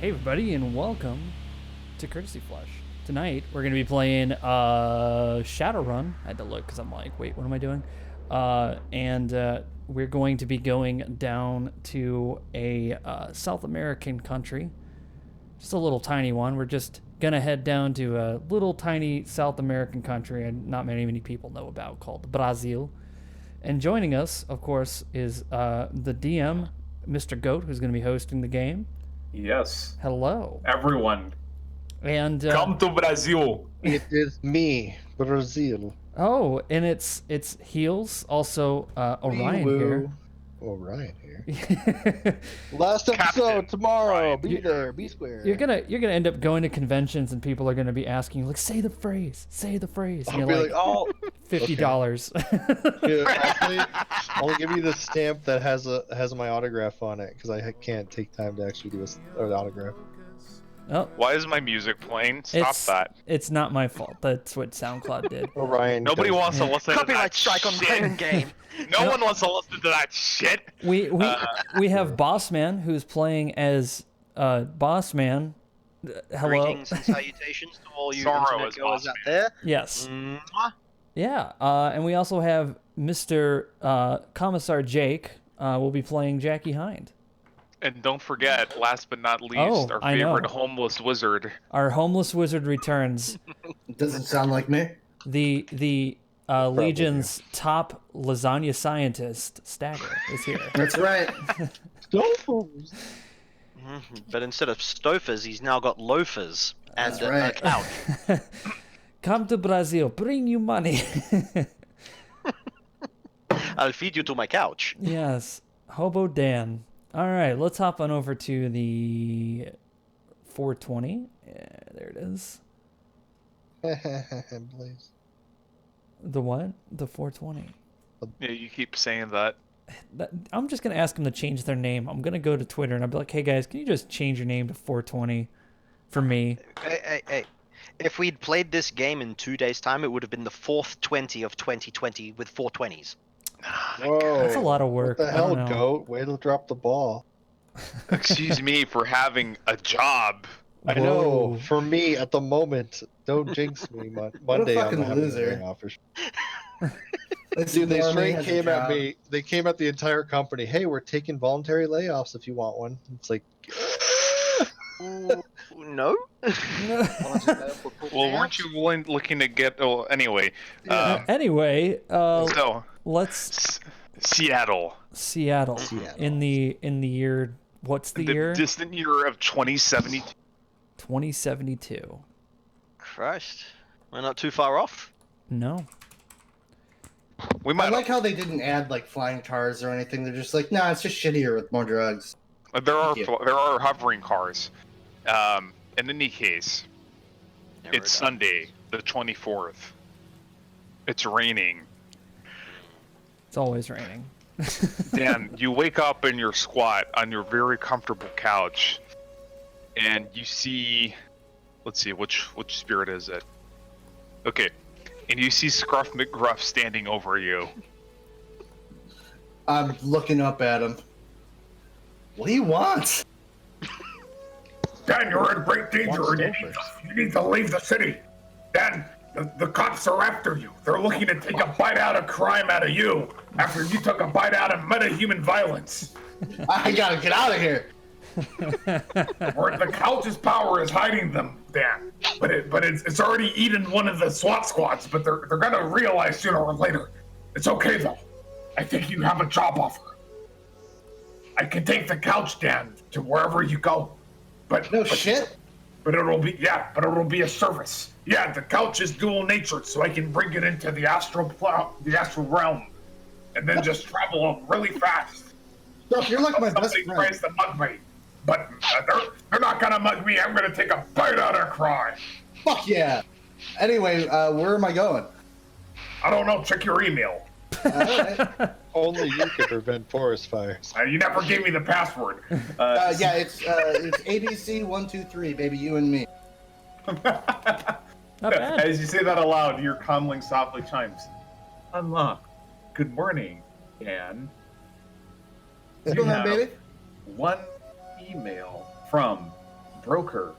Hey everybody, and welcome to Courtesy Flush. Tonight we're going to be playing Shadowrun. I had to look because I'm like, wait, what am I doing? We're going to be going down to a South American country. Just a little tiny one. We're just going to head down to a little tiny South American country and not many people know about, called Brazil. And joining us, of course, is the DM, Mr. Goat, who's going to be hosting the game. Yes. Hello. Everyone. And come to Brazil. It is me, Brazil. Oh, and it's Heels, also Orion here. Orion here. Last episode tomorrow. Ryan. Be there. Be square. You're gonna end up going to conventions and people are gonna be asking you, like, say the phrase. And I'll you're be like, oh, $50. yeah, I'll give you the stamp that has my autograph on it because I can't take time to actually do an autograph. Oh, Why is my music playing? Stop that. It's not my fault. That's what SoundCloud did. Orion. Nobody wants to listen to Copyright that strike on shit. my own game. No one wants to listen to that shit. We have Bossman, who's playing as Bossman. Hello. Greetings and salutations to all you Sorrow internet is goers out Bossman. there. Yes. Mwah. Yeah. And we also have Mr. Commissar Jake. Will be playing Jackie Hind. And don't forget, last but not least, our I know. favorite homeless wizard. Our homeless wizard returns. Doesn't sound like me. The Legion's top lasagna scientist, Stagger, is here. That's right. But instead of stofers, he's now got loafers and That's a right. couch. Come to Brazil, bring you money. I'll feed you to my couch. Yes, Hobo Dan. All right, let's hop on over to the 420. Yeah, there it is. Blaze. The what? The 420. Yeah, you keep saying that. I'm just going to ask them to change their name. I'm going to go to Twitter and I'll be like, hey guys, can you just change your name to 420 for me? Hey. If we'd played this game in 2 days' time, it would have been the fourth 20 of 2020 with 420s. Whoa. That's a lot of work. What the I don't hell, know. Goat? Way to drop the ball. Excuse me for having a job. I know. Whoa. For me, at the moment, don't jinx me. Monday, I'm fucking having a loser. day off for sure. Let's Dude, they see, Norman straight has a came at job. me. They came at the entire company. Hey, we're taking voluntary layoffs if you want one. It's like, No? Well, weren't you looking to get... Oh, anyway. Anyway, So, let's Seattle. Seattle. In the year, what's the year? Distant year of 2072. 2072. Christ. We're not too far off. No. We I might like how they didn't add like flying cars or anything. They're just like, nah, it's just shittier with more drugs. There are Yeah. there are hovering cars. In any case, Never it's done. Sunday, the 24th. It's raining. It's always raining. Dan, you wake up in your squat on your very comfortable couch, and you see, let's see, which spirit is it? Okay, and you see Scruff McGruff standing over you. I'm looking up at him. What do you want? Dan, you're in great danger and you need to leave the city. Dan, the cops are after you. They're looking to take a bite out of crime out of you after you took a bite out of metahuman violence. I gotta get out of here. Or the couch's power is hiding them, Dan. But it's already eaten one of the SWAT squads, but they're gonna realize sooner or later. It's okay though. I think you have a job offer. I can take the couch, Dan, to wherever you go. But Shit. But it'll be a service. Yeah, the couch is dual natured, so I can bring it into the astral realm, and then just travel up really fast. Stuff, you're like my best Somebody friend. tries to mug me, but they're not gonna mug me. I'm gonna take a bite out of crime. Fuck yeah. Anyway, where am I going? I don't know. Check your email. Alright. only you can prevent forest fires. You never gave me the password. Yeah, it's ABC123, baby, you and me. Not bad. As you say that aloud, your comlink softly chimes. Unlock. Good morning, Dan. What's going on, baby? One email from Broker.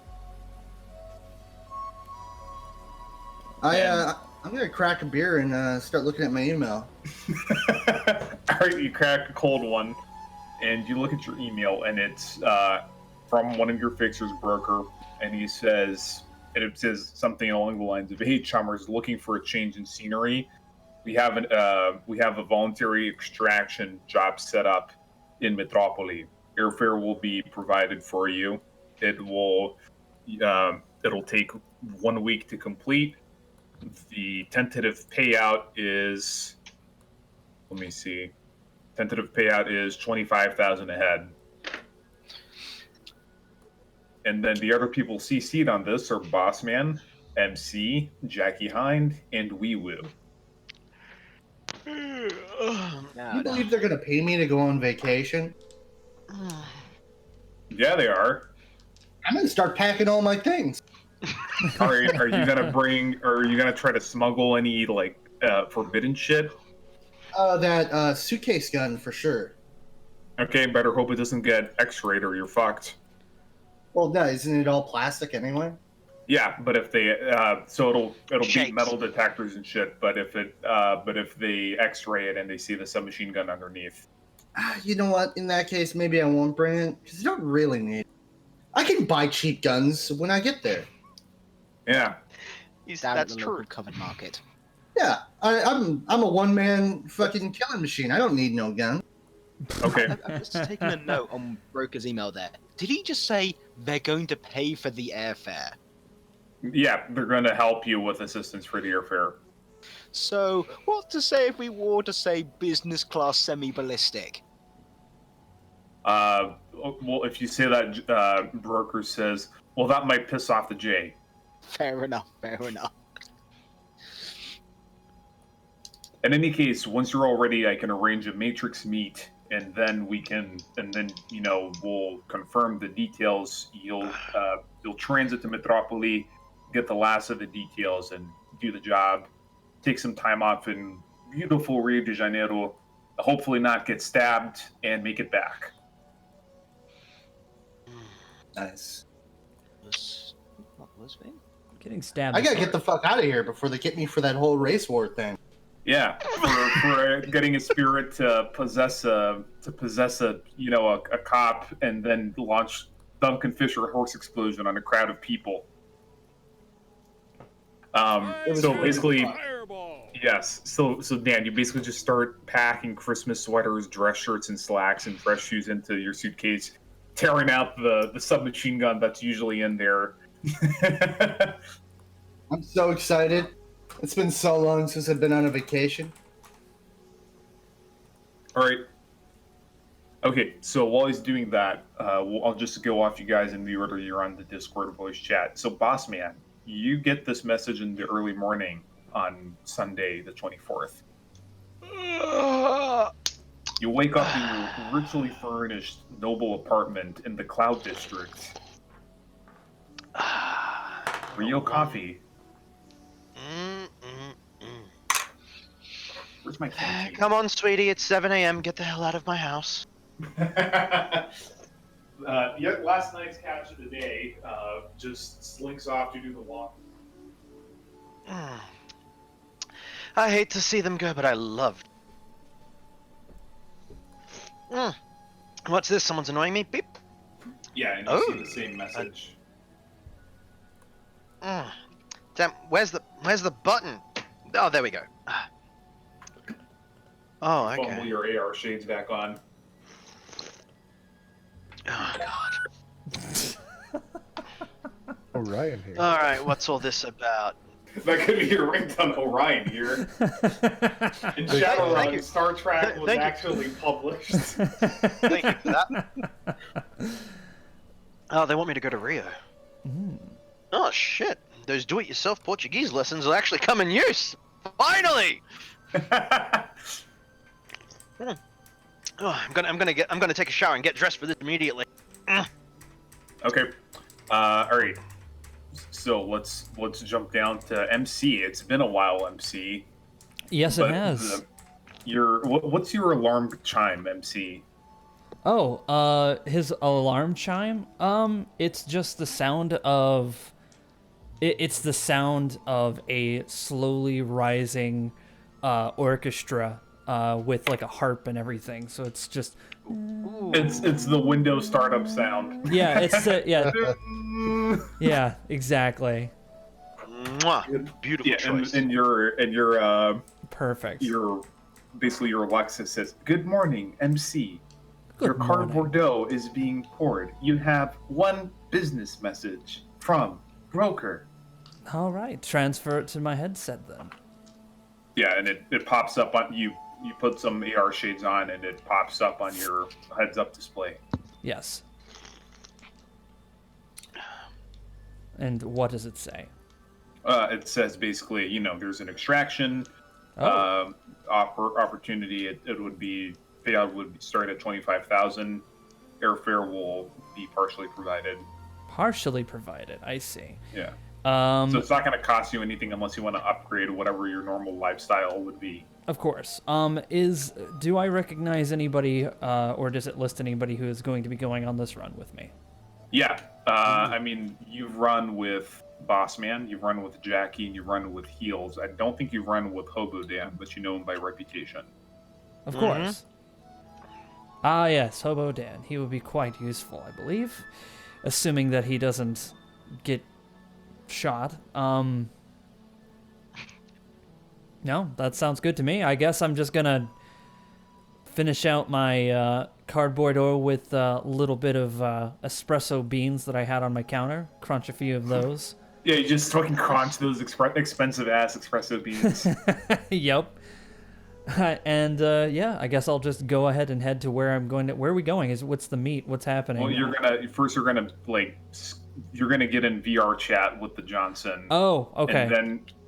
I'm gonna crack a beer and start looking at my email. All right, you crack a cold one, and you look at your email, and it's from one of your fixers, Broker, and he says, and it says something along the lines of, "Hey, chummers, looking for a change in scenery. We have a voluntary extraction job set up in Metropoli. Airfare will be provided for you. It'll take 1 week to complete. The tentative payout is, let me see, tentative payout is 25,000 a head." And then the other people CC'd on this are Bossman, MC, Jackie Hind, and Wee Woo. You believe they're gonna pay me to go on vacation? Yeah, they are. I'm gonna start packing all my things. Are you gonna try to smuggle any like forbidden shit? That suitcase gun for sure. Okay, better hope it doesn't get X-rayed or you're fucked. Well, no, isn't it all plastic anyway? Yeah, but if they so it'll Shapes. be metal detectors and shit. But if they X-ray it and they see the submachine gun underneath, You know what? In that case, maybe I won't bring it because you don't really need it. I can buy cheap guns when I get there. yeah. Down That's at the true. local covered market. Yeah, I'm a one-man fucking killing machine. I don't need no gun. Okay. I'm just taking a note on Broker's email there. Did he just say they're going to pay for the airfare? Yeah, they're gonna help you with assistance for the airfare. So, what to say if we were to say business class semi-ballistic? Well, if you say that, Broker says, well, that might piss off the J. Fair enough, fair enough. In any case, once you're all ready, I can arrange a matrix meet, and then we'll confirm the details. You'll transit to Metropoli, get the last of the details, and do the job. Take some time off in beautiful Rio de Janeiro. Hopefully, not get stabbed and make it back. Nice. What was it? Getting stabbed. I is gotta get the hard. fuck out of here before they get me for that whole race war thing. Yeah, for getting a spirit to possess a cop and then launch Duncan Fisher horse explosion on a crowd of people. So basically, yes. So Dan, you basically just start packing Christmas sweaters, dress shirts, and slacks, and dress shoes into your suitcase, tearing out the submachine gun that's usually in there. I'm so excited. It's been so long since I've been on a vacation. All right. Okay, so while he's doing that, I'll just go off you guys in the order you're on the Discord voice chat. So, Boss Man, you get this message in the early morning on Sunday, the 24th. You wake up in your richly furnished, noble apartment in the Cloud District. Rio coffee. Where's my canteen? Come on, sweetie. It's 7 a.m. Get the hell out of my house. Last night's catch of the day just slinks off to do the walk. I hate to see them go, but I love. What's this? Someone's annoying me? Beep. Yeah, and you see the same message. Damn. Where's the button? Oh, there we go. Oh, okay. Fumble your AR shades back on. Oh God. Orion here. All right, what's all this about? That could be your ringtone, Orion here. In Shadowrun, Star Trek was actually published. Thank you for that. Oh, they want me to go to Rio. Oh shit! Those do-it-yourself Portuguese lessons will actually come in use. Finally! I'm gonna take a shower and get dressed for this immediately. Okay. All right. So let's jump down to MC. It's been a while, MC. Yes, it has. What's your alarm chime, MC? Oh, his alarm chime? It's just the sound of... It's the sound of a slowly rising orchestra with like a harp and everything. So it's just... It's the Windows startup sound. Yeah, it's... yeah, exactly. Mwah. Beautiful Yeah, choice. and your Perfect. basically your Alexa says, "Good morning, MC. Good Your card morning. Bordeaux is being poured. You have one business message from broker." All right, transfer it to my headset then. Yeah, and it pops up on you. You put some AR shades on, and it pops up on your heads-up display. Yes. And what does it say? It says basically, there's an extraction Oh, opportunity. It would be payout would start at 25,000. Airfare will be partially provided. partially provided. I see. Yeah. Um, So it's not going to cost you anything unless you want to upgrade whatever your normal lifestyle would be. of course. Do I recognize anybody, or does it list anybody who is going to be going on this run with me? Yeah. I mean, you've run with Bossman, you've run with Jackie, and you've run with Heels. I don't think you've run with Hobo Dan, but you know him by reputation. Of course. Ah, yes, Hobo Dan. He would be quite useful, I believe, assuming that he doesn't get shot. No, that sounds good to me. I guess I'm just gonna finish out my cardboard oil with a little bit of espresso beans that I had on my counter. Crunch a few of those. Yeah, you just fucking crunch those expensive ass espresso beans. Yep. And yeah, I guess I'll just go ahead and head to where I'm going. Where are we going? What's the meet? What's happening? Well, you're gonna get in VR chat with the Johnson. Oh, okay.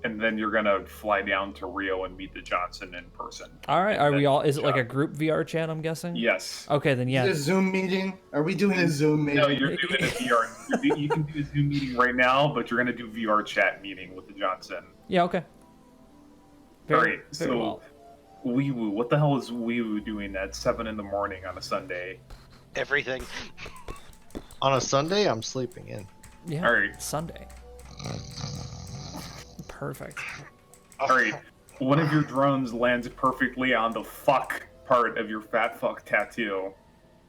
And then you're gonna fly down to Rio and meet the Johnson in person. All right. Are we all? Is it like a Job. group VR chat? I'm guessing. Yes. Okay, then Is it a yeah. Zoom meeting? Are we doing a Zoom meeting? No, you're doing a VR. You can do a Zoom meeting right now, but you're gonna do VR chat meeting with the Johnson. Yeah. Okay. All right. very So, well. Wee Woo. What the hell is Wee Woo doing at 7 in the morning on a Sunday? Everything. On a Sunday, I'm sleeping in. Yeah. all right. Sunday. Perfect. All right. One of your drones lands perfectly on the fuck part of your fat fuck tattoo,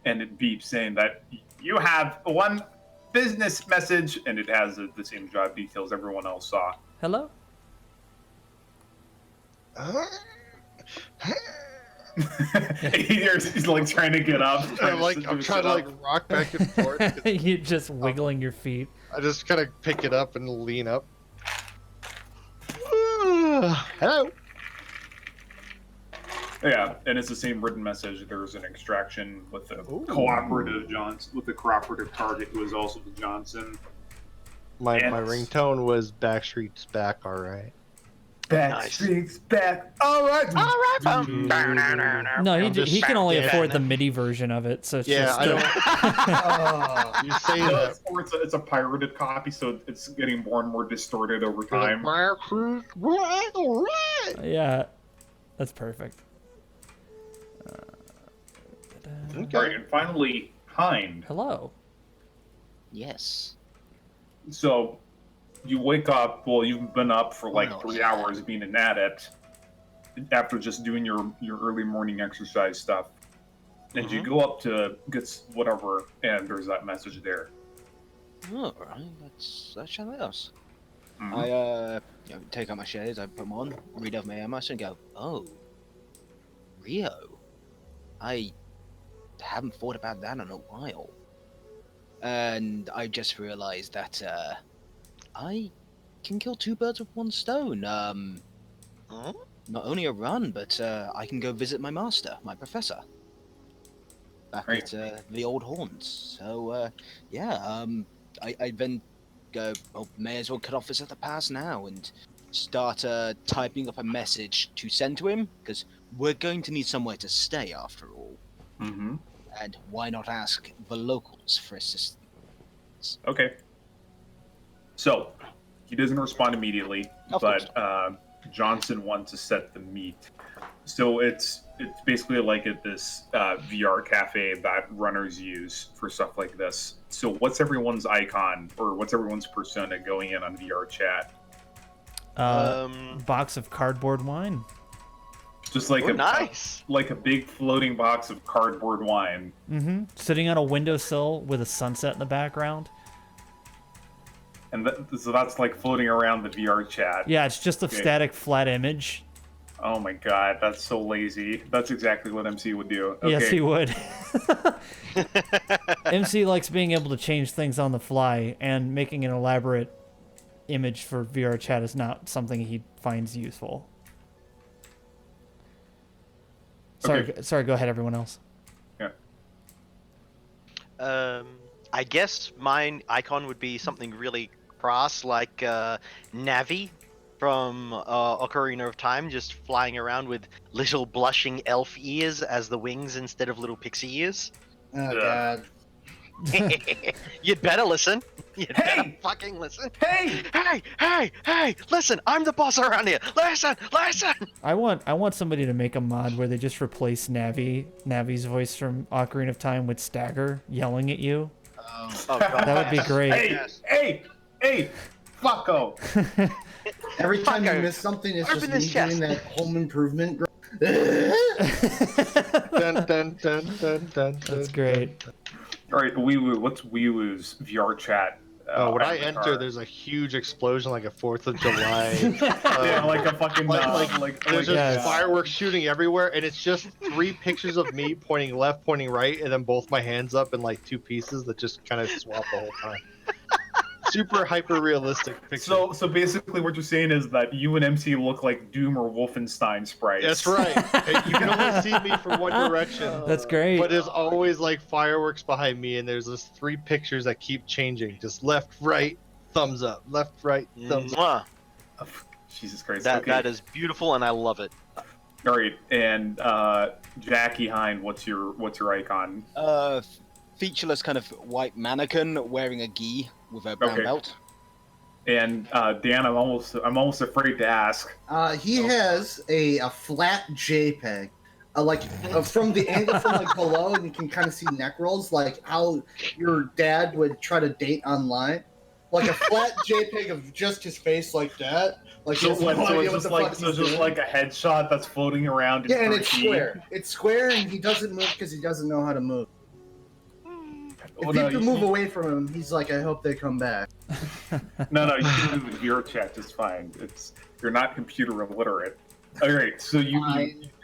and it beeps saying that you have one business message, and it has the same job details everyone else saw. Hello. He's like trying to get up. I'm trying to like rock back and forth. You're just wiggling your feet. I just kind of pick it up and lean up. Hello. Yeah, and it's the same written message. There's an extraction with the cooperative target who is also the Johnson. My Yes. ringtone was Backstreet's Back, all right. Backstreet's back. All right. No, I'm just he can only yeah. afford the MIDI version of it, so it's Yeah, just I don't. You say No, that. it's a pirated copy, so it's getting more and more distorted over time. Backstreet's Back, all right. yeah, that's perfect. All right, and finally, Hind. Hello. Yes. So you wake up. Well, you've been up for like no. 3 hours being an adept after just doing your early morning exercise stuff. And you go up to get whatever, and there's that message there. All right. That's Shadowrun. Mhm. I take out my shades, I put them on, read off my MS, and go, oh, Rio. I haven't thought about that in a while. And I just realized that I can kill two birds with one stone. Not only a run, but I can go visit my master, my professor, back Right. at the old haunts. So yeah, I then go, well, may as well cut off this at the pass now and start typing up a message to send to him, because we're going to need somewhere to stay after all. Mm-hmm. And why not ask the locals for assistance? Okay. So he doesn't respond immediately, Of but Johnson wants to set the meet. So it's basically like at this VR cafe that runners use for stuff like this. So what's everyone's icon or what's everyone's persona going in on VR chat? Box of cardboard wine. Just like nice. like a big floating box of cardboard wine. Mm-hmm. Sitting on a windowsill with a sunset in the background. And so that's like floating around the VR chat. Yeah, it's just a static flat image. Oh my god, that's so lazy. That's exactly what MC would do. Okay. Yes, he would. MC likes being able to change things on the fly, and making an elaborate image for VR chat is not something he finds useful. Sorry, go ahead, everyone else. Yeah. I guess mine icon would be something really crass, like Navi from Ocarina of Time, just flying around with little blushing elf ears as the wings instead of little pixie ears. Oh god. You'd better listen. You'd better fucking listen. Hey! Listen, I'm the boss around here. Listen. I want somebody to make a mod where they just replace Navi's voice from Ocarina of Time with Stagger yelling at you. Oh god. That would be great. Hey, fucko. Every time you Fucker. miss something, it's Open just this me chest. doing that home improvement. Dun, dun, dun, dun, dun, That's dun, great. dun. All right, what's Wii Wu's VR chat? When I avatar? enter, there's a huge explosion like a 4th of July. Yeah, like a fucking There's just Yes. fireworks shooting everywhere, and it's just 3 pictures of me pointing left, pointing right, and then both my hands up in like 2 pieces that just kind of swap the whole time. Super hyper realistic picture. So basically, what you're saying is that you and MC look like Doom or Wolfenstein sprites. That's right. And you can only see me from one direction. That's great. But there's always like fireworks behind me, and there's just 3 pictures that keep changing. Just left, right, thumbs up. Left, right, thumbs up. Mwah. Jesus Christ. That Okay. that is beautiful, and I love it. All right, and Jackie Hind, what's your icon? Featureless kind of white mannequin wearing a gi with a brown Okay. belt. And Dan, I'm almost afraid to ask. He has a flat JPEG, from the angle from like below, and you can kind of see neck rolls, like how your dad would try to date online. Like a flat JPEG of just his face like that. Like he has no idea what the fuck he's just doing. like a headshot that's floating around. In Yeah, and it's 3D. square. It's square, and he doesn't move because he doesn't know how to move. If no, people move away from him, he's like, I hope they come back. No, you can move the VR chat just fine. You're not computer illiterate. All right, so you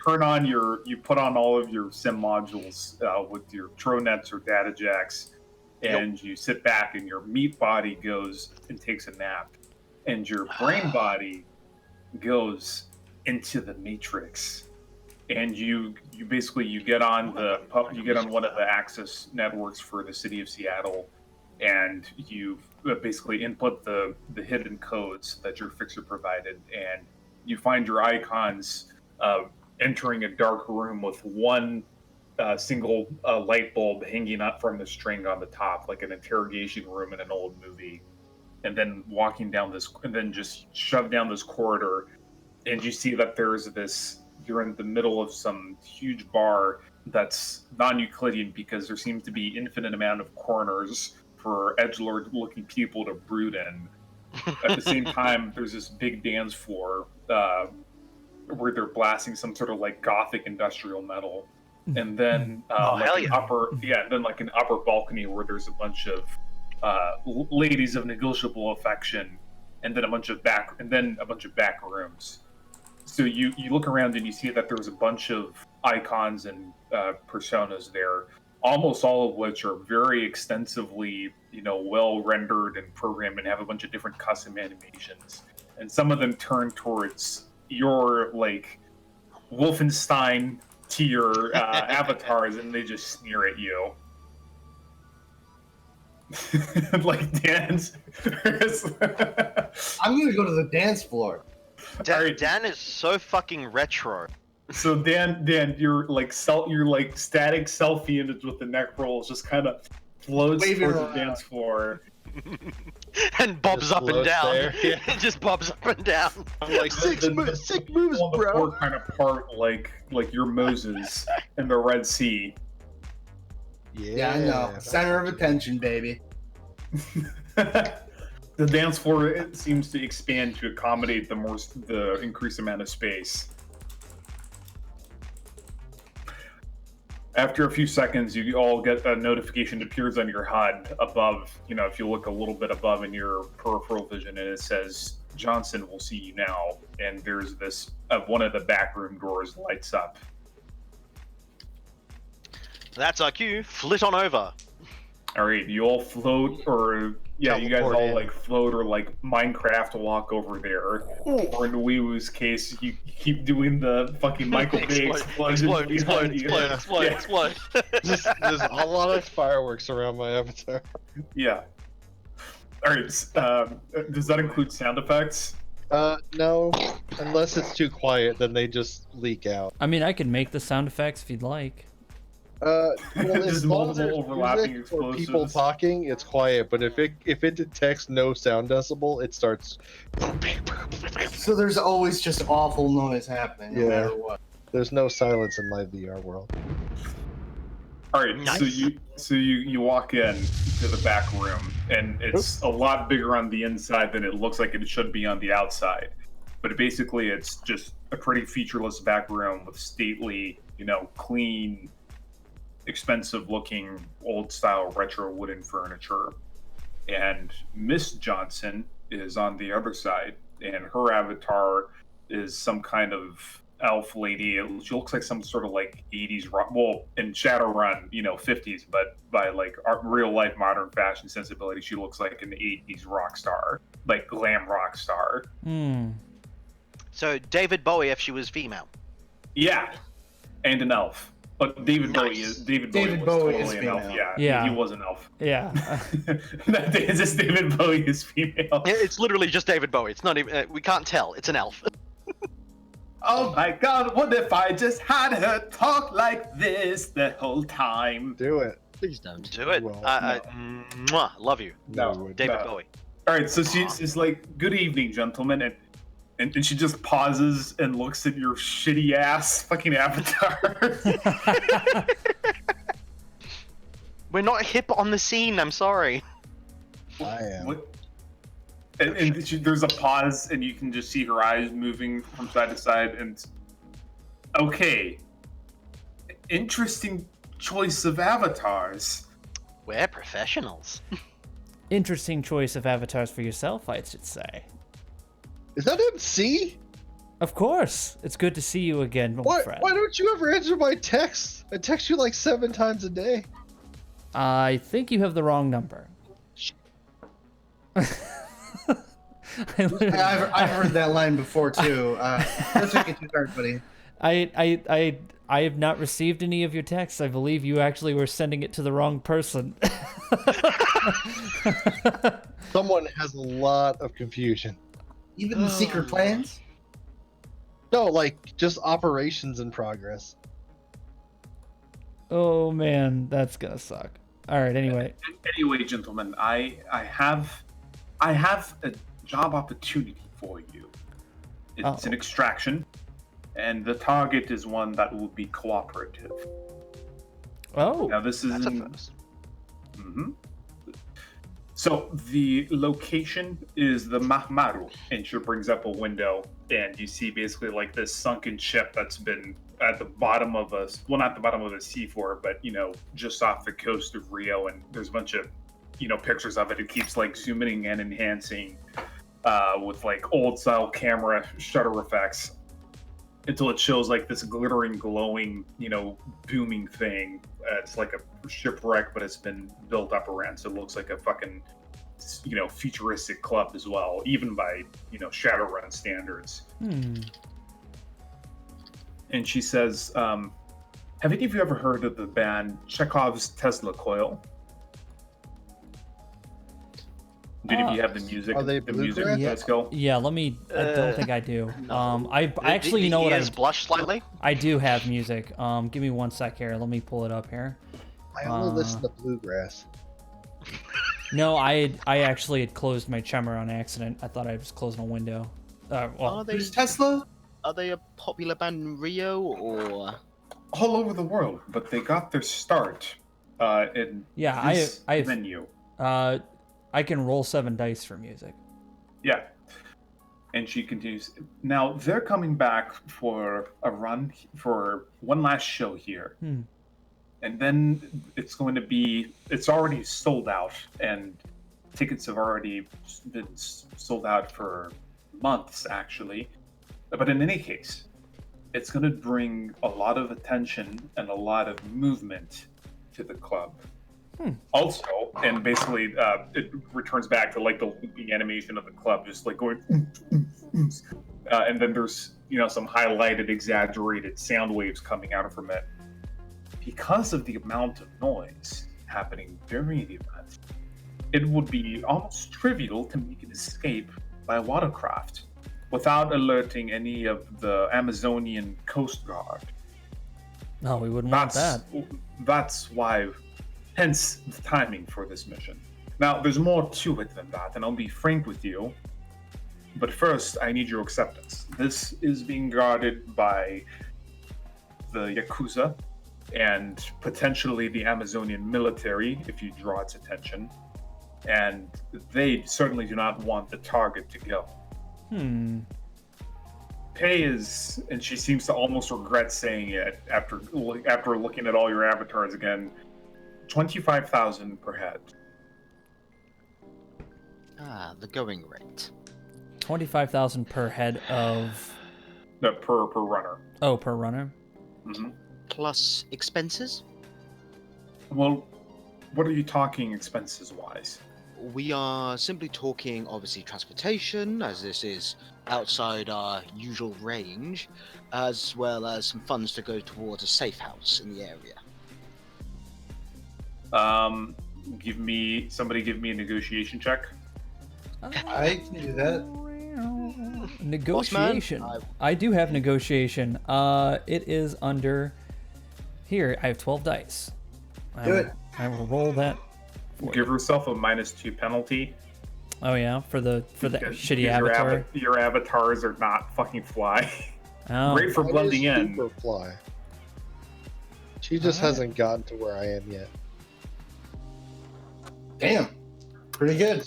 turn on you put on all of your sim modules with your Tronets or data jacks, and you sit back, and your meat body goes and takes a nap, and your brain body goes into the Matrix. And you basically get on one of the access networks for the city of Seattle, and you basically input the hidden codes that your fixer provided, and you find your icons entering a dark room with one single light bulb hanging up from the string on the top, like an interrogation room in an old movie, and then walking down this, and then just shove down this corridor, and you see that there's this. You're in the middle of some huge bar that's non-Euclidean because there seems to be infinite amount of corners for edgelord-looking people to brood in. At the same time, there's this big dance floor where they're blasting some sort of like gothic industrial metal, and then an upper balcony where there's a bunch of ladies of negotiable affection, and then a bunch of back rooms. So you look around and you see that there's a bunch of icons and personas there, almost all of which are very extensively, well rendered and programmed and have a bunch of different custom animations. And some of them turn towards your like Wolfenstein tier avatars, and they just sneer at you. Like dance. I'm gonna go to the dance floor. Dan is so fucking retro. So Dan, you're like static selfie image with the neck rolls just kind of floats Waving towards the around. dance floor. and bobs Just up and floats down. there, yeah. It just bobs up and down. I'm like, sick moves, All the bro. four kind of part like your Moses in the Red Sea. Yeah, I know. Center of attention, baby. The dance floor it seems to expand to accommodate the increased amount of space. After a few seconds, you all get a notification that appears on your HUD above. You know, if you look a little bit above in your peripheral vision, and it says Johnson will see you now. And there's this one of the back room doors lights up. That's our cue. Flit on over. All right, you all float, or yeah, you guys Teleport all in. like float or like Minecraft walk over there. Or in Weewoo's case, you keep doing the fucking Michael Bay explosions explode, behind you. explode. Just, there's a lot of fireworks around my avatar. Yeah. All right. Does that include sound effects? No, unless it's too quiet, then they just leak out. I mean, I could make the sound effects if you'd like. Well, Just as long as there's multiple overlapping music or people explosives. talking, it's quiet. But if it detects no sound decibel, it starts. So there's always just awful noise happening, no Yeah. matter what. There's no silence in my VR world. All right. Nice. So you walk in to the back room, and it's a lot bigger on the inside than it looks like it should be on the outside. But basically, it's just a pretty featureless back room with stately, clean, expensive-looking, old-style retro wooden furniture. And Miss Johnson is on the other side, and her avatar is some kind of elf lady. She looks like some sort of like 80s rock. Well, in Shadowrun, 50s, but by like real-life modern fashion sensibility, she looks like an 80s rock star, like glam rock star. So David Bowie, if she was female. Yeah, and an elf. But David Bowie Nice. was Bowie totally is an elf. female. Yeah, Yeah. he was an elf. Yeah. Is this David Bowie is female? It's literally just David Bowie. It's not even. We can't tell. It's an elf. Oh my God! What if I just had her talk like this the whole time? Do it. Please don't. Do it. Well, Mwah, love you, No, David no. Bowie. All right, so she's like, "Good evening, gentlemen," and she just pauses and looks at your shitty ass fucking avatar. We're not hip on the scene. I'm sorry. I am. What? And there's a pause, and you can just see her eyes moving from side to side. And okay, interesting choice of avatars. We're professionals. Interesting choice of avatars for yourself, I should say. Is that MC? Of course. It's good to see you again, my friend. Why don't you ever answer my texts? I text you like 7 times a day. I think you have the wrong number. I've heard that line before too. Don't take it too hard, buddy. I have not received any of your texts. I believe you actually were sending it to the wrong person. Someone has a lot of confusion. Even the secret plans. No, like just operations in progress. Oh man, that's gonna suck. All right. Anyway, Anyway, gentlemen, I have a job opportunity for you. It's an extraction, and the target is one that will be cooperative. oh, Now this is That's a in, first. So the location is the Mahmaru, and she brings up a window, and you see basically like this sunken ship that's been at the bottom of not the bottom of a seafloor, but just off the coast of Rio, and there's a bunch of pictures of it. It keeps like zooming and enhancing with like old style camera shutter effects until it shows like this glittering, glowing, booming thing. It's like a shipwreck, but it's been built up around, so it looks like a fucking, futuristic club as well, even by, Shadowrun standards. And she says, have any of you ever heard of the band Chekhov's Tesla Coil? Did you have the music? Are they the music? bluegrass? Let's go. yeah. Let me. I don't think I do. I actually, The you know what? ears blush slightly. I do have music. Give me 1 sec here. Let me pull it up here. I only listen to bluegrass. No, I actually had closed my chummer on accident. I thought I was closing a window. Well, Are they Who's Tesla? are they a popular band in Rio or? All over the world, but they got their start in yeah, this I venue. I can roll 7 dice for music. Yeah. And she continues. Now they're coming back for a run for one last show here. And then it's going to be, it's already sold out, and tickets have already been sold out for months, actually. But in any case, it's going to bring a lot of attention and a lot of movement to the club. Also, and basically, it returns back to like the looping animation of the club, just like going, and then there's some highlighted, exaggerated sound waves coming out from it. Because of the amount of noise happening during the event, it would be almost trivial to make an escape by watercraft without alerting any of the Amazonian Coast Guard. No, we wouldn't want that. That's why, hence the timing for this mission. Now, there's more to it than that, and I'll be frank with you. But first, I need your acceptance. This is being guarded by the Yakuza and potentially the Amazonian military, if you draw its attention. And they certainly do not want the target to go. Pay is, and she seems to almost regret saying it after looking at all your avatars again, 25,000 per head. Ah, the going rate. 25,000 per head of. No, per runner. Oh, per runner. Mm-hmm. Plus expenses? Well, what are you talking expenses-wise? We are simply talking, obviously, transportation, as this is outside our usual range, as well as some funds to go towards a safe house in the area. Somebody give me a negotiation check. I can do that. Negotiation. I do have negotiation. It is under. Here, I have 12 dice. Do it. I will roll that. Give yourself a -2 penalty. Oh yeah, for the Because shitty avatar. Your avatars are not fucking fly. Oh. Great for blending in. Super fly. She just hasn't gotten to where I am yet. Damn. Pretty good.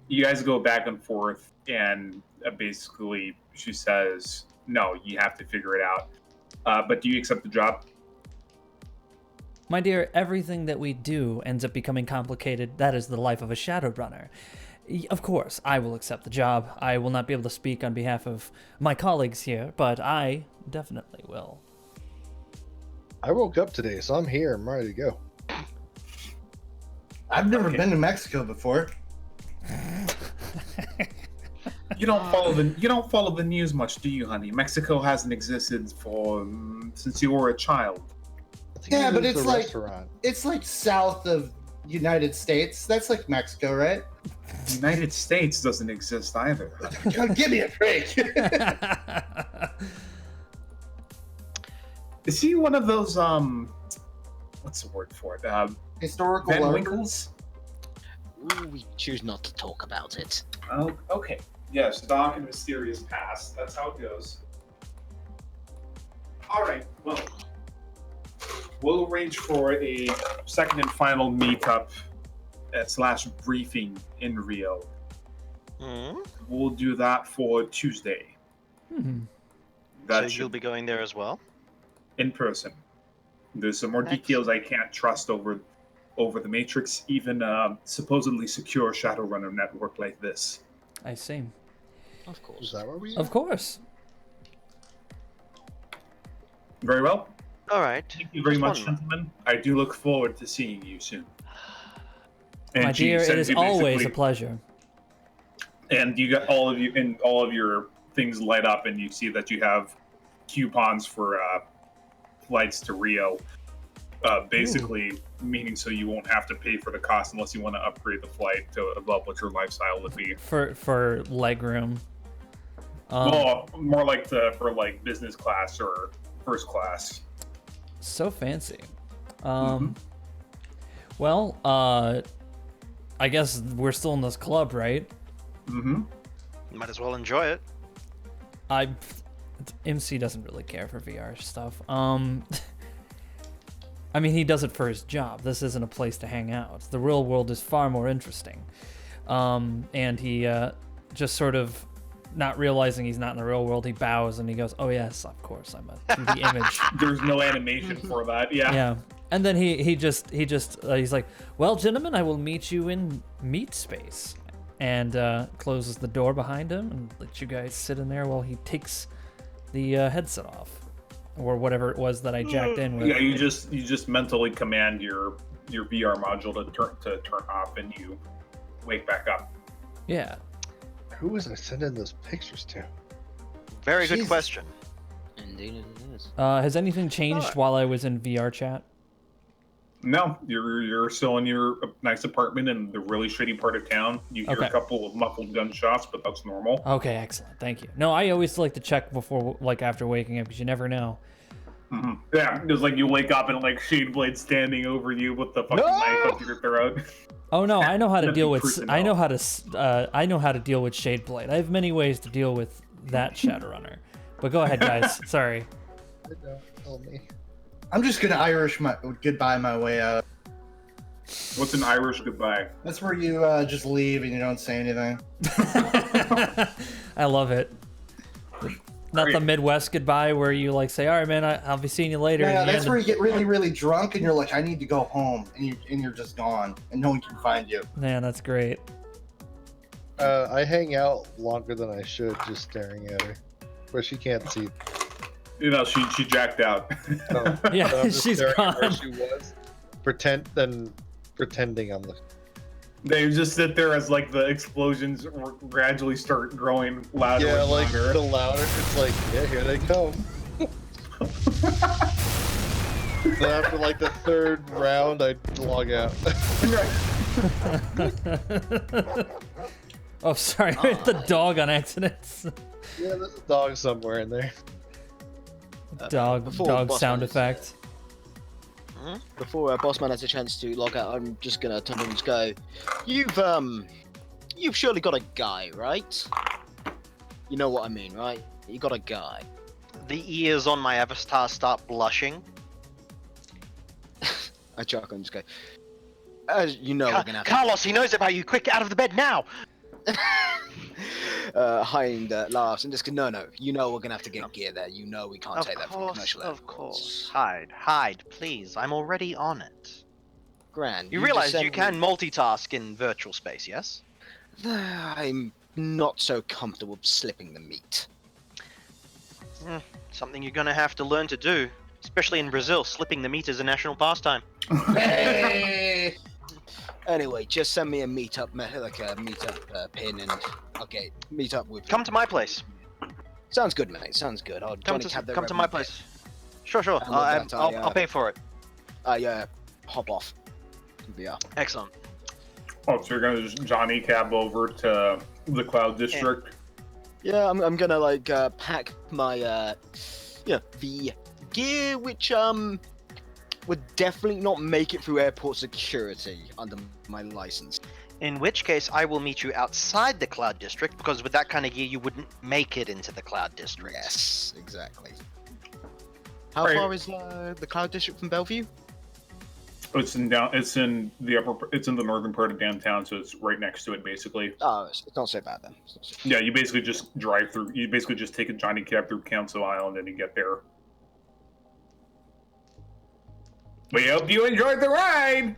You guys go back and forth, and basically she says, "No, you have to figure it out." But do you accept the job? My dear, everything that we do ends up becoming complicated. That is the life of a Shadowrunner. Of course, I will accept the job. I will not be able to speak on behalf of my colleagues here, but I definitely will. I woke up today, so I'm here. I'm ready to go. I've never been to Mexico before. You don't follow the news much, do you, honey? Mexico hasn't existed since you were a child. Yeah, but it's like restaurant. it's like south of United States. That's like Mexico, right? United States doesn't exist either. God, give me a break. Is he one of those what's the word for it? Historical Van lurkers? Winkles? Ooh, we choose not to talk about it. Oh, okay. Yes, dark and mysterious past. That's how it goes. All right. Well, we'll arrange for a second and final meetup / briefing in Rio. We'll do that for Tuesday. So you'll be going there as well? In person. There's some more Nice. details I can't trust over the Matrix, even supposedly secure Shadowrunner network like this. I see. Of Is course. that what we? Of course. Very well. All right. Thank you very Just much, one. gentlemen. I do look forward to seeing you soon. My she dear, it sends is you always a basically- pleasure. And you got all of your things light up, and you see that you have coupons for flights to Rio. Basically, meaning so you won't have to pay for the cost unless you want to upgrade the flight to above what your lifestyle would be. For leg room. Well, more like for business class or first class. So fancy. Well, I guess we're still in this club, right? Mm-hmm. Might as well enjoy it. MC doesn't really care for VR stuff. I mean, he does it for his job. This isn't a place to hang out. The real world is far more interesting. And he just sort of, not realizing he's not in the real world, he bows and he goes, "Oh yes, of course, I'm a 2D image." There's no animation for that. Yeah. Yeah. And then he's like, "Well, gentlemen, I will meet you in meat space," and closes the door behind him and lets you guys sit in there while he takes the headset off, or whatever it was that I jacked in with. Yeah, you just mentally command your VR module to turn off, and you wake back up. Yeah. Who was I sending those pictures to? Very good Jesus. question. Indeed it is. Has anything changed while I was in VR chat? No, you're still in your nice apartment in the really shitty part of town. You hear Okay. a couple of muffled gunshots, but that's normal. Okay, excellent. Thank you. No, I always like to check before, like after waking up, because you never know. Mm-hmm. Yeah, it's like you wake up and like Shadeblade standing over you with the fucking knife up your throat. Oh no, I know how to That'd deal be with. personnel. I know how to deal with Shadeblade. I have many ways to deal with that Shadowrunner. But go ahead, guys. Sorry. Tell me. I'm just gonna Irish my goodbye my way out. What's an Irish goodbye? That's where you just leave and you don't say anything. I love it. Not the Midwest goodbye where you like say, "All right, man, I'll be seeing you later." Yeah, and you that's end where up- you get really, really drunk and you're like, I need to go home, and you're just gone, and no one can find you. Man, that's great. I hang out longer than I should, just staring at her, but she can't see. You know, she jacked out. No, Yeah, I'm just she's staring at where gone. she was, pretending I'm the. They just sit there as like the explosions gradually start growing louder. Yeah, and like louder. the louder. It's like, yeah, here they come. So after like the third round, I log out. Oh, sorry, I hit the dog on accident. Yeah, there's a dog somewhere in there. Dog before boss sound man is- effect. Before Bossman has a chance to log out, I'm just gonna turn and just go. You've surely got a guy, right? You know what I mean, right? You got a guy. The ears on my avatar start blushing. I chuckle and just go. As you know, we're gonna have to. Carlos, he knows about you. Quick, out of the bed now. Hind laughs and just go, no, you know we're gonna have to get gear there. You know we can't Of take that from course, commercial of airports. course. Hide, please. I'm already on it. Grand. You just realize send you can multitask in virtual space, yes? I'm not so comfortable slipping the meat. Something you're gonna have to learn to do. Especially in Brazil, slipping the meat is a national pastime. Hey! Anyway, just send me a meetup, pin, and I'll get meet up with. Come to my place. Sounds good, mate. Sounds good. I'll Come to my place. Sure. And with that, I'll pay for it. Hop off. Yeah. Excellent. Oh, so you're gonna just Johnny cab over to the Cloud District? Yeah, I'm gonna like pack my the gear which would definitely not make it through airport security under my license. In which case, I will meet you outside the Cloud District, because with that kind of gear, you wouldn't make it into the Cloud District. Yes, exactly. How Right. far is the Cloud District from Bellevue? It's in the northern part of downtown, so it's right next to it, basically. Oh, it's not so bad then. It's not so bad. Yeah, you basically just drive through. You basically just take a Johnny cab through Council Island, and you get there. We hope you enjoyed the ride.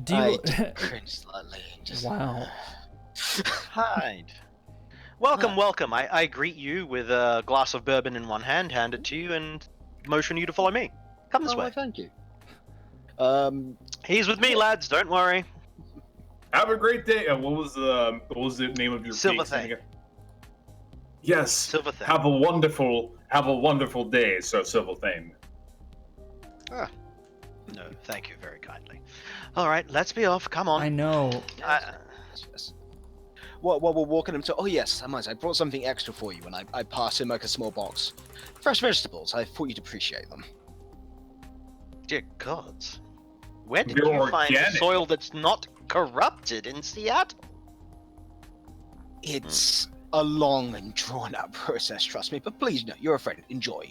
Do I you? cringe slightly. Just, Wow. Hide. Welcome. I greet you with a glass of bourbon in one hand, hand it to you, and motion you to follow me. Come this way. Thank you. He's with me, lads. Don't worry. Have a great day. What was the name of your Silver cake? Thing. Yes. Silver Thing. Have a wonderful day, Sir Silver Thing. No, thank you very kindly. All right, let's be off. Come on. I know. Yes. While we're walking him to, oh yes, I brought something extra for you, and I pass him like a small box. Fresh vegetables. I thought you'd appreciate them. Dear gods. Where did They're you find organic. soil that's not corrupted in Seattle? It's a long and drawn out process, trust me. But please, no, you're a friend. Enjoy.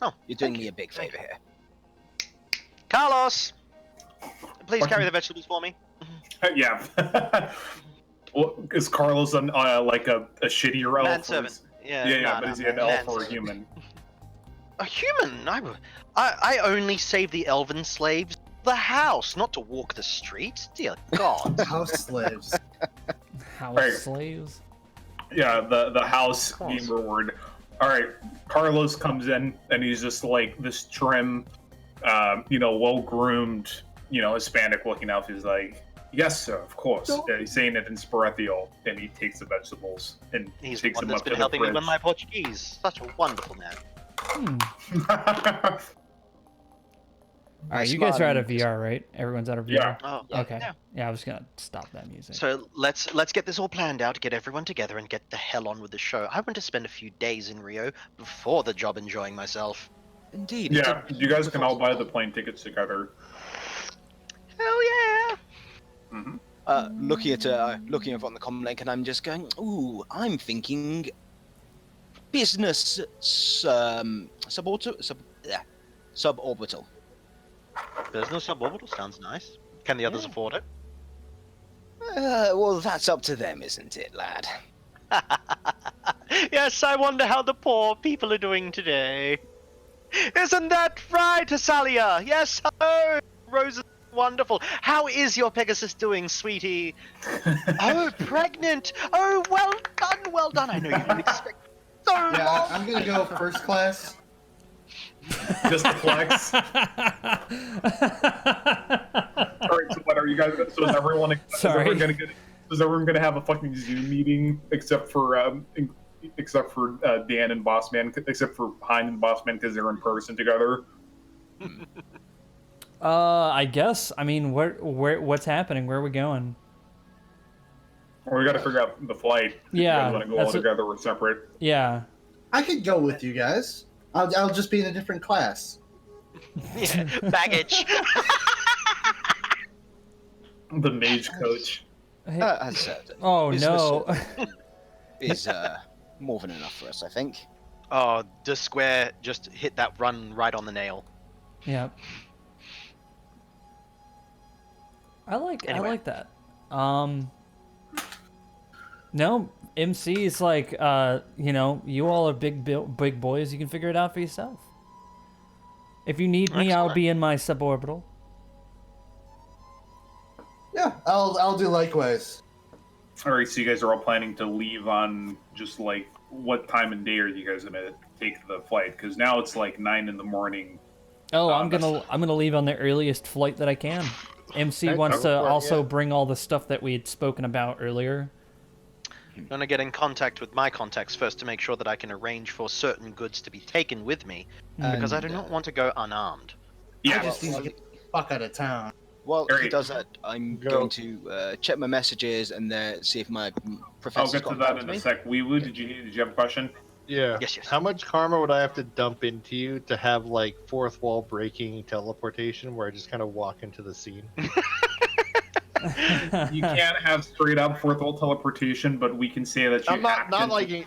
Oh, You're doing thank me you. a big Thank favor here. Carlos, please Fucking- carry the vegetables for me. Yeah. Well, is Carlos like a shittier elf? or Manservant. is- Yeah, Yeah, no, but no, is he an elf or a manservant. human? A human? I only save the elven slaves the house, not to walk the streets. Dear God. House slaves. House Right. slaves. Yeah, the house Of course. game reward. All right, Carlos comes in and he's just like this trim, well groomed, Hispanic looking elf. He's like, "Yes, sir, of course." He's saying it in Sparethio, and he takes the vegetables and He's the takes one them that's up been to the helping me fridge. with my Portuguese. Such a wonderful man. All right, you guys are out of VR, right? Everyone's out of VR. Yeah. Oh, Okay. Yeah. Yeah, I was gonna stop that music. So let's get this all planned out, get everyone together, and get the hell on with the show. I want to spend a few days in Rio before the job, enjoying myself. Indeed. Yeah, you guys can all buy the plane tickets together. Hell yeah! Hmm Looking over on the comm link, and I'm just going, ooh, I'm thinking business suborbital. Business suborbital sounds nice. Can the others afford it? Well, that's up to them, isn't it, lad? Yes, I wonder how the poor people are doing today. Isn't that right, Asalia? Yes, hello! Rose is wonderful. How is your Pegasus doing, sweetie? Oh, pregnant! Oh, well done, well done. I know you didn't expect so Yeah, long. I'm gonna go first class. Just to flex. All right, so what are you guys? So is everyone? Sorry. Is everyone gonna have a fucking Zoom meeting except for Dan and Bossman, except for Hein and Bossman because they're in person together? I guess. I mean, what's happening? Where are we going? Or we got to figure out the flight. Yeah, You guys want to go all that's what- together or separate? Yeah. I could go with you guys. I'll just be in a different class. Yeah, baggage. The mage coach. Hey- As said, oh business no. is more than enough for us, I think. Oh, the square just hit that run right on the nail. Yeah. I Anyway. like that. No, MC is like, you all are big boys. You can figure it out for yourself. If you need me, I'll Excellent. be in my suborbital. Yeah, I'll do likewise. All right, so you guys are all planning to leave on just like what time and day are you guys gonna take the flight? Because now it's like 9 in the morning. Oh, Oh, I'm gonna leave on the earliest flight that I can. MC wants to also bring all the stuff that we had spoken about earlier. I'm gonna get in contact with my contacts first to make sure that I can arrange for certain goods to be taken with me, because I do not want to go unarmed. Yeah, I just need to get the fuck out of town. While he Alright. does that, I'm Go. going to check my messages and see if my I'll professor's get to got that back in to a me. sec. Did you have a question? Yeah. Yes. How much karma would I have to dump into you to have like fourth wall breaking teleportation where I just kind of walk into the scene? You can't have straight up fourth wall teleportation, but we can say that you I'm not act like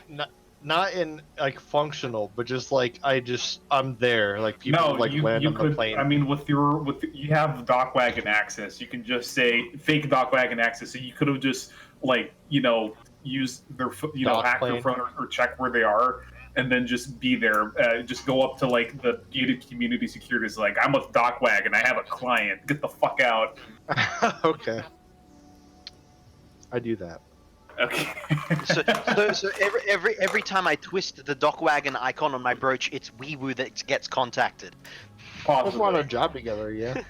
not in like functional, but just like I'm there. Like people like land you on the could. plane. I mean, you have dock wagon access. You can just say fake dock wagon access. So you could have just use their Dock hack their plane. phone or check where they are, and then just be there. Just go up to like the gated community security. Is like, I'm with dock wagon. I have a client. Get the fuck out. Okay. I do that. Okay. So every time I twist the dock wagon icon on my brooch, it's Weewoo that gets contacted. Let's want a Possibly. job together, yeah.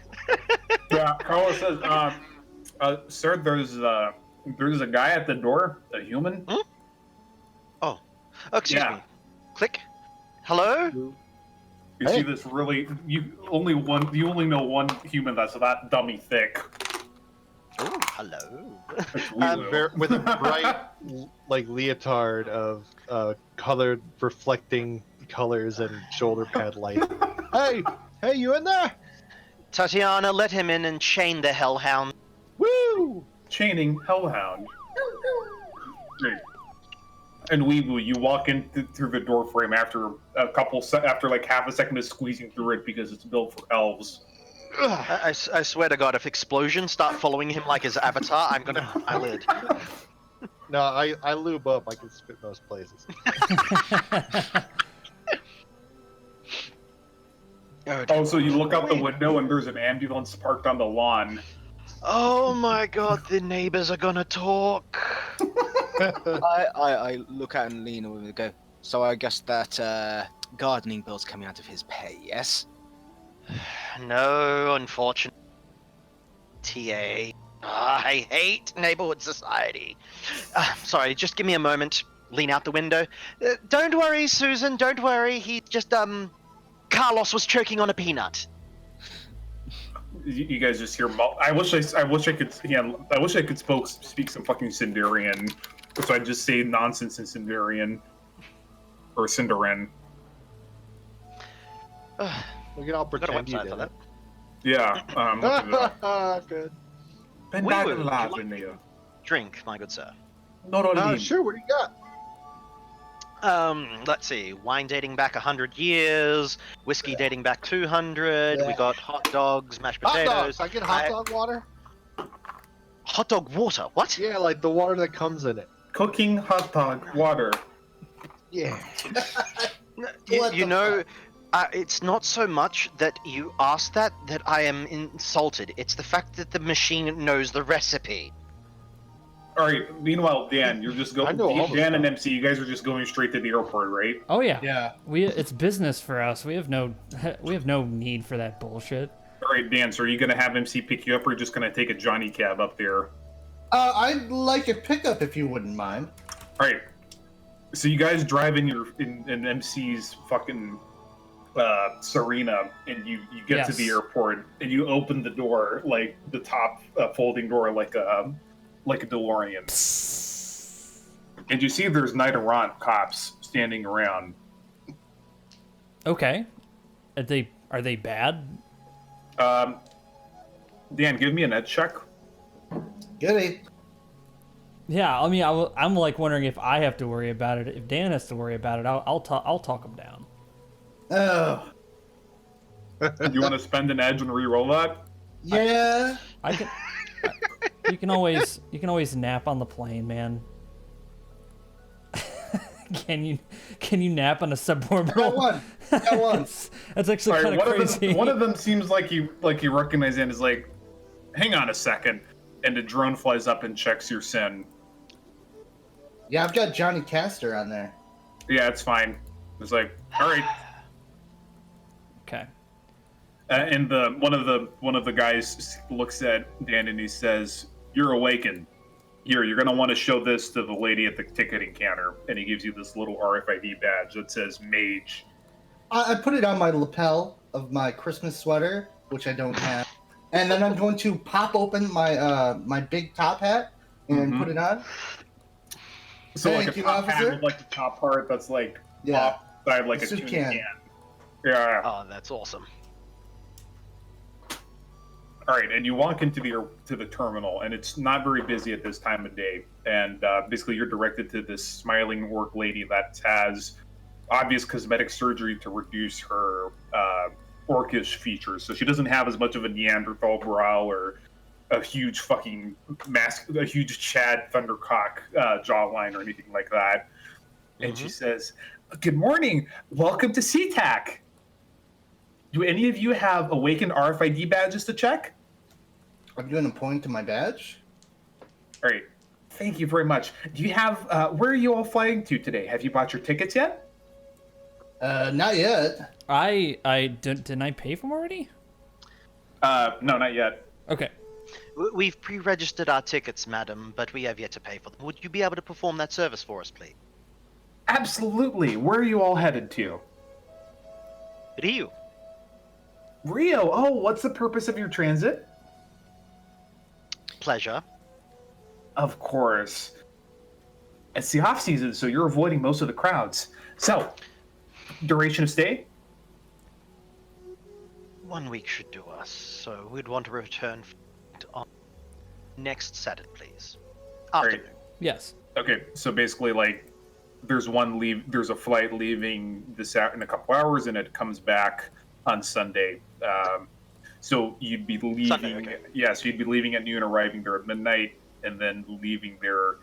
Yeah. Carlos says, sir, there's a guy at the door, a human. Oh, excuse Yeah. me. Click. Hello? You Hey. see this really? You only know one human that's that dummy thick. Oh, hello. It's Weewoo. With a bright like leotard of colored reflecting colors and shoulder pad light. Hey, you in there? Tatiana, let him in and chain the hellhound. Woo! Chaining Hellhound. Great. And Weeble, you walk in through the door frame after after like half a second of squeezing through it because it's built for elves. I swear to God, if explosions start following him like his avatar, I'm gonna hit my lid. No, I lube up. I can spit most places. Oh, so you look out the window and there's an ambulance parked on the lawn. Oh my God, the neighbors are gonna talk. I look at and lean over and go, so I guess that gardening bill's coming out of his pay, yes? No, unfortunately. TA. I hate neighborhood society. Sorry, just give me a moment. Lean out the window. Don't worry, Susan, don't worry. He just, Carlos was choking on a peanut. You guys just hear. I wish I could. Yeah, I wish I could speak some fucking Sindarian, so I'd just say nonsense in Sindarian or Sindarin. We can all Got a pretend you website did for that. Yeah. Good. Ben Woo, back would you alive like in there. Drink, my good sir. Not only Sure. What do you got? Let's see. Wine dating back 100 years. Whiskey dating back 200. We Yeah. got hot dogs, mashed Hot potatoes. dogs. I get hot dog water. Hot dog water. What? Yeah, like the water that comes in it. cooking hot dog water. Yeah. What You the know, it's not so much that you asked that I am insulted. It's the fact that the machine knows the recipe. All right. Meanwhile, Dan, you're just I going. know all the Dan and stuff. MC, you guys are just going straight to the airport, right? Oh yeah. Yeah. It's business for us. We have no need for that bullshit. All right, Dan. So are you gonna have MC pick you up, or are you just gonna take a Johnny cab up there? I'd like a pickup if you wouldn't mind. All right. So you guys drive in in MC's fucking Serena, and you get to Yes. the airport, and you open the door, like the top folding door, like a DeLorean, and you see there's Naresar cops standing around. Okay. Are they bad? Dan, give me an ed check. Goody. Yeah, I mean, I'm like wondering if I have to worry about it. If Dan has to worry about it, I'll talk him down. Oh. You want to spend an edge and re-roll that? Yeah. I can. You can always nap on the plane, man. Can you nap on a submersible? Got one. Got one. That's actually All kind right, of crazy. one of them seems like you recognize it and is like, hang on a second, and the drone flies up and checks your SIN. Yeah, I've got Johnny Castor on there. Yeah, it's fine. It's like, all right. Okay. And one of the guys looks at Dan and he says, "You're awakened. Here, you're gonna want to show this to the lady at the ticketing counter." And he gives you this little RFID badge that says Mage. I put it on my lapel of my Christmas sweater, which I don't have, and then I'm going to pop open my my big top hat and Mhm. put it on. So Thank like a you, top hat officer. with like the top part that's like Yeah. offside like a Soup tuna can. can. Yeah. Oh, that's awesome. All right, and you walk into the terminal, and it's not very busy at this time of day. And basically, you're directed to this smiling orc lady that has obvious cosmetic surgery to reduce her orcish features. So she doesn't have as much of a Neanderthal brow or a huge fucking a huge Chad Thundercock jawline or anything like that. And she says, "Good morning, welcome to SeaTac. Do any of you have awakened RFID badges to check?" I'm going to point to my badge. All right. Thank you very much. Do you have, where are you all flying to today? Have you bought your tickets yet? Not yet. Didn't I pay for them already? No, not yet. Okay. We've pre-registered our tickets, madam, but we have yet to pay for them. Would you be able to perform that service for us, please? Absolutely. Where are you all headed to? Rio. Rio. Oh, what's the purpose of your transit? Pleasure. Of course. It's the off season, so you're avoiding most of the crowds. So, duration of stay? 1 week should do us. So we'd want to return on next Saturday, please. Afternoon. Yes. Okay, so basically, like, there's a flight leaving this out in a couple hours, and it comes back on Sunday. So you'd be leaving. Sunday, okay. Yeah, so you'd be leaving at noon, arriving there at midnight, and then leaving there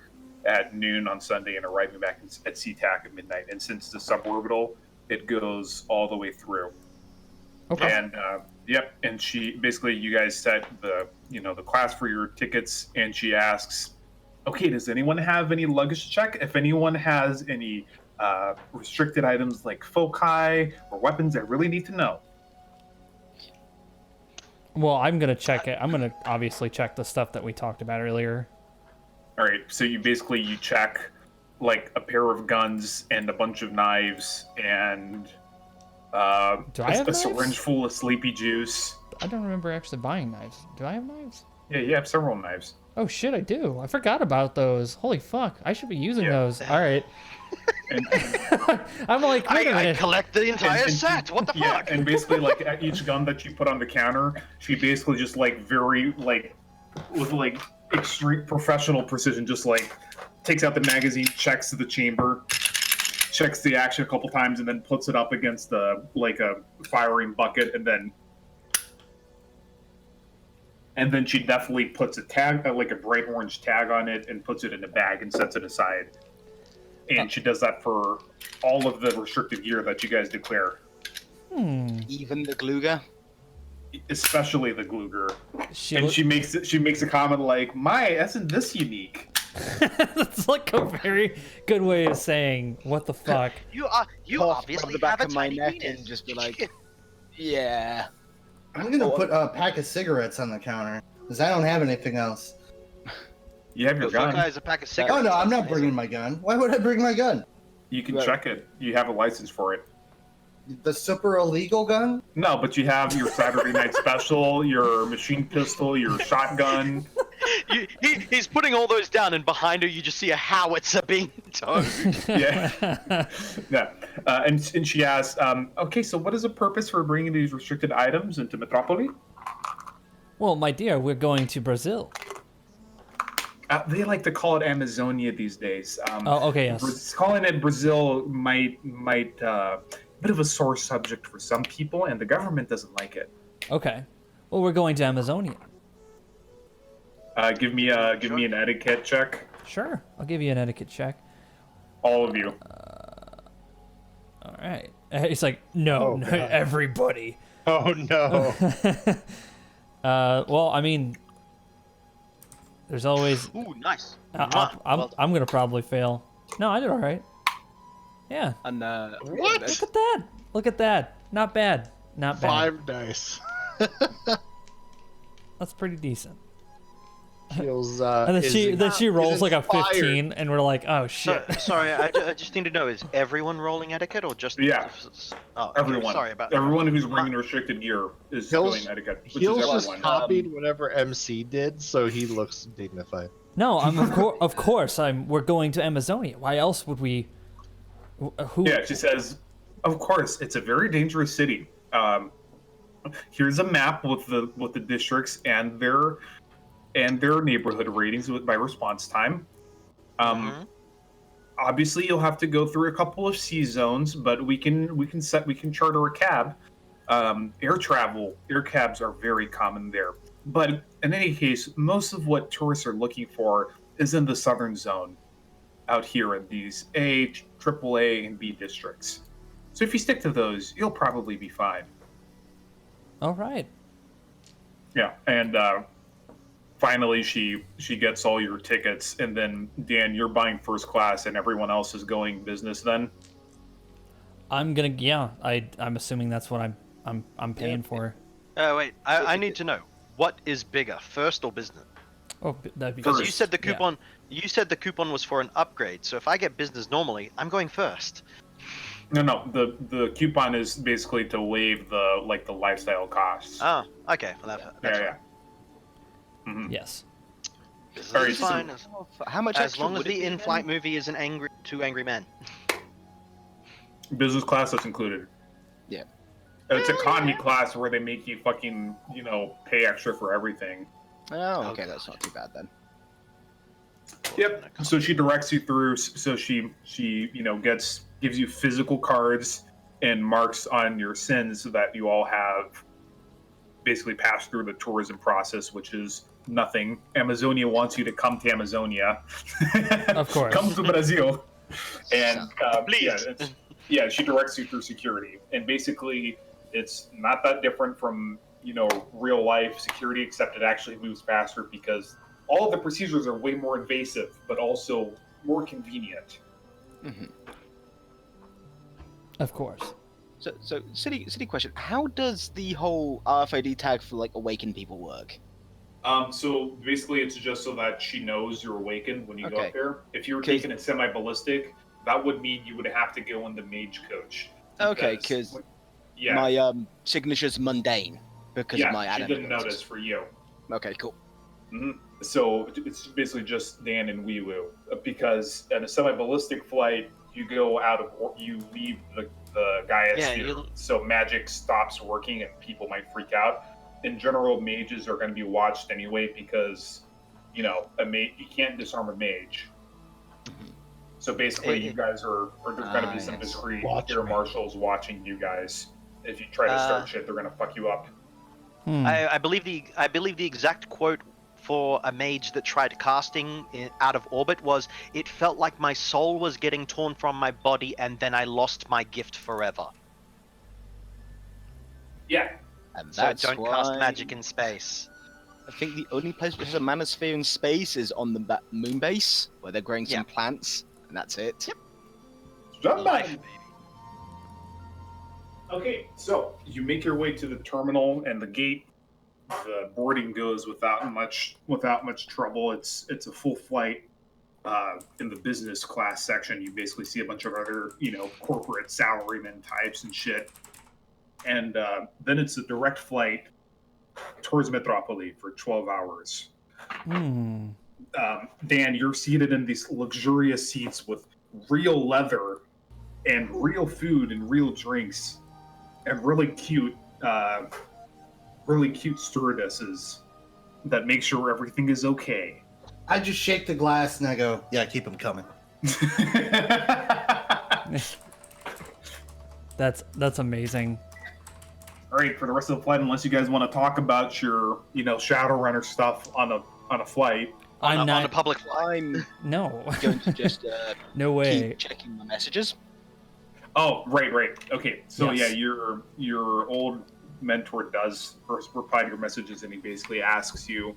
at noon on Sunday and arriving back at SeaTac at midnight. And since the suborbital, it goes all the way through. Okay. And yep, and she basically, you guys set the class for your tickets, and she asks, okay, does anyone have any luggage check? If anyone has any restricted items like foci or weapons, I really need to know. Well, I'm gonna check it. I'm gonna obviously check the stuff that we talked about earlier. All right, so you check like a pair of guns and a bunch of knives and Do I have a knives? syringe full of sleepy juice. I don't remember actually buying knives. Do I have knives? Yeah, you have several knives. Oh shit, I do. I forgot about those. Holy fuck, I should be using Yeah. those. All right. And, I'm like, wait a I minute. collect the entire and- set. What the yeah, fuck? and basically, like, at each gun that you put on the counter, she basically just, like, very, like, with, like, extreme professional precision, just, like, takes out the magazine, checks the chamber, checks the action a couple times, and then puts it up against, a firing bucket, and then she definitely puts a tag, like a bright orange tag on it, and puts it in a bag and sets it aside. And she does that for all of the restricted gear that you guys declare. Even the Gluger. Especially the Gluger. She She makes a comment like, "My, isn't this unique?" That's like a very good way of saying what the fuck. You Cough obviously the back have a of my tiny neck penis. and just be like, yeah. I'm gonna put a pack of cigarettes on the counter because I don't have anything else. You have your The fuck gun. has a pack of cigarettes. Oh no, I'm That's not bringing amazing. my gun. Why would I bring my gun? You can Right. check it. You have a license for it. The super illegal gun? No, but you have your Saturday night special, your machine pistol, your shotgun. He's putting all those down, and behind her you just see a howitzer being towed. Yeah. Yeah. And she asks, okay, so what is the purpose for bringing these restricted items into Metropoli? Well, my dear, we're going to Brazil. They like to call it Amazonia these days. Oh, okay, yes. Calling it Brazil might bit of a sore subject for some people, and the government doesn't like it. Okay. Well, we're going to Amazonia. Give me an etiquette check, Sure. I'll give you an etiquette check. all of you. All right. It's like, no, no, God. everybody. Oh no. Well, I mean, there's always. Ooh, nice. I'm gonna probably fail. No, I did all right. Yeah. And What? Look at that. Look at that. Not bad. Not bad. 5 dice. That's pretty decent. Feels, And then she rolls is like a inspired. 15, and we're like, oh shit. Sorry, I just need to know: is everyone rolling etiquette or just? Yeah. Oh, okay, Everyone. Sorry about that. Everyone who's bringing restricted gear is Hills- doing etiquette, which is Heels just everyone. copied whatever MC did, so he looks dignified. No, I'm of course we're going to Amazonia. Why else would we? Who? Yeah, she says, of course, it's a very dangerous city. Here's a map with the districts and their neighborhood ratings by response time. Obviously, you'll have to go through a couple of C zones, but we can charter a cab. Air cabs are very common there. But in any case, most of what tourists are looking for is in the southern zone, out here in these A, AAA, and B districts. So if you stick to those, you'll probably be fine. All right. Yeah, and finally she gets all your tickets, and then Dan, you're buying first class, and everyone else is going business. Then I'm gonna. Yeah. I'm assuming that's what I'm paying for. Wait, I need to know what is bigger, first or business? Oh, that'd be. Because you First, said the yeah. coupon. You said the coupon was for an upgrade. So if I get business normally, I'm going first. no, the coupon is basically to waive the lifestyle costs. Oh, okay. Well, that's yeah. Mhm. Yes. Business Alright, is so- fine. how much As extra long as would it the be in-flight movie is two angry men. Business class, that's included. Yeah. It's economy class where they make you fucking, pay extra for everything. Oh, okay, that's not too bad then. Yep. So she directs you through. So she gives you physical cards and marks on your sins so that you all have basically passed through the tourism process, which is nothing. Amazonia wants you to come to Amazonia. Of course. Come to Brazil. And Please. she directs you through security. And basically, it's not that different from real life security, except it actually moves faster because all of the procedures are way more invasive, but also more convenient. Mm-hmm. Of course. So silly question. How does the whole RFID tag for like awakened people work? So basically, it's just so that she knows you're awakened when you go Okay. up there. If you were 'Cause- taking it semi-ballistic, that would mean you would have to go in the mage coach. Okay, because yeah, my signature's mundane because of my she Adam didn't abilities. notice for you. Okay, cool. So it's basically just Dan and Wee Woo. Because in a semi-ballistic flight, you leave the Gaia Yeah, sphere. So magic stops working and people might freak out. In general, mages are going to be watched anyway because, you can't disarm a mage. So basically, you guys there's going to be some yes. discreet Watch air me. marshals watching you guys. If you try to start shit, they're going to fuck you up. I believe the exact quote for a mage that tried casting out of orbit was, "It felt like my soul was getting torn from my body, and then I lost my gift forever." Yeah. And So that's don't why cast magic in space. I think the only place which has a manosphere in space is on the moon base, where they're growing some plants, and that's it. Jump back. Okay, so you make your way to the terminal and the gate. The boarding goes without much trouble. It's a full flight. In the business class section, you basically see a bunch of other corporate salaryman types and shit. And then it's a direct flight towards Metropoli for 12 hours. Dan, you're seated in these luxurious seats with real leather and real food and real drinks and really cute stewardesses that make sure everything is okay. I just shake the glass and I go, yeah, keep them coming. That's amazing. All right, for the rest of the flight, unless you guys want to talk about your, Shadowrunner stuff on a flight. I'm on not. a public flight. I'm No. going to just No way. keep checking my messages. Oh, right. Okay, so Yes. yeah, your old mentor does first reply to your messages, and he basically asks you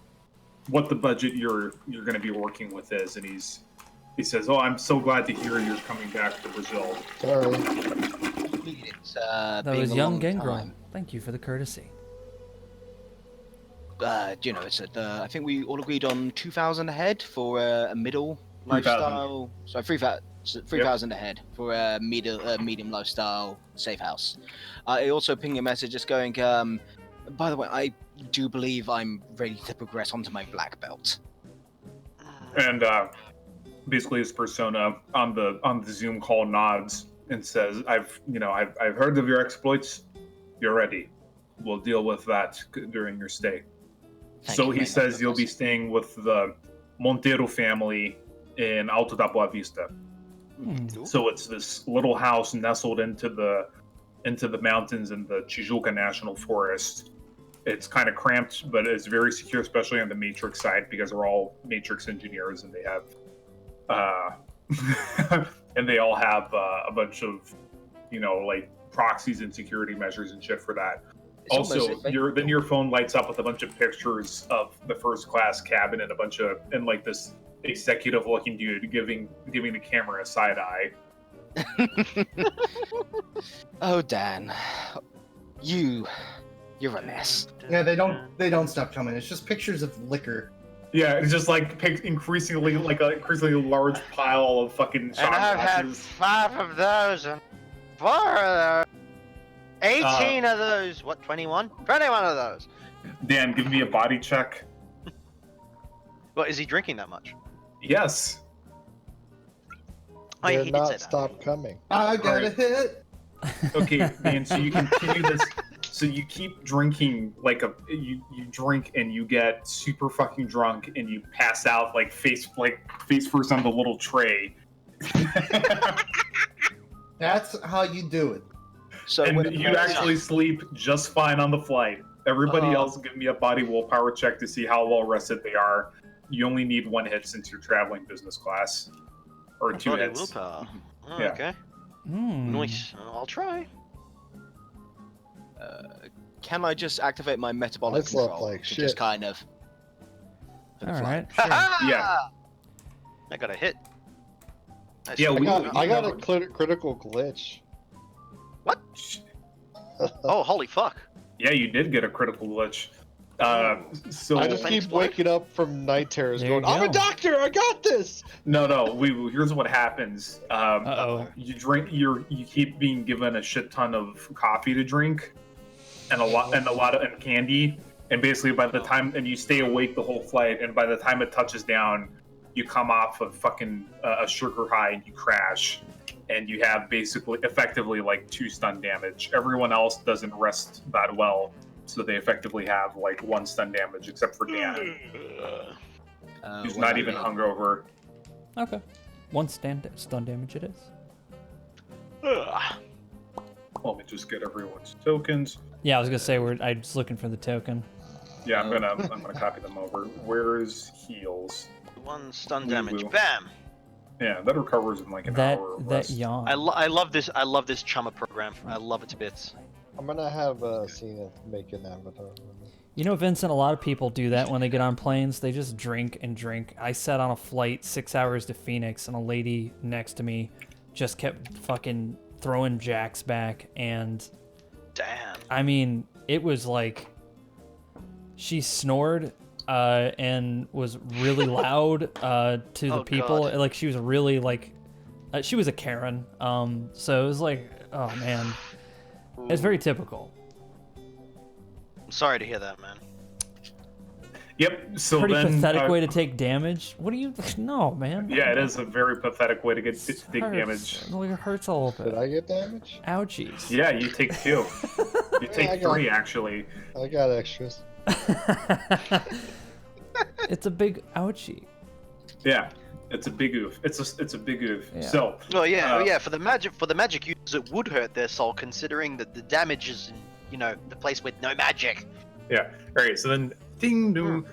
what the budget you're going to be working with is, and he says, "Oh, I'm so glad to hear you're coming back to Brazil." Sorry. It's, That being was a young long Gangrel. time. Thank you for the courtesy. It's at I think we all agreed on 2,000 a head for a middle 3,000. lifestyle. So 3,000 a head for a medium lifestyle safe house. I also pinged a message just going, by the way, I do believe I'm ready to progress onto my black belt. And basically, his persona on the Zoom call nods and says, "I've heard of your exploits. You're ready. We'll deal with that during your stay." Thank So you he very says much, you'll be staying with the Monteiro family in Alto da Boa Vista. So it's this little house nestled into the mountains in the Tijuca National Forest. It's kind of cramped, but it's very secure, especially on the Matrix side, because they're all Matrix engineers and they have, and they all have a bunch of, like proxies and security measures and shit for that. It's almost Also, as if- your phone lights up with a bunch of pictures of the first class cabin and like this executive looking dude giving the camera a side eye. Oh, Dan, you're a mess. Yeah, they don't stop coming. It's just pictures of liquor. Yeah, it's just like increasingly large pile of fucking shot And I've had glasses. 5 of those and 4 of those. 18 of those. What, 21? 21 of those. Dan, give me a body check. Well, is he drinking that much? Yes. Oh, yeah, They're he did say not that. stop coming. I got a Alright. hit. Okay, Dan. So you continue this. So you keep drinking you drink and you get super fucking drunk and you pass out face first on the little tray. That's how you do it. So And when you actually sleep just fine on the flight. Everybody else give me a body willpower check to see how well rested they are. You only need 1 hit since you're traveling business class. Or 2 Body hits. willpower. Oh, Yeah. Okay. Hmm. Nice. I'll try. can I just activate my metabolic I slept control like to shit. just kind of? for the All flight? right. Sure. Yeah. I got a hit. Nice. Yeah, I got a critical glitch. Oh, holy fuck. Yeah, you did get a critical glitch. So I just Thanks, keep Blake. waking up from night terrors There going, you I'm a go. doctor, I got this! no. Here's what happens. Uh-oh. You drink. You keep being given a shit ton of coffee to drink, and a lot of candy. And basically, by the time you stay awake the whole flight, and by the time it touches down, you come off of fucking a sugar high and you crash, and you have effectively 2 stun damage. Everyone else doesn't rest that well, so they effectively have 1 stun damage, except for Dan, who's what not about even me? hungover. Okay. 1 stun damage it is. Let me just get everyone's tokens. Yeah, I was gonna say I was looking for the token. Yeah, I'm gonna copy them over. Where is heals? 1 stun Woo damage. woo. Bam. Yeah, that recovers in an That hour or that less. yawn. I love this. I love this Chumma program. I love it to bits. I'm gonna have Cena make an avatar. You know, Vincent, a lot of people do that when they get on planes. They just drink and drink. I sat on a flight 6 hours to Phoenix, and a lady next to me just kept fucking throwing jacks back. And Damn. I mean, it was like she snored and was really loud to the Oh, people. God. Like she was really she was a Karen. So it was like, oh man, it's very typical. I'm sorry to hear that, man. Yep. So Pretty then, pathetic way to take damage. What do you? No, man. Yeah, it is a very pathetic way to get It big hurts. damage. It hurts a little Did bit. I get damage? Ouchies. Yeah, you take 2. You I take got 3 actually. I got extras. It's a big ouchie. Yeah, it's a big oof. It's a big oof. Yeah. So Oh yeah, Uh, yeah. For the magic users, it would hurt their soul, considering that the damage is in, the place with no magic. yeah. All right. So then, ding dong.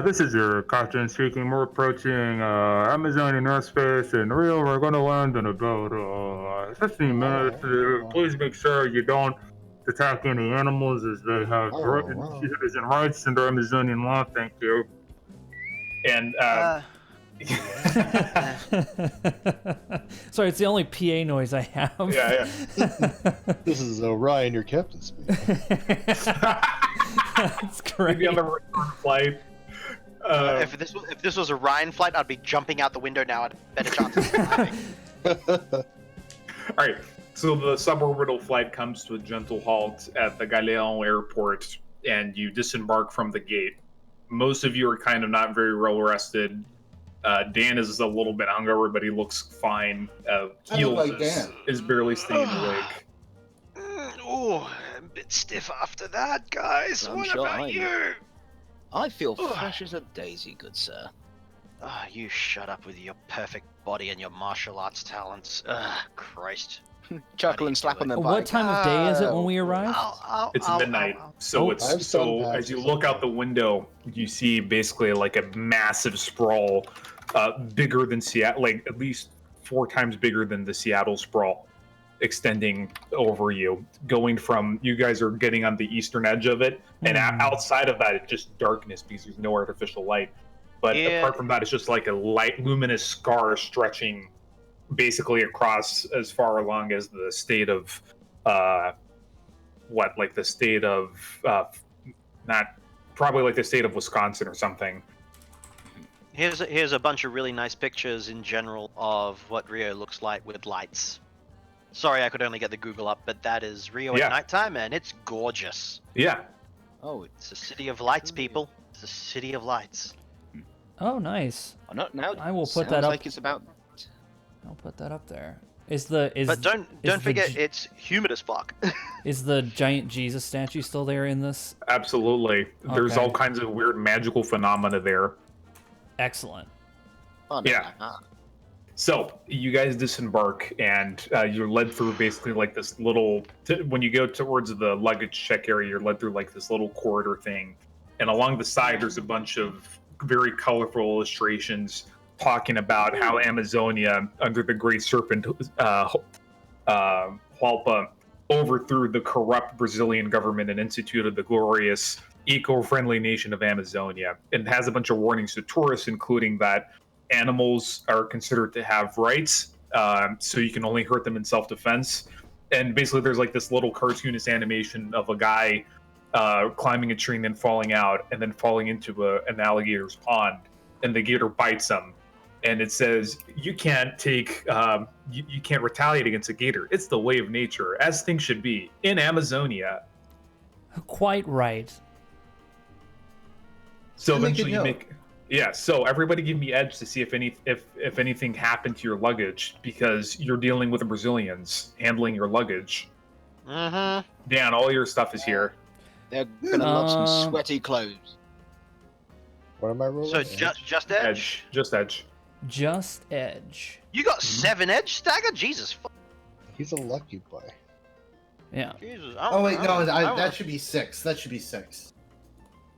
This is your captain speaking. We're approaching Amazonian airspace, and we're going to land in about 15 minutes. Please make sure you don't attack any animals, as they have citizen rights under Amazonian law. Thank you. And Sorry, it's the only PA noise I have. yeah. This is Ryan, your captain speaking. That's great. Maybe on the return flight. If this was a Ryan flight, I'd be jumping out the window now. I'd have better chances of surviving. All right. So the suborbital flight comes to a gentle halt at the Galeon airport, and you disembark from the gate. Most of you are kind of not very well rested. Dan is a little bit hungover, but he looks fine. Keels like Dan. is barely staying awake. Oh, I'm a bit stiff after that, guys. I'm What sure about I am. you? I feel fresh as a daisy, good sir. Ah, you shut up with your perfect body and your martial arts talents. Christ. Chuckle and slap on the What bike. time of day is it when we arrive? It's midnight, so Oh. I have so some as you patches. look out the window, you see basically like a massive sprawl, bigger than Seattle, like at least 4 times bigger than the Seattle sprawl, extending over you. Going from you guys are getting on the eastern edge of it, and outside of that, it's just darkness because there's no artificial light. But Yeah. apart from that, it's just like a light, luminous scar stretching basically across as far along as the state of the state of not probably like the state of Wisconsin or something. Here's a bunch of really nice pictures in general of what Rio looks like with lights. Sorry, I could only get the Google up, but that is Rio Yeah. at nighttime, and it's gorgeous. Yeah. Oh, It's a city of lights, people. It's a city of lights. Oh, nice. now I will put sounds that up. like it's about. I'll put that up there. But don't forget, it's humid as fuck. Is the giant Jesus statue still there in this? Absolutely. There's Okay. all kinds of weird magical phenomena there. Excellent. Oh, no, Yeah. no, no. So you guys disembark, and you're led through basically like this little. When you go towards the luggage check area, you're led through like this little corridor thing, and along the side there's a bunch of very colorful illustrations talking about how Amazonia, under the Great Serpent, Hualpa, overthrew the corrupt Brazilian government and instituted the glorious eco-friendly nation of Amazonia. It has a bunch of warnings to tourists, including that animals are considered to have rights, so you can only hurt them in self-defense. And basically there's like this little cartoonist animation of a guy climbing a tree and then falling out and then falling into an alligator's pond, and the gator bites him, and it says you can't take you can't retaliate against a gator. It's the way of nature, as things should be in Amazonia. Quite right. So Make a eventually you note. make. Yeah, so everybody give me edge to see if anything happened to your luggage, because you're dealing with the Brazilians handling your luggage. Mm-hmm. Dan, all your stuff is here. They're gonna love some Um, sweaty clothes. What am I rolling? So just edge. Edge, just edge. Just edge. You got 7 edge stagger? Jesus. He's a lucky boy. Yeah. Jesus. Oh wait, no, that I should be 6. That should be 6.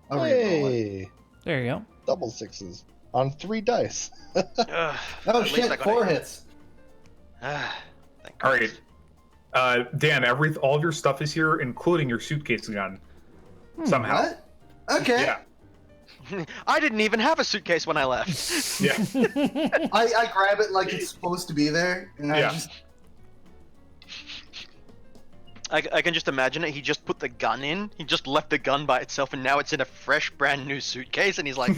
I'll re-roll it. Hey, There you go. double sixes on 3 dice. Oh At least I shit, got 4 it. hits. Thank All goodness. right, Dan, all of your stuff is here, including your suitcase gun. Somehow. What? Okay. Yeah. I didn't even have a suitcase when I left. Yeah. I grab it like it's supposed to be there, and I Yeah. just I can just imagine it. He just put the gun in. He just left the gun by itself, and now it's in a fresh, brand new suitcase. And he's like,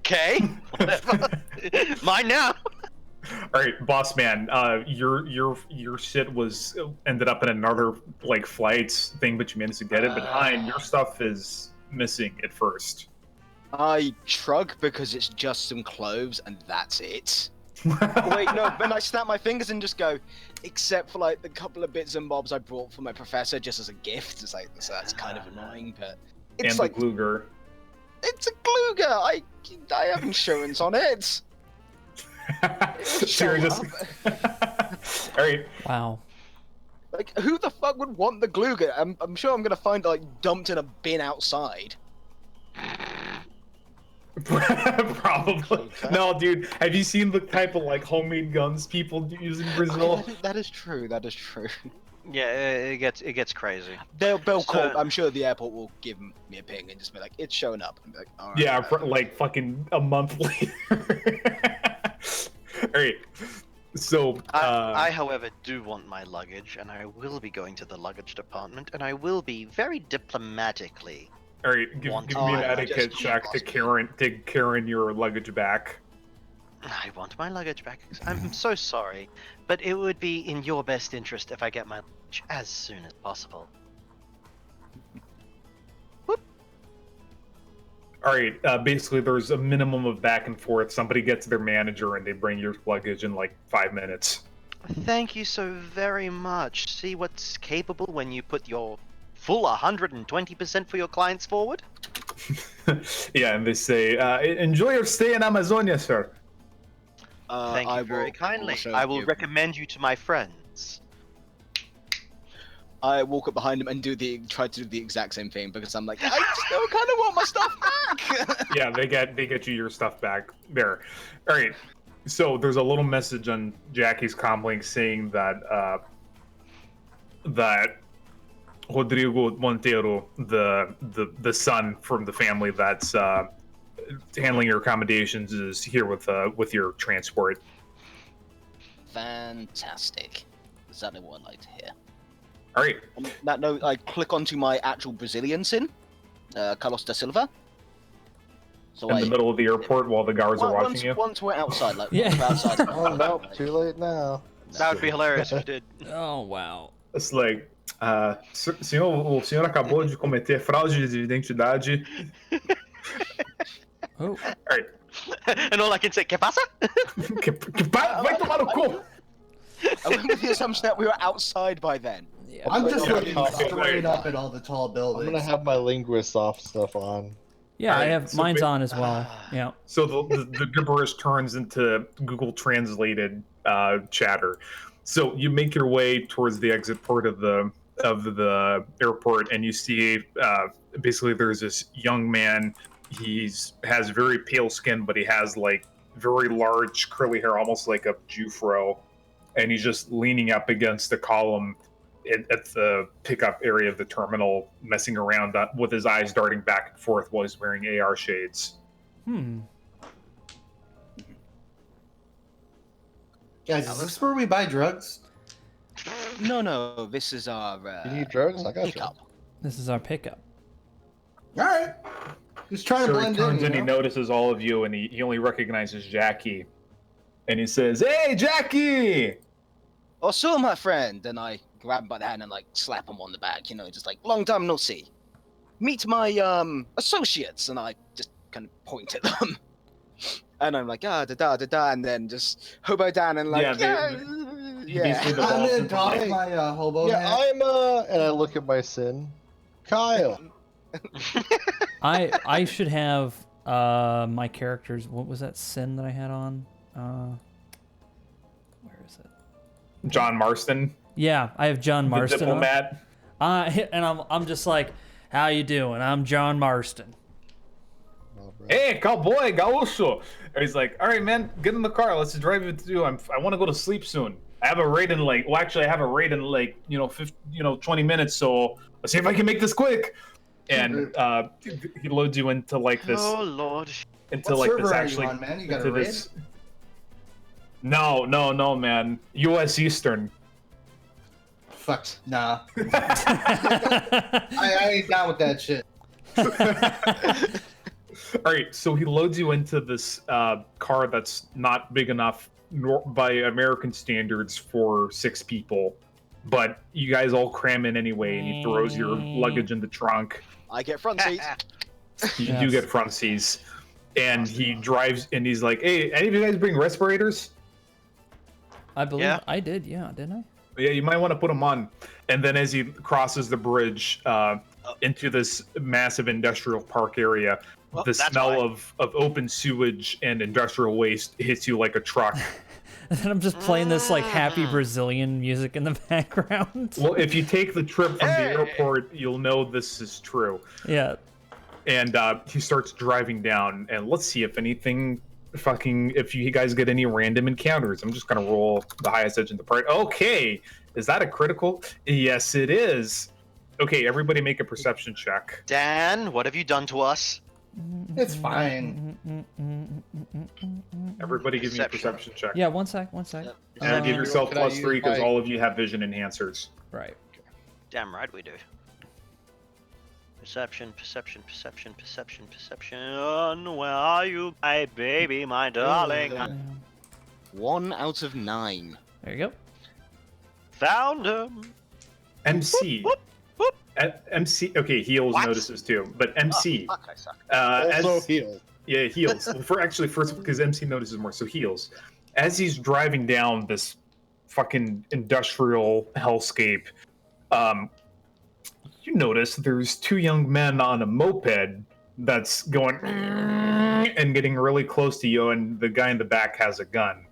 okay, whatever. Mine now. All right, boss man. Your shit was ended up in another like flights thing, but you managed to get it. But Hein, your stuff is missing at first. I shrug because it's just some clothes and that's it. Wait, no, then I snap my fingers and just go, except for like the couple of bits and bobs I brought for my professor just as a gift. It's like, so that's kind of annoying, but it's And like, the Gluger. it's a Gluger. I have insurance on it. Sure, Shut just. All right. Wow. Like, who the fuck would want the Gluger? I'm sure I'm gonna find it like dumped in a bin outside. Probably. Okay. No, dude. Have you seen the type of like homemade guns people use in Brazil? That is true. That is true. Yeah, it gets crazy. They'll call. So- I'm sure the airport will give me a ping and just be like, "It's showing up." And be like, "All right." Yeah, like fucking a month later. All right. So, I, however, do want my luggage, and I will be going to the luggage department, and I will be very diplomatically. all right, give me an etiquette just- check to Karen your luggage back. I want my luggage back. I'm so sorry, but it would be in your best interest if I get my luggage as soon as possible. All right, basically there's a minimum of back and forth. Somebody gets their manager and they bring your luggage in like 5 minutes. Thank you so very much. See what's capable when you put your full 120% for your clients forward? Yeah, and they say, enjoy your stay in Amazonia, sir. Thank you very kindly. I will recommend you to my friends. I walk up behind him and try to do the exact same thing because I'm like, I still kind of want my stuff back. Yeah, they get you your stuff back there. All right. So there's a little message on Jackie's comlink saying that that Rodrigo Monteiro, the son from the family that's handling your accommodations, is here with your transport. Fantastic. Exactly what I'd like to hear. All right. On that note, I click onto my actual Brazilian SIN, Carlos da Silva. So In the middle of the airport while the guards are watching you. Once we're outside, like Yeah. once we're outside. Oh no, too late now. That would be hilarious if you did. Oh wow. It's like, o senhor acabou de cometer fraude de identidade. Oh. All right. And all I can say, ¿Qué pasa? Vai tomar no cu! I with the assumption that we were outside by then. Yeah. I'm just Yeah, looking copy. straight up at all the tall I'm buildings. gonna have my linguist off stuff on. Yeah, I Alright, have so mine's ba- on as well. Yeah. So the gibberish turns into Google translated chatter. So you make your way towards the exit port of the airport, and you see basically there's this young man. Has very pale skin, but he has like very large curly hair, almost like a Jufro, and he's just leaning up against the column at the pickup area of the terminal, messing around with his eyes darting back and forth while he's wearing AR shades. Guys, is this where we buy drugs? No, this is our You need drugs? I got you. pickup. This is our pickup. All right. Just trying to So he blend turns in. and he You know? notices all of you, and he only recognizes Jackie. And he says, "Hey, Jackie!" Oh, so my friend, and I grab him by the hand and like slap him on the back, just like long time no see. Meet my associates, and I just kind of point at them, and I'm like da da da, and then just hobo down and like Yeah, basically the I'm balls gonna into dock like- my hobo Yeah, hat. I'm and I look at my sin. Kyle. I should have my characters. What was that sin that I had on? Where is it? John Marston, Yeah, I have John the Marston on. diplomat. And I'm just like, how you doing? I'm John Marston. Hey, cowboy, gaucho. And he's like, "All right, man, get in the car. Let's drive you to. I want to go to sleep soon. I have a raid in like. Well, actually, I have a raid in like 20 minutes. So let's see if I can make this quick." And he loads you into like this. Oh Lord. Into What like this server are you actually. on, man? You got into a raid? this. No, man. U.S. Eastern. Fuck, nah. I ain't down with that shit. All right, so he loads you into this car that's not big enough by American standards for 6 people, but you guys all cram in anyway, and he throws your luggage in the trunk. I get front seats. You Yes. do get front seats, and he drives, and he's like, "Hey, any of you guys bring respirators? I believe Yeah. I did. Yeah, didn't I? Yeah, you might want to put them on." And then as he crosses the bridge into this massive industrial park area, Well, the that's smell why. of open sewage and industrial waste hits you like a truck. And then I'm just playing this like happy Brazilian music in the background. Well, if you take the trip from the airport, you'll know this is true. Yeah. And he starts driving down, and let's see if anything if you guys get any random encounters. I'm just gonna roll the highest edge in the part. Okay, is that a critical? Yes, it is. Okay, everybody make a perception check. Dan, what have you done to us? It's fine. Everybody give me a Perception. perception check. Yeah, one sec. And give yourself Can I +3 use because my- all of you have vision enhancers. Right. Damn right we do. Perception. Where are you, my baby, my darling? 1 out of 9. There you go. Found him. MC. Whoop, whoop. MC. Okay, heals What? notices too, but MC. Fuck, I suck. Also as, healed. yeah, heals. First because MC notices more, so heals. As he's driving down this fucking industrial hellscape, you notice there's 2 young men on a moped that's going and getting really close to you, and the guy in the back has a gun.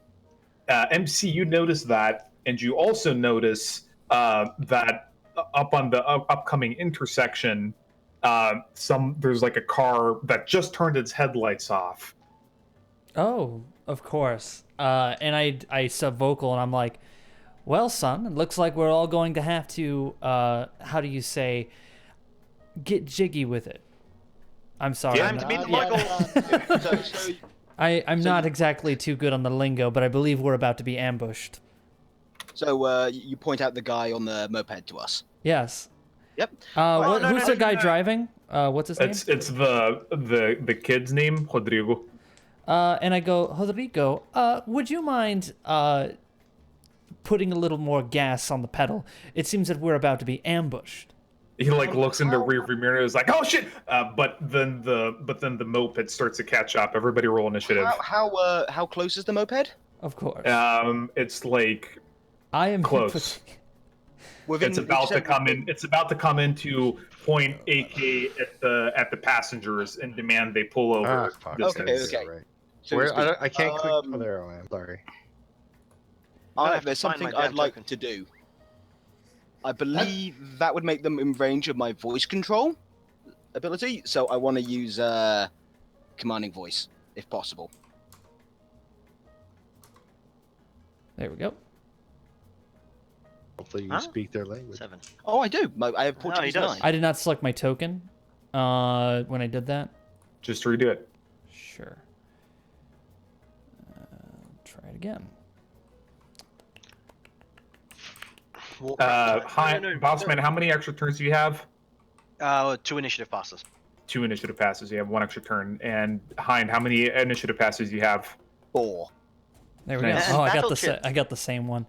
MC, you notice that, and you also notice that up on the upcoming intersection, there's like a car that just turned its headlights off. Oh, of course. And I sub vocal and I'm like, well, son, it looks like we're all going to have to, how do you say, get jiggy with it. I'm sorry. Time to meet the Michael. So I'm not exactly too good on the lingo, but I believe we're about to be ambushed. you point out the guy on the moped to us. Yes. Yep. no, Who's the guy driving? What's his name? It's the kid's name, Rodrigo. And I go, Rodrigo, would you mind putting a little more gas on the pedal? It seems that we're about to be ambushed. He like looks in the rearview mirror and is like, "Oh shit!" But then the moped starts to catch up. Everybody roll initiative. How close is the moped? Of course. It's like I am Close. Within, It's about to come in. It's about to come into point AK at the passengers and demand they pull over. Fuck. Distance. Okay. Right. So Where? to speak. I can't click. Oh, there I am. Sorry. I have to There's find something my I'd damn like token. to do. I believe that would make them in range of my voice control ability, so I want to use commanding voice, if possible. There we go. Hopefully you Huh? speak their language. 7. Oh, I do. I have he Portuguese does. 9. I did not select my token when I did that. Just redo it. Sure. Try it again. Hi, no, Bossman. How many extra turns do you have? 2 initiative passes. 2 initiative passes. You have 1 extra turn. And Hind, how many initiative passes do you have? 4. There we Nice. go. Oh, Battle chip. I got the same one.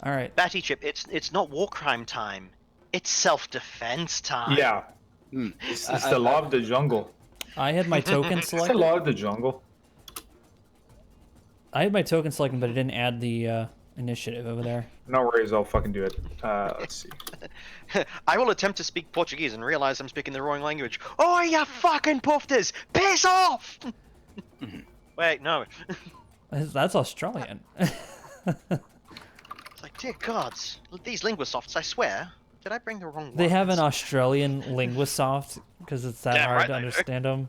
All right. Batty Chip, it's not war crime time. It's self-defense time. Yeah. Hmm. It's the law of the jungle. I had my token It's the selected. law of the jungle. I had my token selected, but it didn't add the initiative over there. No worries. I'll fucking do it. Let's see. I will attempt to speak Portuguese and realize I'm speaking the wrong language. Oh, you fucking pufters! Piss off! Wait, no. That's Australian. It's like, dear gods, these linguisofts, I swear. Did I bring the wrong They have an ones? Australian linguisoft because it's that Damn hard right to they do. understand them.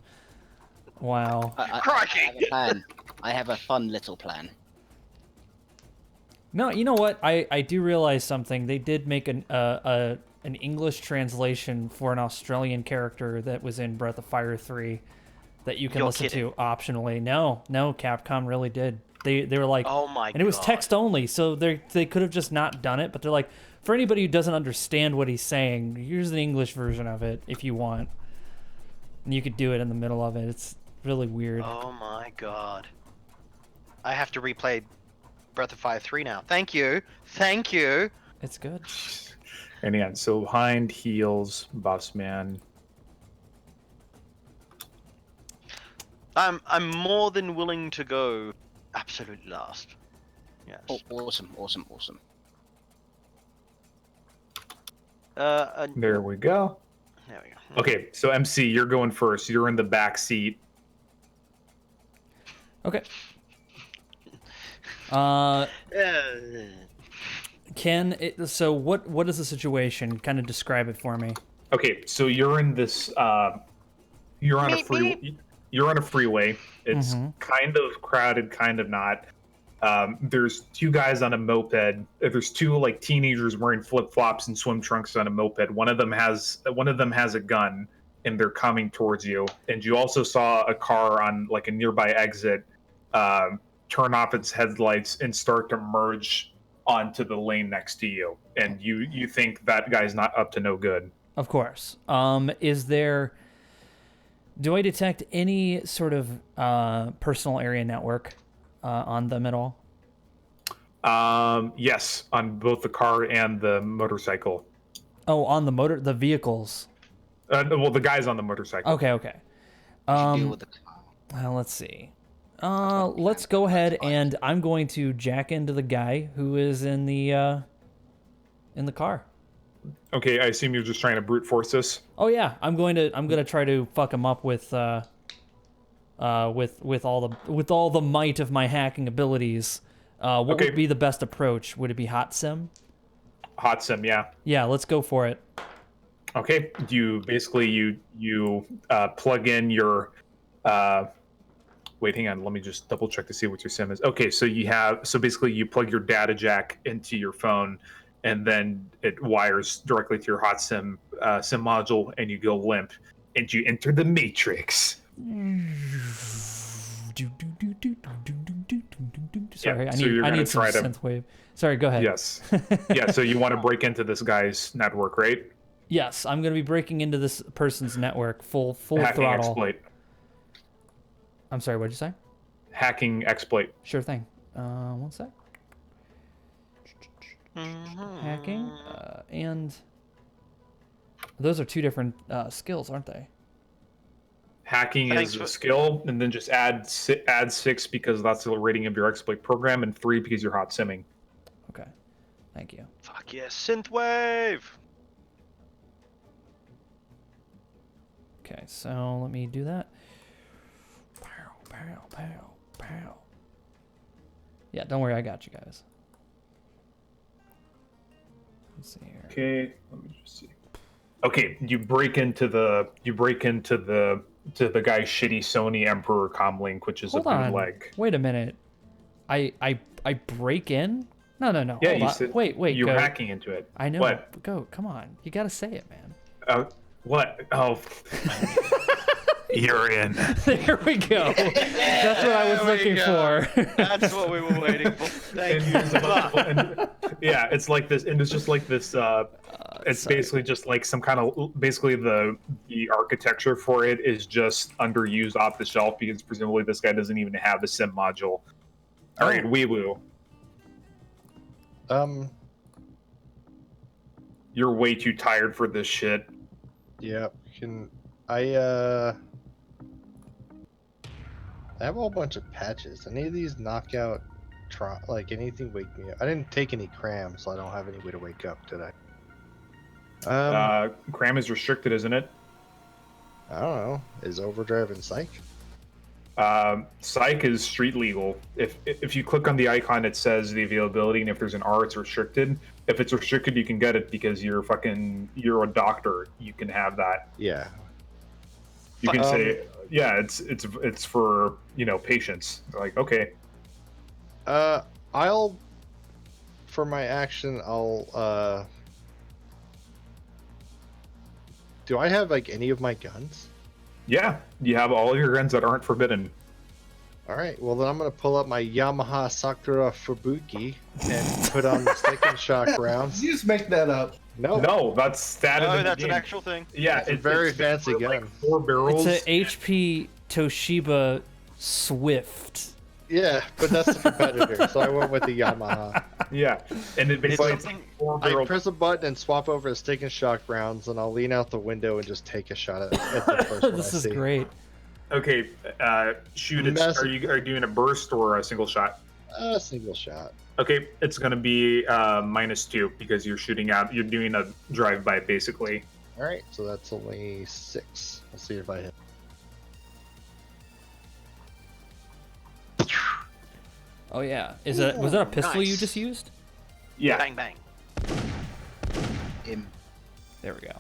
Wow. Crikey! I have a plan. I have a fun little plan. No, you know what? I do realize something. They did make an English translation for an Australian character that was in Breath of Fire 3 that you can You're listen kidding. to optionally. No, Capcom really did. They were like, Oh my and it was God. text only, so they could have just not done it. But they're like, for anybody who doesn't understand what he's saying, here's the English version of it if you want, and you could do it in the middle of it. It's really weird. Oh my god. I have to replay Breath of Fire 3 now. Thank you. Thank you. It's good. And yeah, so Hind heals, Bossman. I'm more than willing to go absolute last. Yes. Oh, awesome. There we go. There we go. Okay, so MC, you're going first. You're in the back seat. Okay. So what is the situation? Kind of describe it for me. Okay, so you're in this. You're on a You're on a freeway. It's kind of crowded, kind of not. There's 2 guys on a moped. There's 2 like teenagers wearing flip flops and swim trunks on a moped. One of them has a gun, and they're coming towards you. And you also saw a car on like a nearby exit turn off its headlights and start to merge onto the lane next to you. And you think that guy's not up to no good. Of course. Do I detect any sort of personal area network on them at all? Yes, on both the car and the motorcycle. Oh, on the vehicles. Well, the guy's on the motorcycle. Okay. You should deal with the car. Let's see. Let's go ahead and I'm going to jack into the guy who is in the car. Okay, I assume you're just trying to brute force this. Oh yeah, I'm gonna try to fuck him up with all the might of my hacking abilities. What Okay. would be the best approach? Would it be hot sim? Hot sim, yeah. Yeah, let's go for it. Okay, you plug in your. Wait, hang on. Let me just double check to see what your sim is. Okay, so basically you plug your data jack into your phone, and then it wires directly to your hot sim sim module, and you go limp, and you enter the matrix. Sorry, Yeah, I so you're need gonna some try to- synth wave. Sorry, go ahead. Yes. Yeah. So you want to break into this guy's network, right? Yes, I'm gonna be breaking into this person's network full Hacking throttle. exploit. I'm sorry, what'd you say? Hacking exploit. Sure thing. One sec. Hacking and those are 2 different skills, aren't they? Hacking Thanks is a for- skill, and then just add 6 because that's the rating of your exploit program, and 3 because you're hot simming. Okay. Thank you. Fuck yes, synthwave. Okay, so let me do that. Pow, pow, pow, pow. Yeah, don't worry, I got you guys. Let's see here. Okay, let me just see. Okay, you break into the guy's shitty Sony Emperor comlink, which is Hold a on. bootleg. Wait a minute. I break in? No. Yeah, Hold you on. said Wait. you're Go. hacking into it. I know. What? Go. Come on. You gotta say it, man. What? Oh. You're in. There we go. That's what I was There we looking go. for. That's what we were waiting for. Thank you. Yeah, it's like this, and it's just like this. It's sorry. basically just like some kind of basically the architecture for it is just underused off the shelf because presumably this guy doesn't even have the sim module. All right, wee woo. You're way too tired for this shit. Yeah, I have a whole bunch of patches. Any of these knockout, like anything wake me up? I didn't take any crams, so I don't have any way to wake up today. Cram is restricted, isn't it? I don't know. Is overdrive and psych? Psych is street legal. If you click on the icon, it says the availability, and if there's an R, it's restricted. If it's restricted, you can get it because you're a doctor. You can have that. Yeah. You can say, yeah, it's for patients. Like, okay. I'll for my action, I'll do I have like any of my guns? Yeah, you have all your guns that aren't forbidden. All right, well then I'm gonna pull up my Yamaha Sakura Fubuki and put on the stick and shock rounds. You just make that up. No, that's status. No, that's an actual thing. Yeah, It's a very fancy gun. Like 4 barrels. It's a HP Toshiba Swift. Yeah, but that's the competitor, so I went with the Yamaha. Yeah, and it basically it's something- 4 I barrel. press a button and swap over to stick and shock rounds, and I'll lean out the window and just take a shot at the first one This I is see. great. Okay, shoot it. Are you doing a burst or a single shot? A single shot. Okay, it's gonna be -2 because you're shooting out. You're doing a drive-by basically. All right, so that's only 6. We'll see if I hit. Oh yeah. Was that a pistol you nice. just used? Yeah. Bang bang. There we go.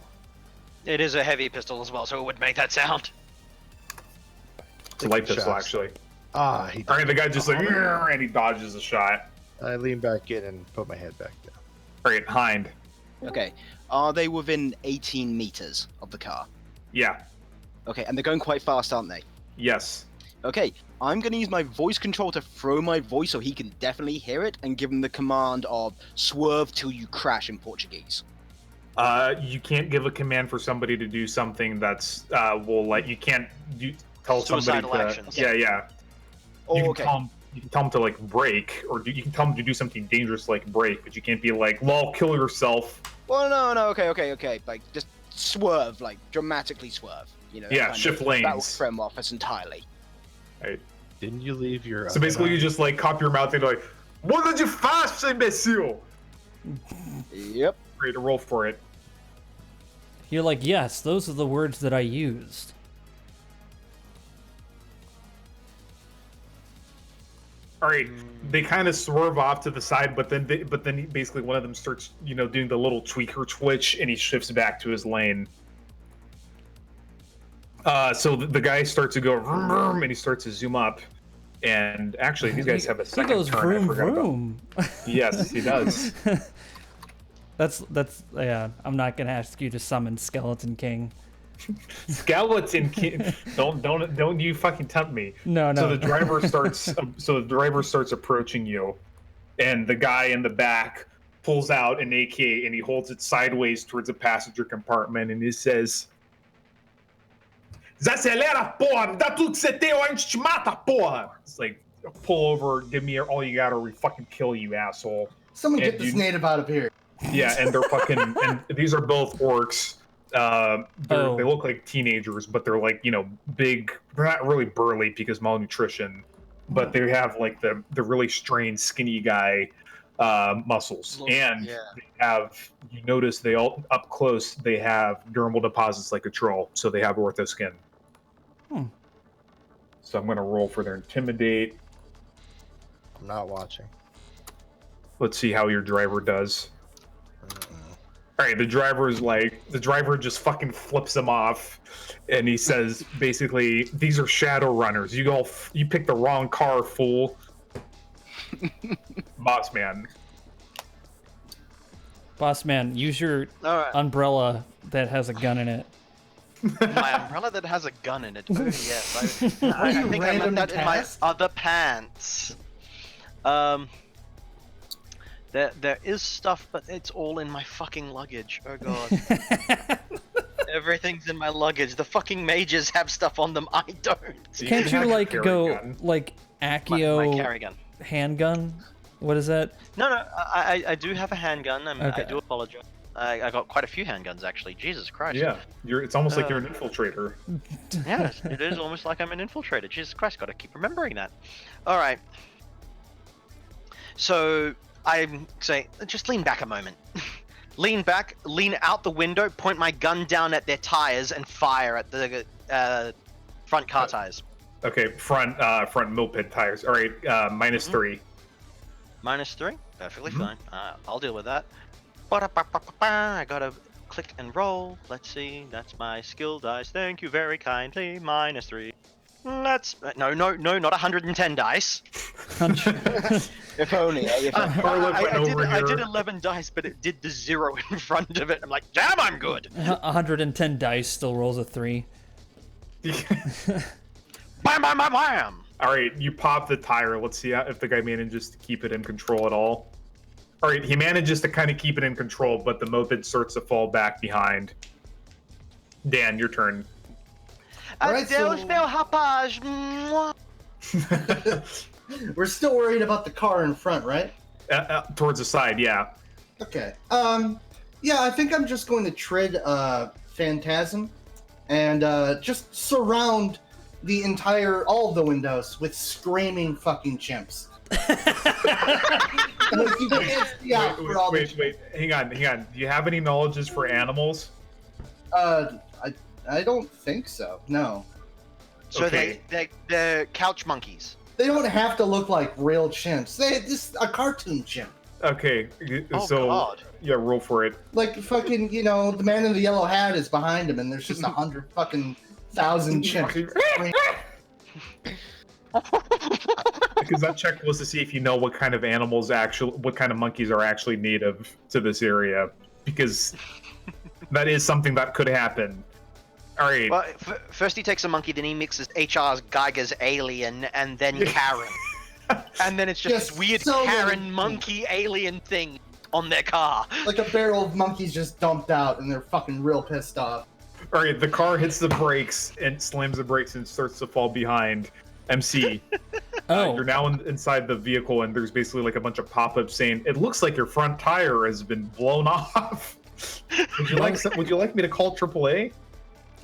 It is a heavy pistol as well, so it would make that sound. It's a light Taking pistol shots. actually. Ah, he All right, the guy just like and he dodges a shot. I lean back in and put my head back down. All right, Hind. Okay. Are they within 18 meters of the car? Yeah. Okay, and they're going quite fast, aren't they? Yes. Okay, I'm going to use my voice control to throw my voice so he can definitely hear it and give him the command of swerve till you crash in Portuguese. You can't give a command for somebody to do something that's you can't tell Suicidal somebody to actions. yeah. Oh, You can okay. tell them to like break, or you can tell them to do something dangerous like break, but you can't be like, "Lol, kill yourself." Well, no, okay. Like, just swerve, like, dramatically swerve. You know, that Yeah, kind shift of- lanes. That will throw him off us entirely. Didn't you leave your? So basically, you just like cop your mouth and like, "What did you fast, imbecile?" Yep. Ready to roll for it. You're like, yes, those are the words that I used. All right, they kind of swerve off to the side, but then basically one of them starts, doing the little tweaker twitch, and he shifts back to his lane. So the guy starts to go vroom, vroom, and he starts to zoom up. And actually, these guys have a He second goes turn. I vroom forgot about. vroom. Yes, he does. That's yeah. I'm not gonna ask you to summon Skeleton King. Skeleton King. Don't you fucking tempt me. No. So the driver starts approaching you, and the guy in the back pulls out an AK and he holds it sideways towards the passenger compartment, and he says, "Desacelera, porra! Dá tudo que você tem ou a gente te mata, porra!" It's like, pull over, give me all you got, or we fucking kill you, asshole. Someone And get this you- native out of here. Yeah, and they're fucking, and these are both orcs. They look like teenagers, but they're like, big. They're not really burly because malnutrition, but they have like the really strange skinny guy muscles, Look, and yeah. they have. You notice they all up close. They have dermal deposits like a troll, so they have ortho skin. Hmm. So I'm going to roll for their intimidate. I'm not watching. Let's see how your driver does. All right, the driver just fucking flips him off, and he says basically, "These are Shadowrunners. You picked the wrong car, fool." Boss man. Boss man, use your All right. umbrella that has a gun in it. My umbrella that has a gun in it. Oh yes, I you, think I left random that in my task? other pants. There is stuff, but it's all in my fucking luggage. Oh god. Everything's in my luggage. The fucking mages have stuff on them. I don't. Can't you have like carry go gun. like My Accio carry gun. handgun? What is that? No, I do have a handgun. Okay. I do apologize. I got quite a few handguns actually. Jesus Christ. Yeah, it's almost like you're an infiltrator. Yes, it is almost like I'm an infiltrator. Jesus Christ, gotta keep remembering that. Alright. So, I'm saying, just lean back a moment. Lean back, lean out the window, point my gun down at their tires, and fire at the front car tires. Okay, front moped tires. All right, -3. -3? Perfectly fine. I'll deal with that. I gotta click and roll. Let's see. That's my skill dice. Thank you very kindly. -3. Let's no, not 110 dice. If only. If I did 11 dice, but it did the 0 in front of it. I'm like, damn, I'm good. 110 dice still rolls a 3. Bam, bam, bam, bam. All right, you pop the tire. Let's see if the guy manages to keep it in control at all. All right, he manages to kind of keep it in control, but the moped starts to fall back behind. Dan, your turn. Alright, Adeus, so- meu rapaz. Mwah. We're still worried about the car in front, right? Towards the side, yeah. Okay. Yeah, I think I'm just going to tread Phantasm and just surround all of the windows with screaming fucking chimps. Like, you can't see out for all the- Wait. Hang on. Do you have any knowledges for animals? I don't think so. No. So Okay. they're couch monkeys. They don't have to look like real chimps. They just a cartoon chimp. Okay, Oh, so God. yeah, roll for it. Like fucking, the man in the yellow hat is behind him, and there's just 100,000 chimps. Because that check was to see if you know what kind of monkeys are actually native to this area, because that is something that could happen. All right. Well, first he takes a monkey, then he mixes HR's Geiger's alien, and then Karen. And then it's just Yes, this weird so Karen many- monkey alien thing on their car. Like a barrel of monkeys just dumped out, and they're fucking real pissed off. All right, the car hits the brakes and slams the brakes and starts to fall behind. MC, you're now inside the vehicle, and there's basically like a bunch of pop-ups saying, "It looks like your front tire has been blown off." Would you like me to call AAA?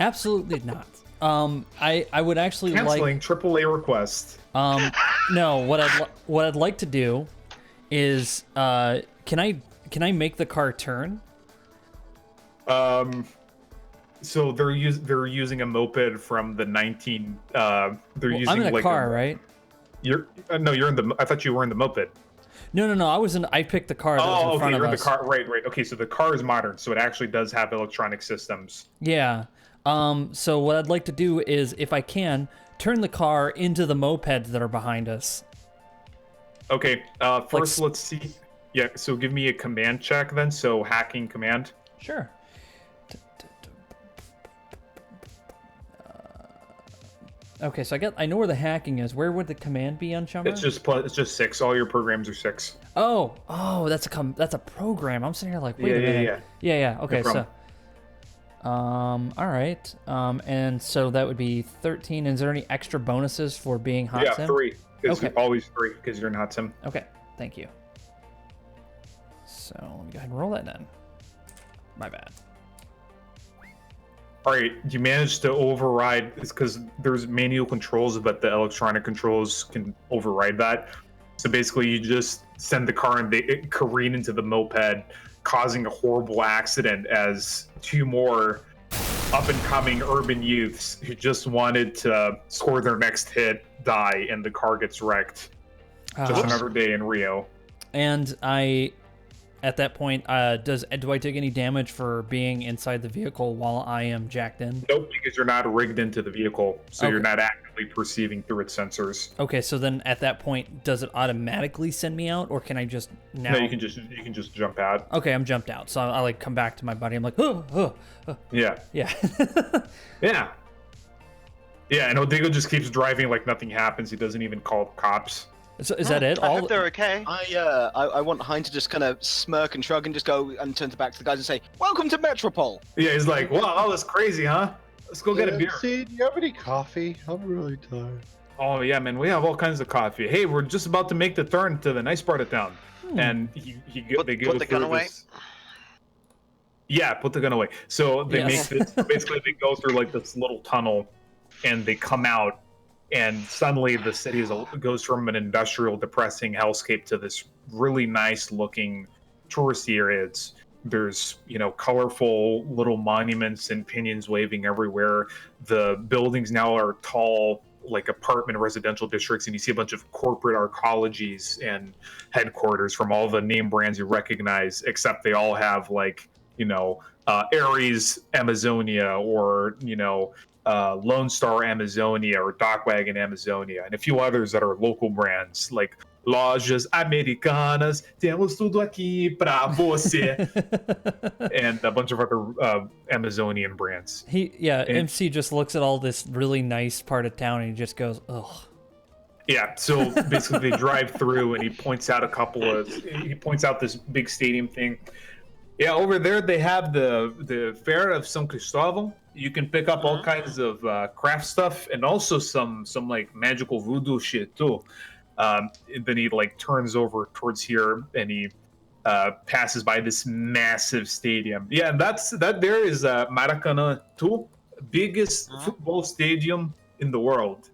Absolutely not. I would actually Canceling AAA request. no, what I'd like to do is can I make the car turn? So they're using a moped from the 19. They're using. I'm in a like car, right? You're you're in the. I thought you were in the moped. No. I picked the car that was in front of you're in us. the car. Right. Okay, so the car is modern, so it actually does have electronic systems. Yeah. So what I'd like to do is, if I can, turn the car into the mopeds that are behind us. Okay. First, let's see. Yeah. So give me a command check then. So hacking command. Sure. Okay, so I know where the hacking is. Where would the command be on Chummer? It's just 6. All your programs are 6. Oh, that's a program. I'm sitting here like, wait a minute. Yeah. Okay, No so all right. And so that would be 13. Is there any extra bonuses for being hot Yeah, sim? 3. Because Okay. always 3 because you're in hot sim. Okay, thank you. So let me go ahead and roll that then. My bad. All right, you managed to override. It's because there's manual controls, but the electronic controls can override that. So basically, you just send the car and they careen into the moped, causing a horrible accident as two more up-and-coming urban youths who just wanted to score their next hit die, and the car gets wrecked. Just another day in Rio. And at that point, do I take any damage for being inside the vehicle while I am jacked in? Nope, because you're not rigged into the vehicle, so you're not actively perceiving through its sensors. Okay, so then at that point, does it automatically send me out, or can I just now? No, you can just jump out. Okay, I'm jumped out, so I like come back to my buddy. I'm like, oh. Yeah. Yeah. Yeah. Yeah, and Odigo just keeps driving like nothing happens. He doesn't even call the cops. So is that it? I hope they're okay. I want Hein to just kind of smirk and shrug and just go and turn back to the guys and say, "Welcome to Metropole." Yeah, he's like, wow, that was crazy, huh? Let's go get a beer. See, do you have any coffee? I'm really tired. Oh yeah, man, we have all kinds of coffee. Hey, we're just about to make the turn to the nice part of town, and they go Put the gun away. Yeah, put the gun away. So they Yes. make this. Basically, they go through like this little tunnel, and they come out, and suddenly the city goes from an industrial, depressing hellscape to this really nice-looking touristy areas. There's, colorful little monuments and pinions waving everywhere. The buildings now are tall, like apartment residential districts, and you see a bunch of corporate arcologies and headquarters from all the name brands you recognize, except they all have like, Ares Amazonia or, Lone Star Amazonia or Dockwagon Amazonia, and a few others that are local brands like Lojas Americanas, temos tudo aqui pra você, and a bunch of other Amazonian brands. MC just looks at all this really nice part of town and he just goes, ugh. Yeah, so basically they drive through and he points out this big stadium thing. Yeah, over there they have the Fair of São Cristóvão. You can pick up all kinds of craft stuff and also some like magical voodoo shit too. And then he like turns over towards here and he passes by this massive stadium. Yeah, and that there is Maracanã too, biggest football stadium in the world.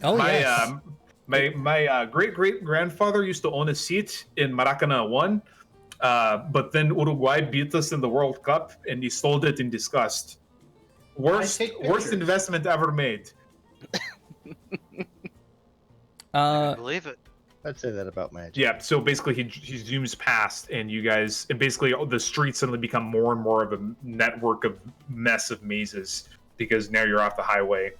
Oh yes. My great grandfather used to own a seat in Maracanã 1. But then Uruguay beat us in the World Cup, and he sold it in disgust. Worst investment ever made. I believe it. I'd say that about Magic. Yeah, so basically he zooms past, and you guys, and basically the streets suddenly become more and more of a network of mess of mazes because now you're off the highway.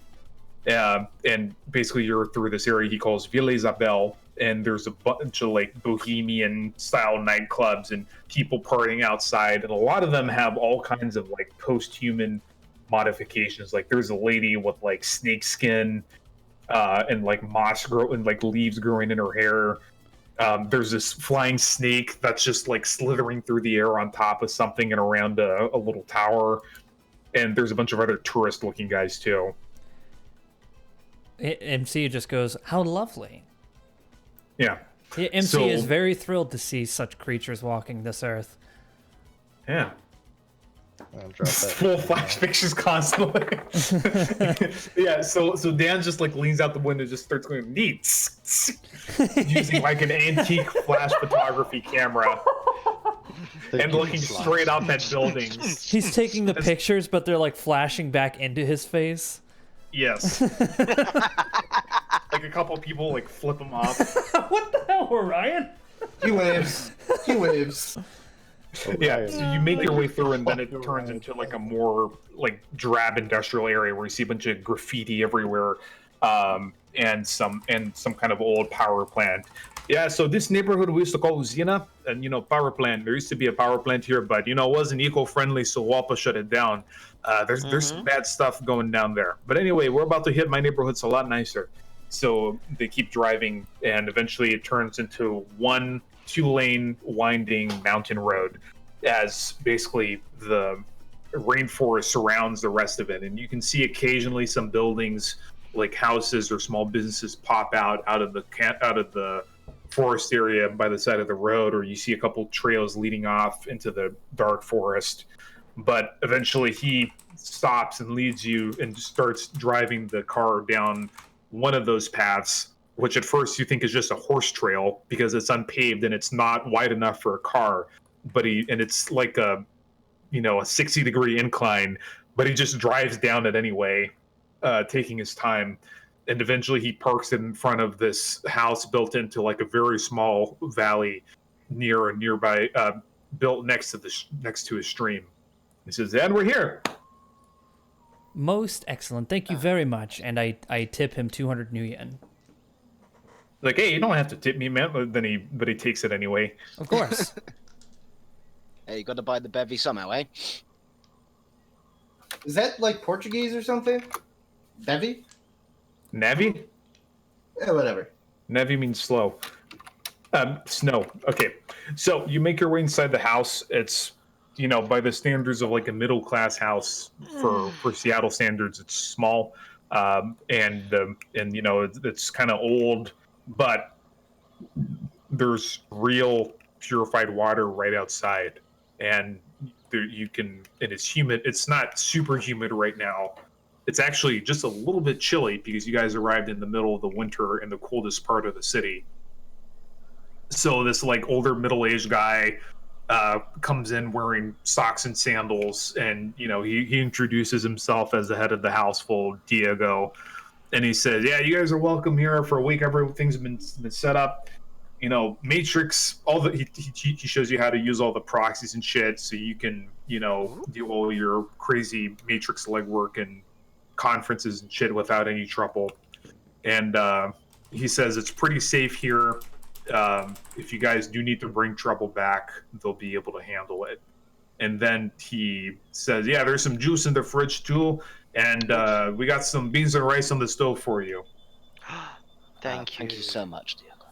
And basically you're through this area he calls Villa Isabel, and there's a bunch of like bohemian style nightclubs and people partying outside, and a lot of them have all kinds of like post-human modifications. Like there's a lady with like snake skin and like moss and like leaves growing in her hair. There's this flying snake that's just like slithering through the air on top of something and around a little tower, and there's a bunch of other tourist looking guys too. MC just goes, how lovely. Yeah. MC is very thrilled to see such creatures walking this earth. Yeah. I'll drop that. Full flash pictures constantly. Yeah, so Dan just like leans out the window and just starts going neat using like an antique flash photography camera and looking straight up at buildings. He's taking the pictures, but they're like flashing back into his face. Yes. Like a couple people like flip him off. What the hell, Orion? He waves. Yeah, so you make your way through, and then it turns into like a more like drab industrial area where you see a bunch of graffiti everywhere, and some kind of old power plant. Yeah, so this neighborhood we used to call Usina, and power plant. There used to be a power plant here, but it wasn't eco-friendly, so WAPA shut it down. There's some bad stuff going down there. But anyway, we're about to hit my neighborhood. It's a lot nicer. So they keep driving, and eventually it turns into one 2-lane winding mountain road as basically the rainforest surrounds the rest of it. And you can see occasionally some buildings like houses or small businesses pop out of the forest area by the side of the road, or you see a couple trails leading off into the dark forest. But eventually he stops and leads you and starts driving the car down one of those paths which at first you think is just a horse trail because it's unpaved and it's not wide enough for a car. And it's like a 60-degree incline, but he just drives down it anyway, taking his time. And eventually he parks in front of this house built into like a very small valley near a nearby, built next to a stream. He says, and we're here. Most excellent. Thank you very much. And I tip him 200 new yen. Like, hey, you don't have to tip me, man. But he takes it anyway. Of course. Hey, you got to buy the bevy somehow, eh? Is that like Portuguese or something? Bevy? Navi? Yeah, whatever. Navi means slow. Snow. Okay. So you make your way inside the house. It's, by the standards of like a middle class house for Seattle standards, it's small. And it's kind of old, but there's real purified water right outside. And it's humid. It's not super humid right now. It's actually just a little bit chilly because you guys arrived in the middle of the winter in the coldest part of the city. So this like older middle-aged guy comes in wearing socks and sandals, and he introduces himself as the head of the household, Diego, and he says, "Yeah, you guys are welcome here for a week. Everything's been set up. Matrix. He shows you how to use all the proxies and shit, so you can do all your crazy Matrix legwork and conferences and shit without any trouble." And he says it's pretty safe here. If you guys do need to bring trouble back, they'll be able to handle it. And then he says, yeah, there's some juice in the fridge too, and we got some beans and rice on the stove for you. Thank you. Thank you so much, Diego.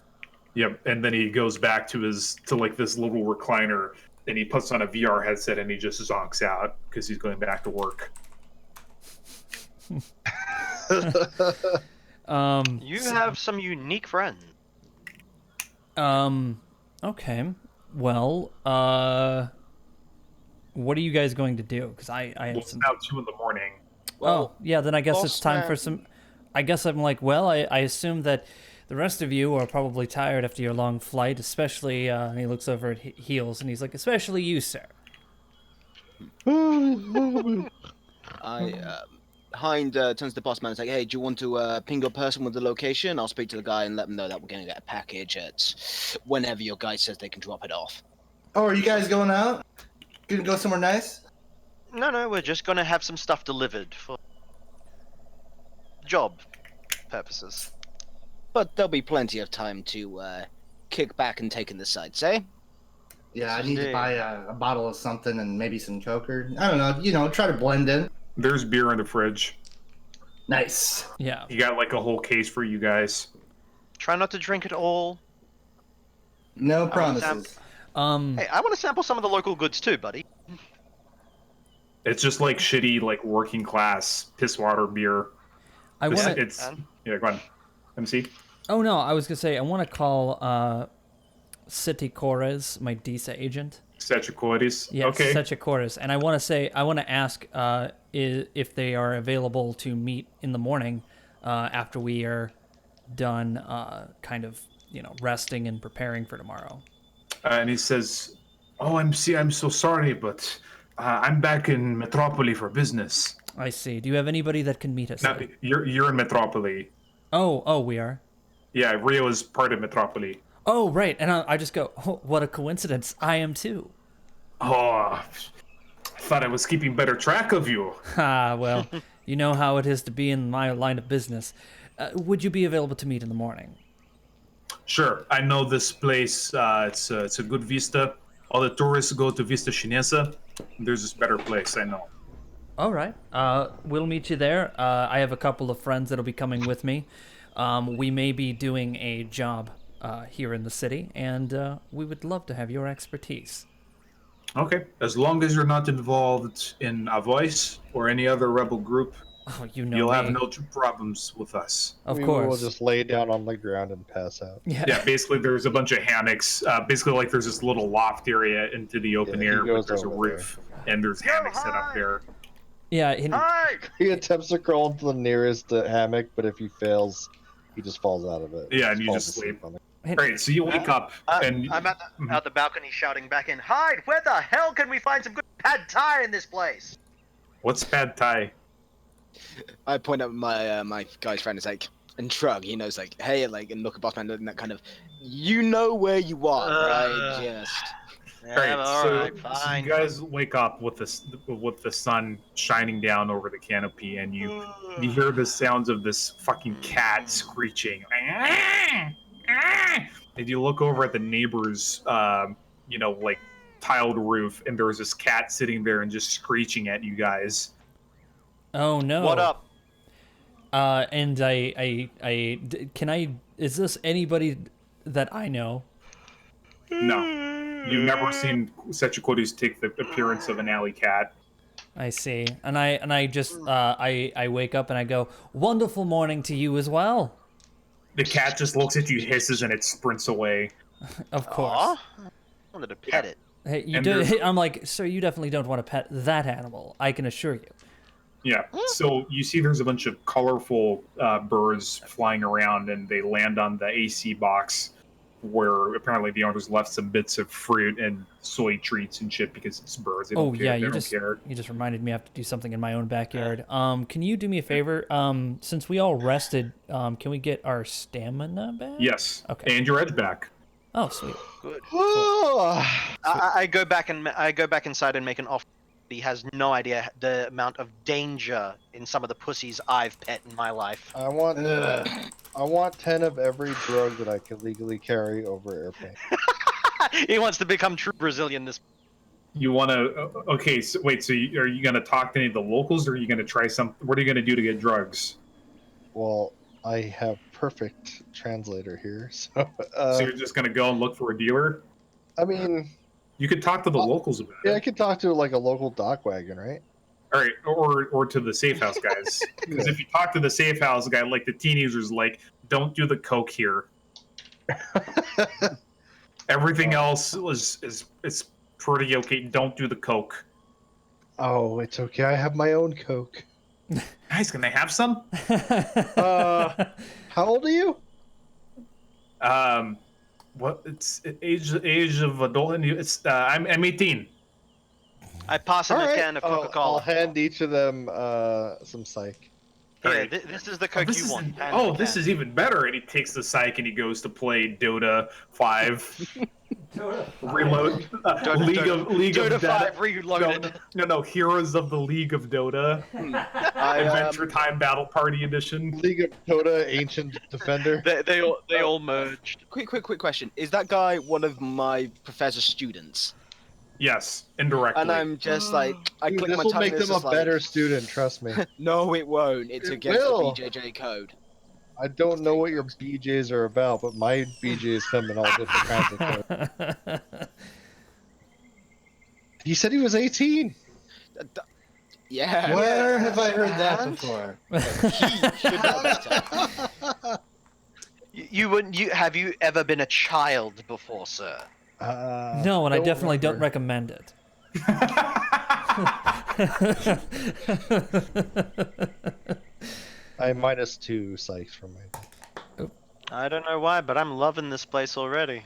Yep. And then he goes back to this little recliner, and he puts on a VR headset, and he just zonks out because he's going back to work. You have some unique friends. Okay. Well, what are you guys going to do? Because I have It's some... now 2 a.m. Oh, yeah, then I guess boss it's time for man. some... I guess I'm like, well, I assume that the rest of you are probably tired after your long flight, especially, and he looks over at Heels, and he's like, especially you, sir. Hind turns to the boss man and is like, hey, do you want to ping your person with the location? I'll speak to the guy and let them know that we're going to get a package at whenever your guy says they can drop it off. Oh, are you guys going out? Gonna go somewhere nice? No, we're just gonna have some stuff delivered for job purposes. But there'll be plenty of time to kick back and take in the sights, eh? Yeah, I need to buy a bottle of something and maybe some Coker. I don't know, try to blend in. There's beer in the fridge. Nice. Yeah. You got like a whole case for you guys. Try not to drink it all. No promises. Hey, I want to sample some of the local goods too, buddy. It's just like shitty, like working class piss water beer. I want to... Yeah, go on. MC? Oh, no, I was going to say, I want to call City Cores, my DISA agent. Setchikoris. Yes, Okay. Setchikoris. And I want to ask if they are available to meet in the morning after we are done kind of, resting and preparing for tomorrow. And he says, "Oh, MC, I'm so sorry, but I'm back in Metropoli for business." I see. Do you have anybody that can meet us? Now, you're in Metropoli. Oh, we are? Yeah, Rio is part of Metropoli. Oh, right. And I just go, oh, what a coincidence. I am too. Oh, I thought I was keeping better track of you. Ah, well, you know how it is to be in my line of business. Would you be available to meet in the morning? Sure, I know this place. It's a good vista. All the tourists go to Vista Chinesa. There's this better place, I know. All right. We'll meet you there. I have a couple of friends that'll be coming with me. We may be doing a job here in the city, and we would love to have your expertise. Okay, as long as you're not involved in a voice or any other rebel group, Oh, you know you'll me. have no problems with us. Of We course. will just lay down on the ground and pass out. Yeah, basically there's a bunch of hammocks. Basically, like there's this little loft area into the open Yeah, he air, but goes there's a over roof, and there's hammocks set up there. Yeah. Hi! He attempts to crawl into the nearest hammock, but if he fails, He just falls out of it. Yeah, and you falls just asleep sleep. on it. Hey, Right, so you wake up and I'm at the balcony shouting back in, Hide! Where the hell can we find some good pad thai in this place? what's pad thai? I point at my my guy's friend and say, and shrug. He knows, like, hey, like, and look at Bossman and that kind of, you know where you are, right? Just. Yeah, alright, so fine. you guys wake up with the sun shining down over the canopy, and you hear the sounds of this fucking cat screeching. And you look over at the neighbor's, like tiled roof, and there's this cat sitting there and just screeching at you guys. oh no. What up? And can I? Is this anybody that I know? No, you've never seen Setsukotis take the appearance of an alley cat. I see. And I just I wake up and I go, wonderful morning to you as well. The cat just looks at you, hisses, and it sprints away. Of course. Aw, I wanted to pet it. Hey, you And do. there's- I'm like, sir, you definitely don't want to pet that animal. I can assure you. Yeah. So you see there's a bunch of colorful birds flying around, and they land on the AC box where apparently the owners left some bits of fruit and soy treats and shit because it's birds. They don't Oh care. yeah, They you don't just care. reminded me I have to do something in my own backyard. Can you do me a favor? Since we all rested, can we get our stamina back? Yes. Okay. And your edge back. Oh sweet. I go back inside and make an offer. He has no idea the amount of danger in some of the pussies I've pet in my life. I want 10 of every drug that I can legally carry over airplane. He wants to become true Brazilian. This You want to? Okay. So wait. So are you going to talk to any of the locals, or are you going to try some? What are you going to do to get drugs? Well, I have perfect translator here, so So you're just going to go and look for a dealer? I mean, You could talk to the locals about yeah, I it. could talk to like a local dock wagon, right? All right, or to the safe house guys. Because if you talk to the safe house guy, like the teenagers, like, don't do the coke here. Everything else is pretty okay. Don't do the coke. Oh, it's okay. I have my own Coke. Guys, can they have some? How old are you? What? It's age of adult. And it's I'm 18. I pass him All a right, can of I'll Coca-Cola. hand each of them some psych. Here, Alright. this is the Coke you want. Hand Oh, the this can. is even better. And he takes the psych and he goes to play Dota 5. Reload. League of Dota Dota. 5 reloaded. No. Heroes of the League of Dota. Adventure Time Battle Party Edition. League of Dota Ancient Defender. They all merged. Quick question. Is that guy one of my professor's students? Yes, indirectly. And I'm just like, I Dude, click this my will tongue make and it's them a just like, better student, trust me. no, it won't. It's It against will. the BJJ code. I don't know what your BJs are about, but my BJs come in all different kinds of code. He said he was 18. Yeah. Where have I heard that before? He should know better. Have you ever been a child before, sir? No, and I definitely don't recommend it. I'm -2 psyched from my. I don't know why, but I'm loving this place already.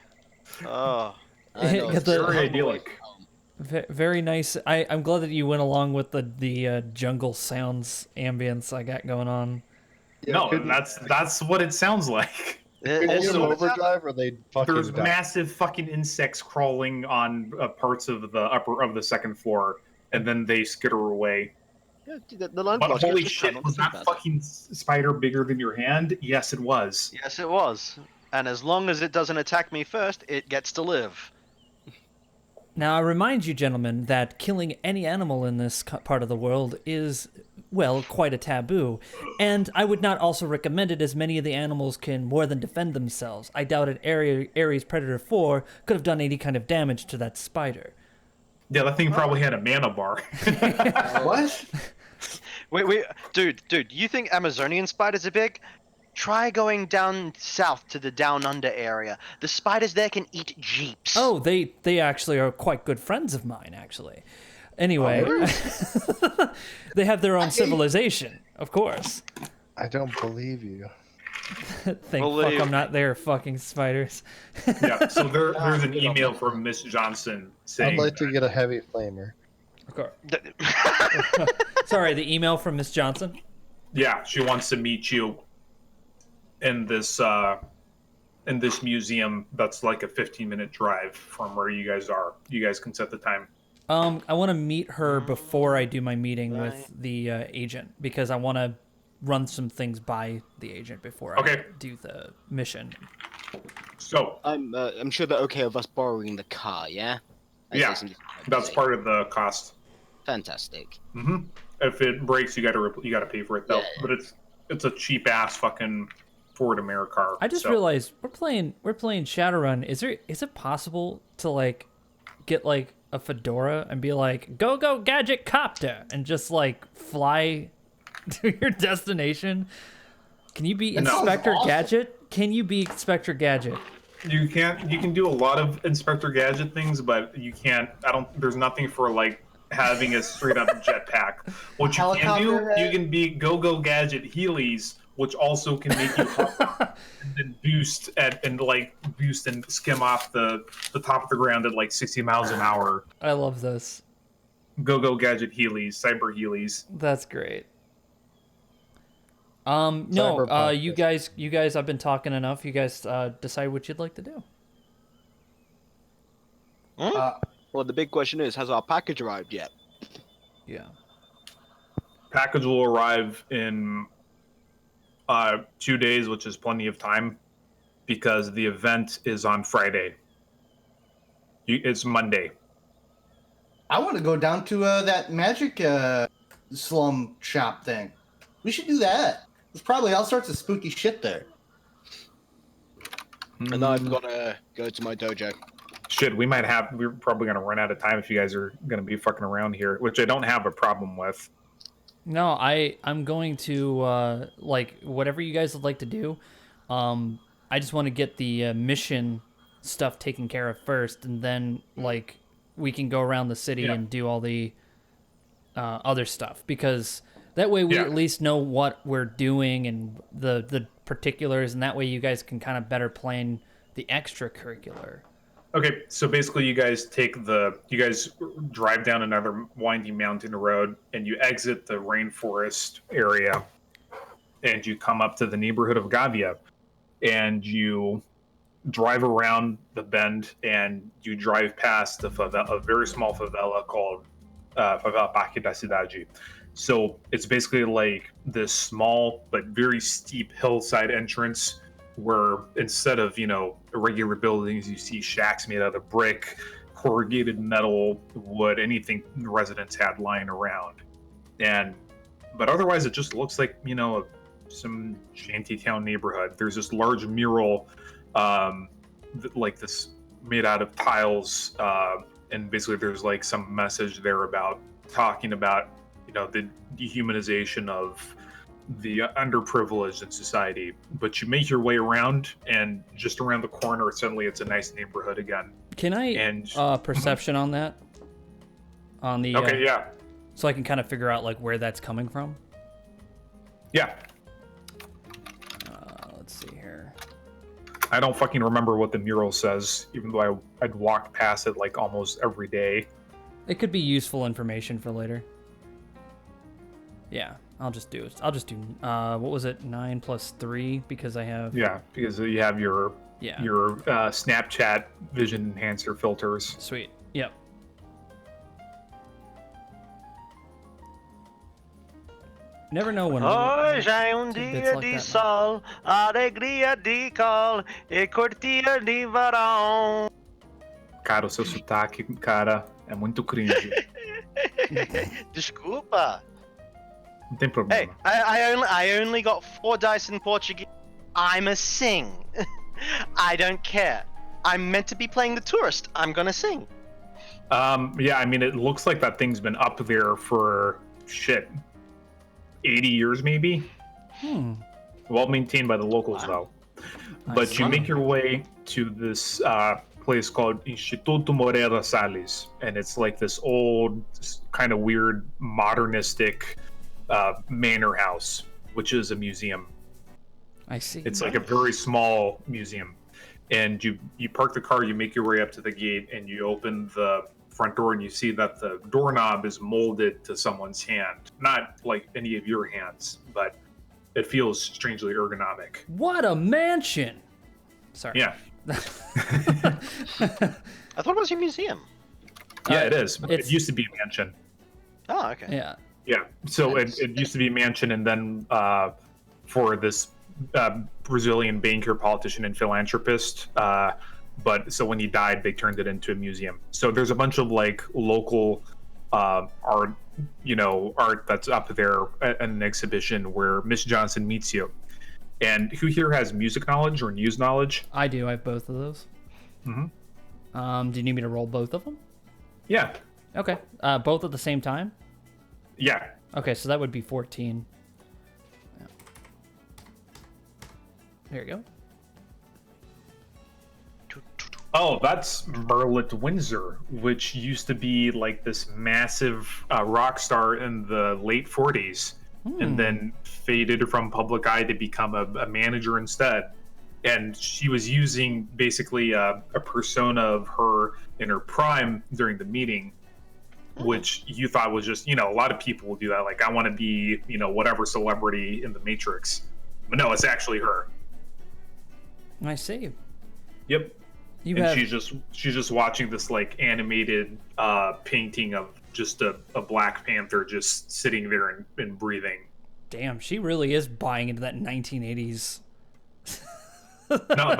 Oh. I know, Get it's the- just Very humble idyllic. away from home. Very nice. I'm glad that you went along with the jungle sounds ambience I got going on. No, couldn't- that's what it sounds like. Couldn't It's you so- overdrive, or they fucking There's die? massive fucking insects crawling on parts of the upper of the second floor, and then they skitter away. Yeah, the line But block is holy just shit, fun, was not that bad. fucking spider bigger than your hand? Yes, it was. Yes, it was. And as long as it doesn't attack me first, it gets to live. Now, I remind you, gentlemen, that killing any animal in this part of the world is, well, quite a taboo. And I would not also recommend it, as many of the animals can more than defend themselves. I doubt an Ares Predator 4 could have done any kind of damage to that spider. Yeah, that thing probably had a mana bar. What? Wait, dude, you think Amazonian spiders are big? Try going down south to the down under area. The spiders there can eat jeeps. Oh, they actually are quite good friends of mine, actually. Anyway, Oh, they have their own civilization, of course. I don't believe you. Thank Believe fuck I'm not there, fucking spiders. Yeah. So there's an email from Miss Johnson saying. I'd like to get a heavy flamer. Okay. Sorry, the email from Miss Johnson. Yeah, she wants to meet you in this museum that's like a 15-minute drive from where you guys are. You guys can set the time. I want to meet her before I do my meeting with the agent because I want to run some things by the agent before I do the mission. So I'm sure they're okay with us borrowing the car, yeah? yeah, that's part of the cost. Fantastic. Mm-hmm. If it breaks, you gotta pay for it though. Yeah. But it's a cheap ass fucking Ford Americar. I just realized we're playing Shadowrun. Is it possible to like get like a fedora and be like go gadget copter and just like fly to your destination? Can you be Inspector Gadget? Can you be Inspector Gadget? You can't. You can do a lot of Inspector Gadget things, but you can't. There's nothing for like having a straight up jetpack. What you can do, you can be Go Gadget Heelys, which also can make you and then boost and skim off the top of the ground at like 60 miles an hour. I love this. Go Gadget Heelys, Cyber Heelys. That's great. No, you guys, I've been talking enough. You guys decide what you'd like to do. Well, the big question is, has our package arrived yet? Yeah. Package will arrive in 2 days, which is plenty of time, because the event is on Friday. It's Monday. I want to go down to that magic slum shop thing. We should do that. There's probably all sorts of spooky shit there. And I've got to go to my dojo. Shit, we're probably going to run out of time if you guys are going to be fucking around here, which I don't have a problem with. No, I'm going to, like, whatever you guys would like to do. I just want to get the mission stuff taken care of first, and then, like, we can go around the city and do all the other stuff, because that way we at least know what we're doing and the particulars, and that way you guys can kind of better plan the extracurricular. Okay, so basically you guys drive down another winding mountain road, and you exit the rainforest area, and you come up to the neighborhood of Gavia, and you drive around the bend, and you drive past a very small favela called Favela Parque da Cidade. So it's basically like this small but very steep hillside entrance where instead of, regular buildings, you see shacks made out of brick, corrugated metal, wood, anything residents had lying around. But otherwise it just looks like, some shantytown neighborhood. There's this large mural, like this made out of tiles, and basically there's like some message there about talking about, the dehumanization of the underprivileged in society. But you make your way around, and just around the corner, suddenly it's a nice neighborhood again. Can I perception on that? On the okay, yeah. So I can kind of figure out like where that's coming from. Yeah. Let's see here. I don't fucking remember what the mural says, even though I'd walk past it like almost every day. It could be useful information for later. Yeah, I'll just do what was it, 9 + 3, because I have... Yeah, because you have your Snapchat vision enhancer filters. Sweet, yep. Never know when... Hoje é dia de sol, alegria de col e curtia de verão. Cara, o seu sotaque, cara, é muito cringe. Desculpa. Não tem problema. Hey, I only got 4 dice in Portuguese. I'm a sing. I don't care. I'm meant to be playing the tourist. I'm gonna sing. Yeah, I mean, it looks like that thing's been up there for 80 years maybe. Well maintained by the locals though. But you make your way to this place called Instituto Moreira Salles, and it's like this old, kind of weird, modernistic manor house, which is a museum. I see. It's like a very small museum. And you park the car, you make your way up to the gate, and you open the front door, and you see that the doorknob is molded to someone's hand. Not like any of your hands, but it feels strangely ergonomic. What a mansion! Sorry. Yeah. I thought it was a museum. Yeah, it is. it's- It used to be a mansion. Oh, okay. Yeah. Yeah. So it used to be a mansion, and then for this Brazilian banker, politician, and philanthropist. But so when he died, they turned it into a museum. So there's a bunch of like local art, art that's up there at an exhibition where Miss Johnson meets you. And who here has music knowledge or news knowledge? I do. I have both of those. Mm-hmm. Do you need me to roll both of them? Yeah. Okay. Both at the same time? Yeah. Okay, so that would be 14. Yeah. There you go. Oh, that's Merlet Windsor, which used to be like this massive rock star in the late 40s, and then faded from public eye to become a manager instead. And she was using basically a persona of her in her prime during the meeting, which you thought was just, a lot of people will do that. Like, I want to be, whatever celebrity in the Matrix. But no, it's actually her. I see. Yep. You And have... she's just watching this like animated painting of just a Black Panther just sitting there and breathing. Damn, she really is buying into that 1980s. No,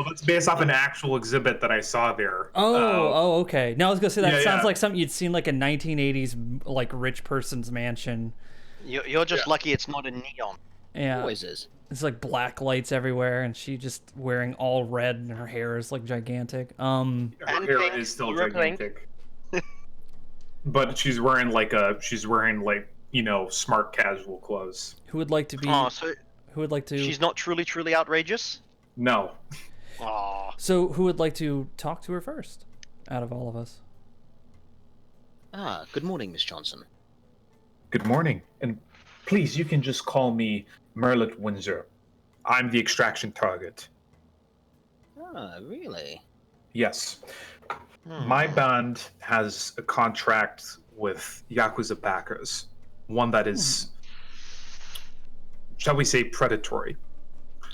that's based off an actual exhibit that I saw there. Okay. No, I was gonna say that Yeah, sounds yeah. like something you'd seen like a 1980s like rich person's mansion. You're just lucky it's not in neon. Yeah. Always is. It's like black lights everywhere, and she just wearing all red, and her hair is like gigantic. Her And hair pink, is still you're pink. gigantic. But she's wearing smart casual clothes. Who would like to be? Oh, so Who would like to? she's not truly outrageous? No. Oh. So who would like to talk to her first, out of all of us? Good morning, Miss Johnson. Good morning. And please, you can just call me Merlet Windsor. I'm the extraction target. Really? Yes. My band has a contract with Yakuza backers. One that is, shall we say, predatory.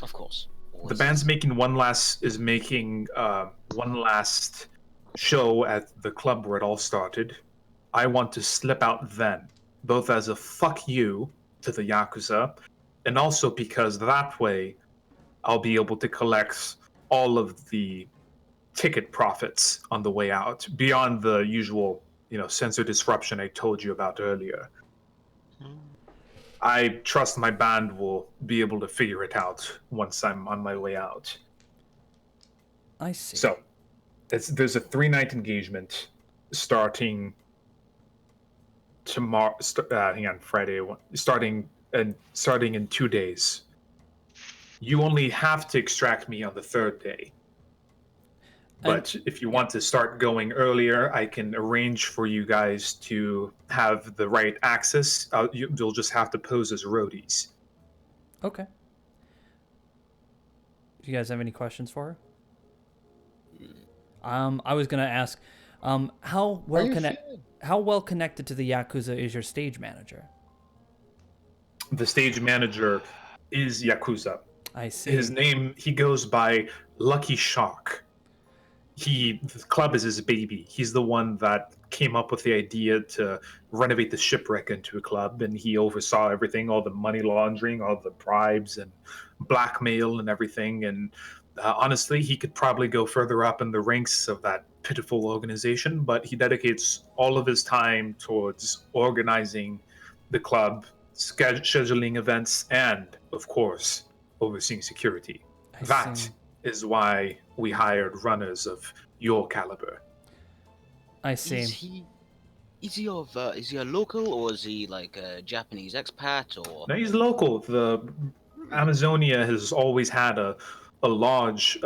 Of course. The band's making one last show at the club where it all started. I want to slip out then, both as a fuck you to the Yakuza, and also because that way I'll be able to collect all of the ticket profits on the way out, beyond the usual, sensor disruption I told you about earlier. I trust my band will be able to figure it out once I'm on my way out. I see. So, there's a 3-night engagement starting tomorrow. Friday. Starting in 2 days. You only have to extract me on the 3rd day. But if you want to start going earlier, I can arrange for you guys to have the right access. You'll just have to pose as roadies. Okay. Do you guys have any questions for her? I was gonna ask, how well connected to the Yakuza is your stage manager? The stage manager is Yakuza. I see. His name, he goes by Lucky Shock. The club is his baby. He's the one that came up with the idea to renovate the shipwreck into a club, and he oversaw everything, all the money laundering, all the bribes and blackmail and everything. And honestly, he could probably go further up in the ranks of that pitiful organization, but he dedicates all of his time towards organizing the club, scheduling events, and, of course, overseeing security. I see. Is why we hired runners of your caliber. I see. Is he a local, or is he like a Japanese expat, or? No, he's local. The Amazonia has always had a large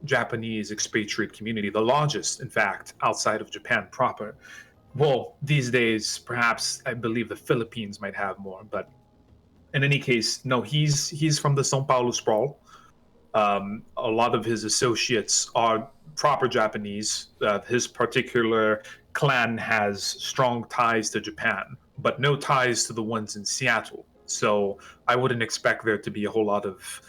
Japanese expatriate community, the largest, in fact, outside of Japan proper. Well, these days, perhaps I believe the Philippines might have more, but in any case, no, he's from the São Paulo sprawl. A lot of his associates are proper Japanese. His particular clan has strong ties to Japan, but no ties to the ones in Seattle. So I wouldn't expect there to be a whole lot of,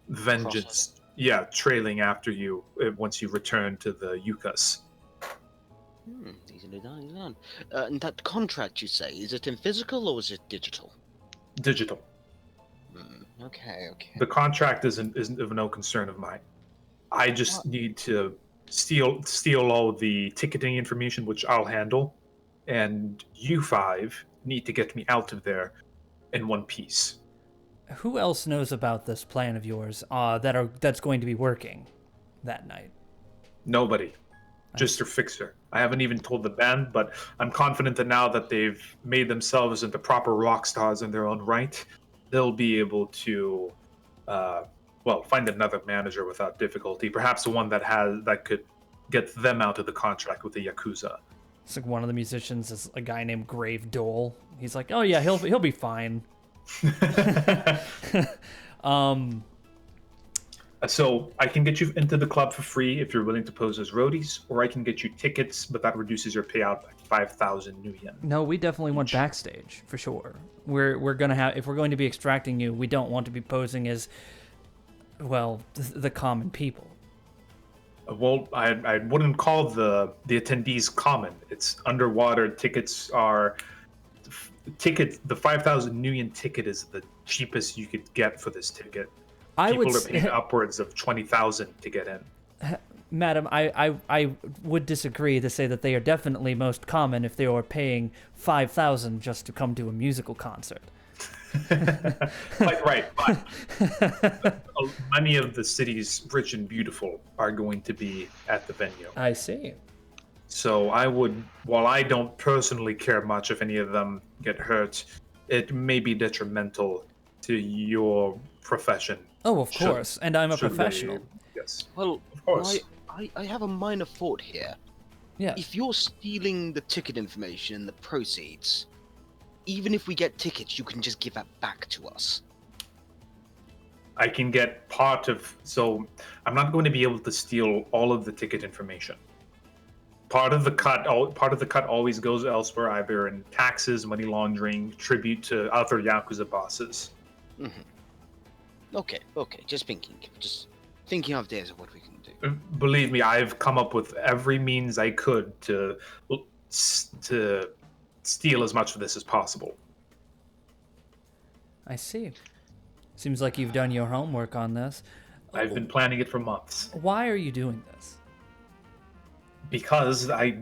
vengeance. Yeah, trailing after you once you return to the Yukas. Easily done, easily done. And that contract you say, is it in physical or is it digital? Digital. Okay. The contract isn't of no concern of mine. I just need to steal all the ticketing information, which I'll handle, and you 5 need to get me out of there in one piece. Who else knows about this plan of yours that's going to be working that night? Nobody. Just your fixer. I haven't even told the band, but I'm confident that now that they've made themselves into proper rock stars in their own right, they'll be able to, find another manager without difficulty. Perhaps the one that could get them out of the contract with the Yakuza. It's like one of the musicians is a guy named Grave Dole. He's like, oh yeah, he'll be fine. So I can get you into the club for free if you're willing to pose as roadies, or I can get you tickets, but that reduces your payout by 5,000 new yen. No, we definitely want backstage for sure. We're gonna have, if we're going to be extracting you, we don't want to be posing as, the common people. Well, I wouldn't call the attendees common. It's underwater. Tickets are the 5,000 new yen ticket is the cheapest you could get for this ticket. People are paying upwards of 20,000 to get in. Madam, I would disagree to say that they are definitely most common if they are paying 5,000 just to come to a musical concert. Right, but many of the city's rich and beautiful are going to be at the venue. I see. So while I don't personally care much if any of them get hurt, it may be detrimental to your profession. Oh, of course, and I'm a professional. Yes. Well, of course. I have a minor thought here. Yeah. If you're stealing the ticket information, the proceeds, even if we get tickets, you can just give that back to us. I can get part of, so I'm not going to be able to steal all of the ticket information. Part of the cut always goes elsewhere, either in taxes, money laundering, tribute to other Yakuza bosses. Mm-hmm. Okay, just thinking of days of what we can do. Believe me, I've come up with every means I could to steal as much of this as possible. I see. Seems like you've done your homework on this. I've been planning it for months. Why are you doing this? Because I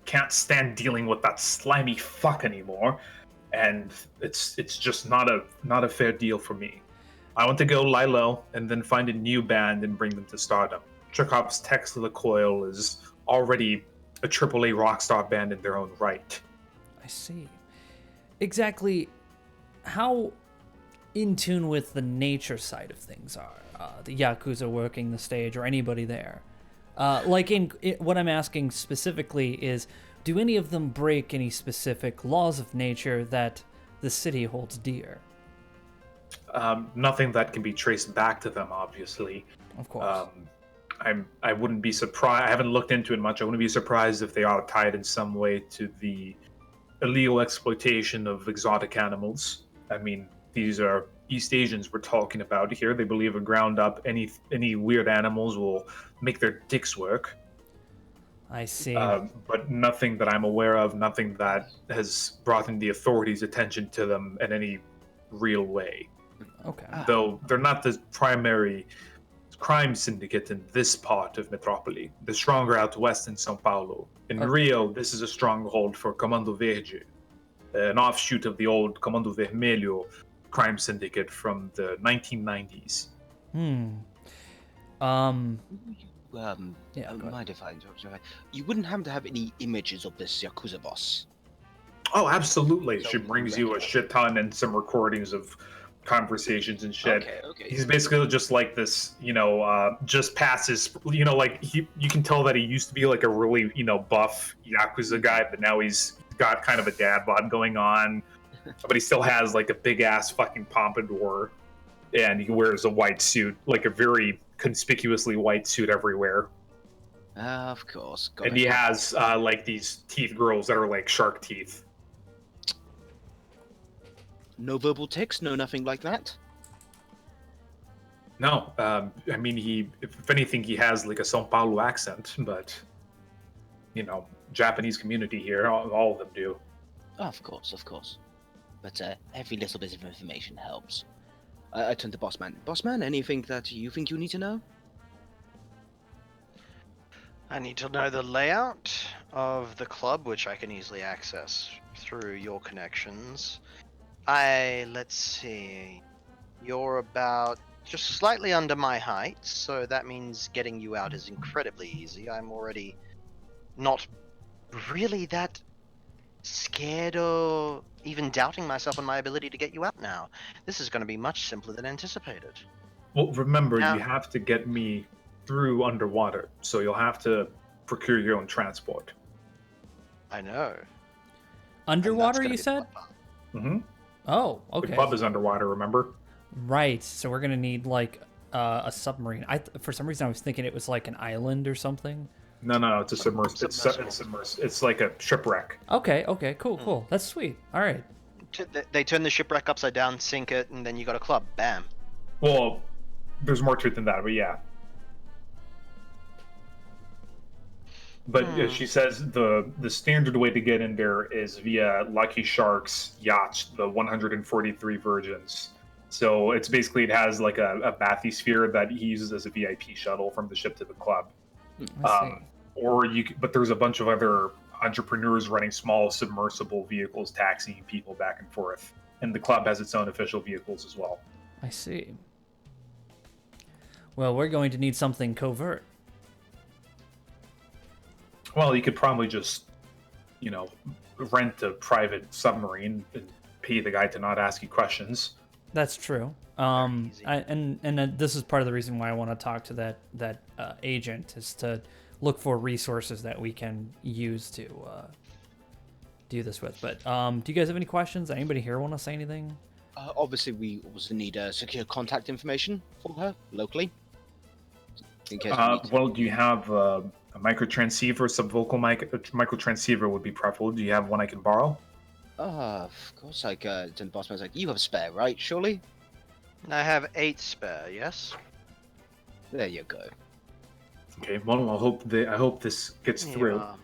can't stand dealing with that slimy fuck anymore, and it's just not a fair deal for me. I want to go lie low and then find a new band and bring them to stardom. Chekhov's Text of the Coil is already a AAA rockstar band in their own right. I see. Exactly how in tune with the nature side of things are the Yakuza working the stage or anybody there? What I'm asking specifically is, do any of them break any specific laws of nature that the city holds dear? Nothing that can be traced back to them, obviously. Of course. I wouldn't be surprised. I haven't looked into it much. I wouldn't be surprised if they are tied in some way to the illegal exploitation of exotic animals. I mean, these are East Asians we're talking about here. They believe a ground up any weird animals will make their dicks work. I see. But nothing that I'm aware of, nothing that has brought in the authorities' attention to them in any real way. Okay. Though they're not the primary crime syndicate in this part of Metrópole. They're stronger out west in São Paulo. In Rio, this is a stronghold for Comando Verde, an offshoot of the old Comando Vermelho crime syndicate from the 1990s. Yeah, mind if I interrupt you? You wouldn't happen to have any images of this Yakuza boss? Oh, absolutely. She brings you a shit ton and some recordings of conversations and shit. Okay. He's basically just like this, just passes, you can tell that he used to be like a really, buff Yakuza guy, but now he's got kind of a dad bod going on. but he still has like a big ass fucking pompadour, and he wears a white suit, like a very conspicuously white suit everywhere. Of course. And he has like these teeth grills that are like shark teeth. No verbal tics, no nothing like that. No, I mean, if anything, he has like a São Paulo accent, but you know, Japanese community here, all of them do. Of course. But every little bit of information helps. I turn to Bossman. Bossman, anything that you think you need to know? I need to know the layout of the club, which I can easily access through your connections. Let's see. You're about just slightly under my height, so that means getting you out is incredibly easy. I'm already not really that scared or even doubting myself on my ability to get you out now. This is going to be much simpler than anticipated. Well, remember, Now- you have to get me through underwater, so you'll have to procure your own transport. I know. Underwater, And you that's gonna said? be the fun part. Mm-hmm. Oh, The okay. club is underwater, remember? Right. So we're gonna need like a submarine. For some reason I was thinking it was like an island or something. No, it's a submersible. Submersible. It's like a shipwreck. Okay. Cool. That's sweet. All right. They turn the shipwreck upside down, sink it, and then you got a club. Bam. Well, there's more to it than that, but yeah. But she says the standard way to get in there is via Lucky Shark's yacht, the 143 Virgins. So it's basically, it has like a bathysphere that he uses as a VIP shuttle from the ship to the club. I see. But there's a bunch of other entrepreneurs running small submersible vehicles, taxiing people back and forth. And the club has its own official vehicles as well. I see. Well, we're going to need something covert. Well, you could probably just, rent a private submarine and pay the guy to not ask you questions. That's true. easy. This is part of the reason why I want to talk to that agent, is to look for resources that we can use to do this with. But do you guys have any questions? Anybody here want to say anything? Obviously, we also need secure contact information for her locally. In case we need to. Well, do you have a microtransceiver, subvocal microtransceiver would be preferable. Do you have one I can borrow? Of course, then Bossman's like, you have a spare, right? Surely? I have 8 spare, yes? There you go. Okay, well, I hope this gets through. Yeah.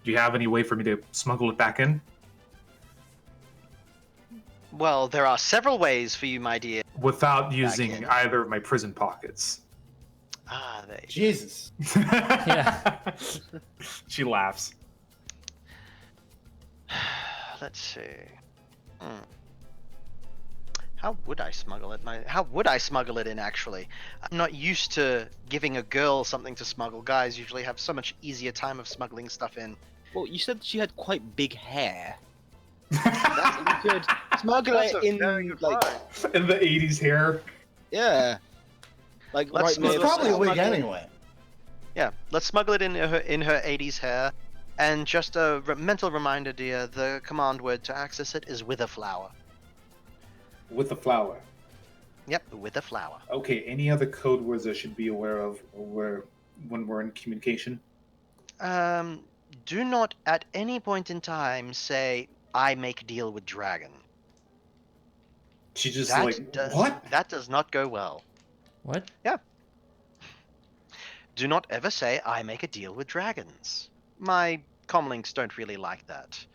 Do you have any way for me to smuggle it back in? Well, there are several ways for you, my dear. Without using in. either of my prison pockets. There you Jesus. Yeah. She laughs. Let's see. How would I smuggle it? How would I smuggle it in, actually? I'm not used to giving a girl something to smuggle. Guys usually have so much easier time of smuggling stuff in. Well, you said she had quite big hair. That you could smuggle That's it a in, very good like, point. In the 80s hair. yeah. Like, Let's right near It's the probably a smuggle- wig anyway. Yeah, let's smuggle it in her 80s hair. And just a mental reminder, dear, the command word to access it is with a flower. With the flower. Yep, with a flower. Okay, any other code words I should be aware of when we're in communication? Do not at any point in time say, I make deal with dragon. She just That That does not go well. What? Do not ever say, I make a deal with dragons. My comlinks don't really like that.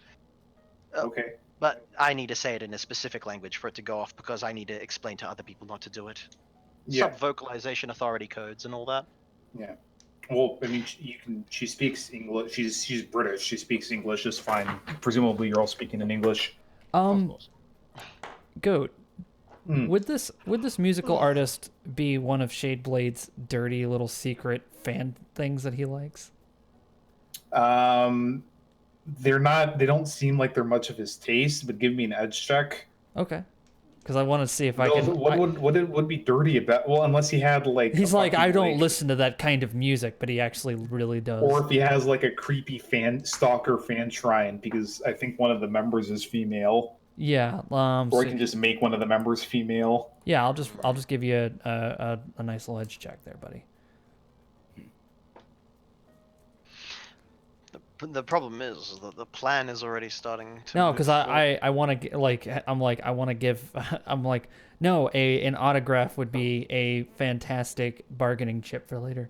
Okay. But I need to say it in a specific language for it to go off, because I need to explain to other people not to do it. Yeah. Sub-vocalization authority codes and all that. Yeah. Well, I mean, she speaks English. She's British. She speaks English just fine. Presumably, you're all speaking in English. Of course. Goat. Hmm. Would this musical artist be one of Shadeblade's dirty little secret fan things that he likes? They're not. They don't seem like they're much of his taste. But give me an edge check. Okay. Because I want to see if I No, can. What would be dirty about? Well, unless he had like. He's a like, fucking, I don't listen to that kind of music, but he actually really does. Or if he has like a creepy stalker fan shrine, because I think one of the members is female. Yeah. Or I can just make one of the members female. Yeah, I'll just give you a nice little edge check there, buddy. The problem is that the plan is already starting to. No, move because forward. I want to I want to give I'm like no an autograph would be a fantastic bargaining chip for later.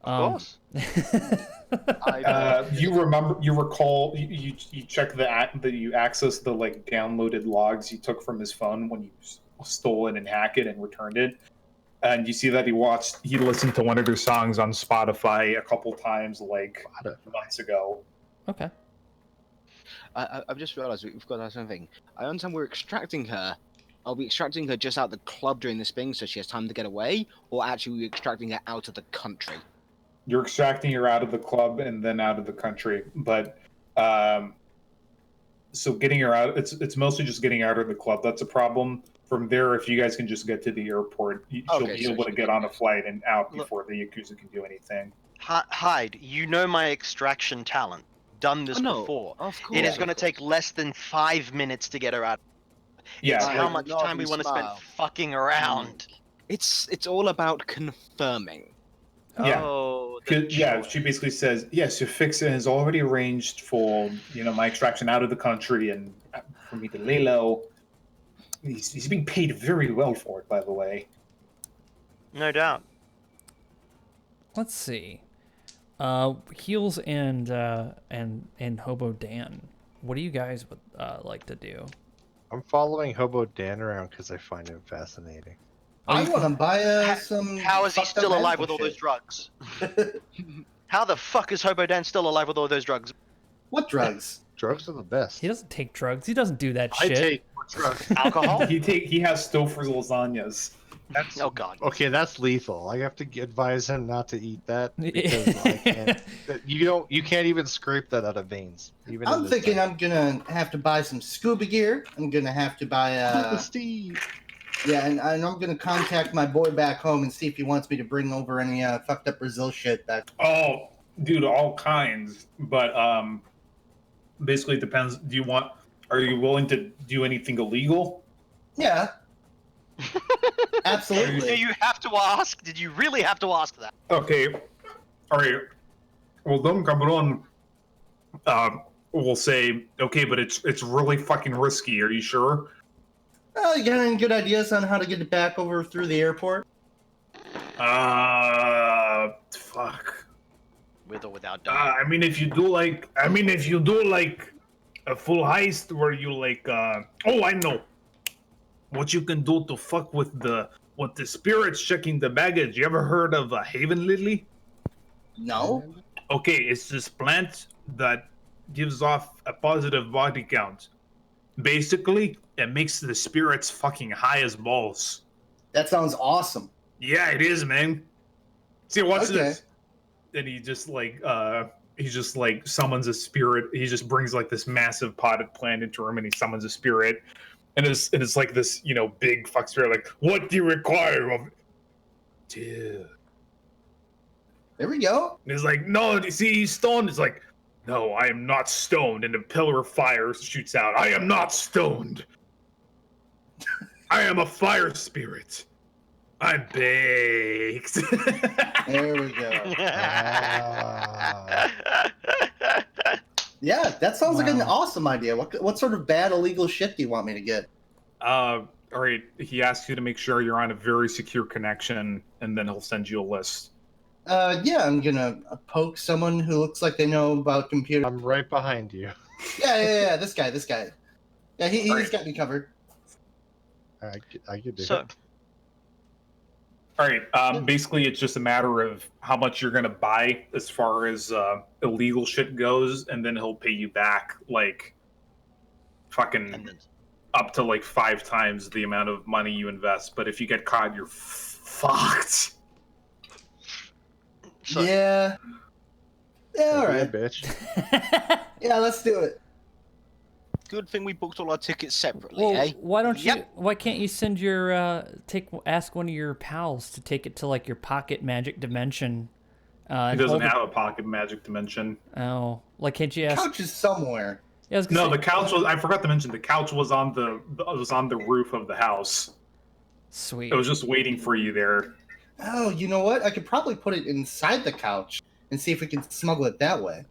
Of course. You recall, you check you access the like downloaded logs you took from his phone when you stole it and hacked it and returned it, and you see that he listened to one of your songs on Spotify a couple times like months ago. Okay. I've just realised we've got something. I understand we're extracting her. Are we extracting her just out the club during this thing so she has time to get away, or actually we're extracting her out of the country? You're extracting her out of the club and then out of the country, but so getting her out, it's mostly just getting out of the club. That's a problem. From there, if you guys can just get to the airport, she'll be able to get on a flight and out before the Yakuza can do anything. Hyde, you know my extraction talent. Done this before. Of course. It is going to take less than 5 minutes to get her out. Yeah. It's how much time we want to spend fucking around. It's all about confirming. Yeah. Oh, she basically says, yes, your fixer has already arranged for, my extraction out of the country and for me to lay low. He's being paid very well for it, by the way. No doubt. Let's see. Heels and Hobo Dan. What do you guys would like to do? I'm following Hobo Dan around because I find him fascinating. I want to buy some. How is he fucked up still alive with animal all those shit. drugs? How the fuck is Hobo Dan still alive with all those drugs? What drugs? Drugs are the best. He doesn't take drugs. He doesn't do that I shit. take more drugs. Alcohol? He has Stouffer's lasagnas. That's Oh god. Okay, that's lethal. I have to advise him not to eat that because I can't. You can't even scrape that out of veins. Even I'm thinking I'm gonna have to buy some scuba gear. I'm gonna have to buy Steve. yeah, and I'm gonna contact my boy back home and see if he wants me to bring over any fucked up Brazil shit back. Oh, dude, all kinds. But basically it depends. Are you willing to do anything illegal? Yeah. Do Absolutely. you have to ask? Did you really have to ask that? Okay. All right. Well, Don Cabron will say, okay, but it's really fucking risky. Are you sure? Well, you got any good ideas on how to get it back over through the airport? Fuck. With or without dying? I mean, if you do like a full heist where you like, I know what you can do to fuck with the spirits checking the baggage. You ever heard of a Haven Lily? No. Okay, it's this plant that gives off a positive body count. Basically, it makes the spirits fucking high as balls. That sounds awesome. Yeah, it is, man. See, watch Okay. this. And he just summons a spirit. He just brings like this massive potted plant into a room, and he summons a spirit. And it's like this, big fuck spirit. Like, what do you require of? Dude. There we go. And he's like, no, you see, he's stoned. It's like, no, I am not stoned. And a pillar of fire shoots out. I am not stoned. I am a fire spirit. I'm baked. There we go. Ah. Yeah, that sounds like an Wow. awesome idea. What sort of bad illegal shit do you want me to get? All right. He asks you to make sure you're on a very secure connection, and then he'll send you a list. Yeah, I'm gonna poke someone who looks like they know about computer. I'm right behind you. Yeah. This guy. Yeah, he's Alright. got me covered. I could do So, it. All right. Basically, it's just a matter of how much you're gonna buy as far as illegal shit goes, and then he'll pay you back like fucking and then, up to like 5 times the amount of money you invest. But if you get caught, you're fucked. so Yeah. Yeah, all Don't be a right. bitch. Yeah, let's do it. Good thing we booked all our tickets separately, Well, eh? why don't you? Yep. Why can't you send your ask one of your pals to take it to like your pocket magic dimension? He And doesn't hold it- have a pocket magic dimension. Oh, like can't you ask? Couch is somewhere. Yeah, I was gonna No, say, the couch was. I forgot to mention the couch was on the roof of the house. sweet. It was just waiting for you there. Oh, you know what? I could probably put it inside the couch and see if we can smuggle it that way.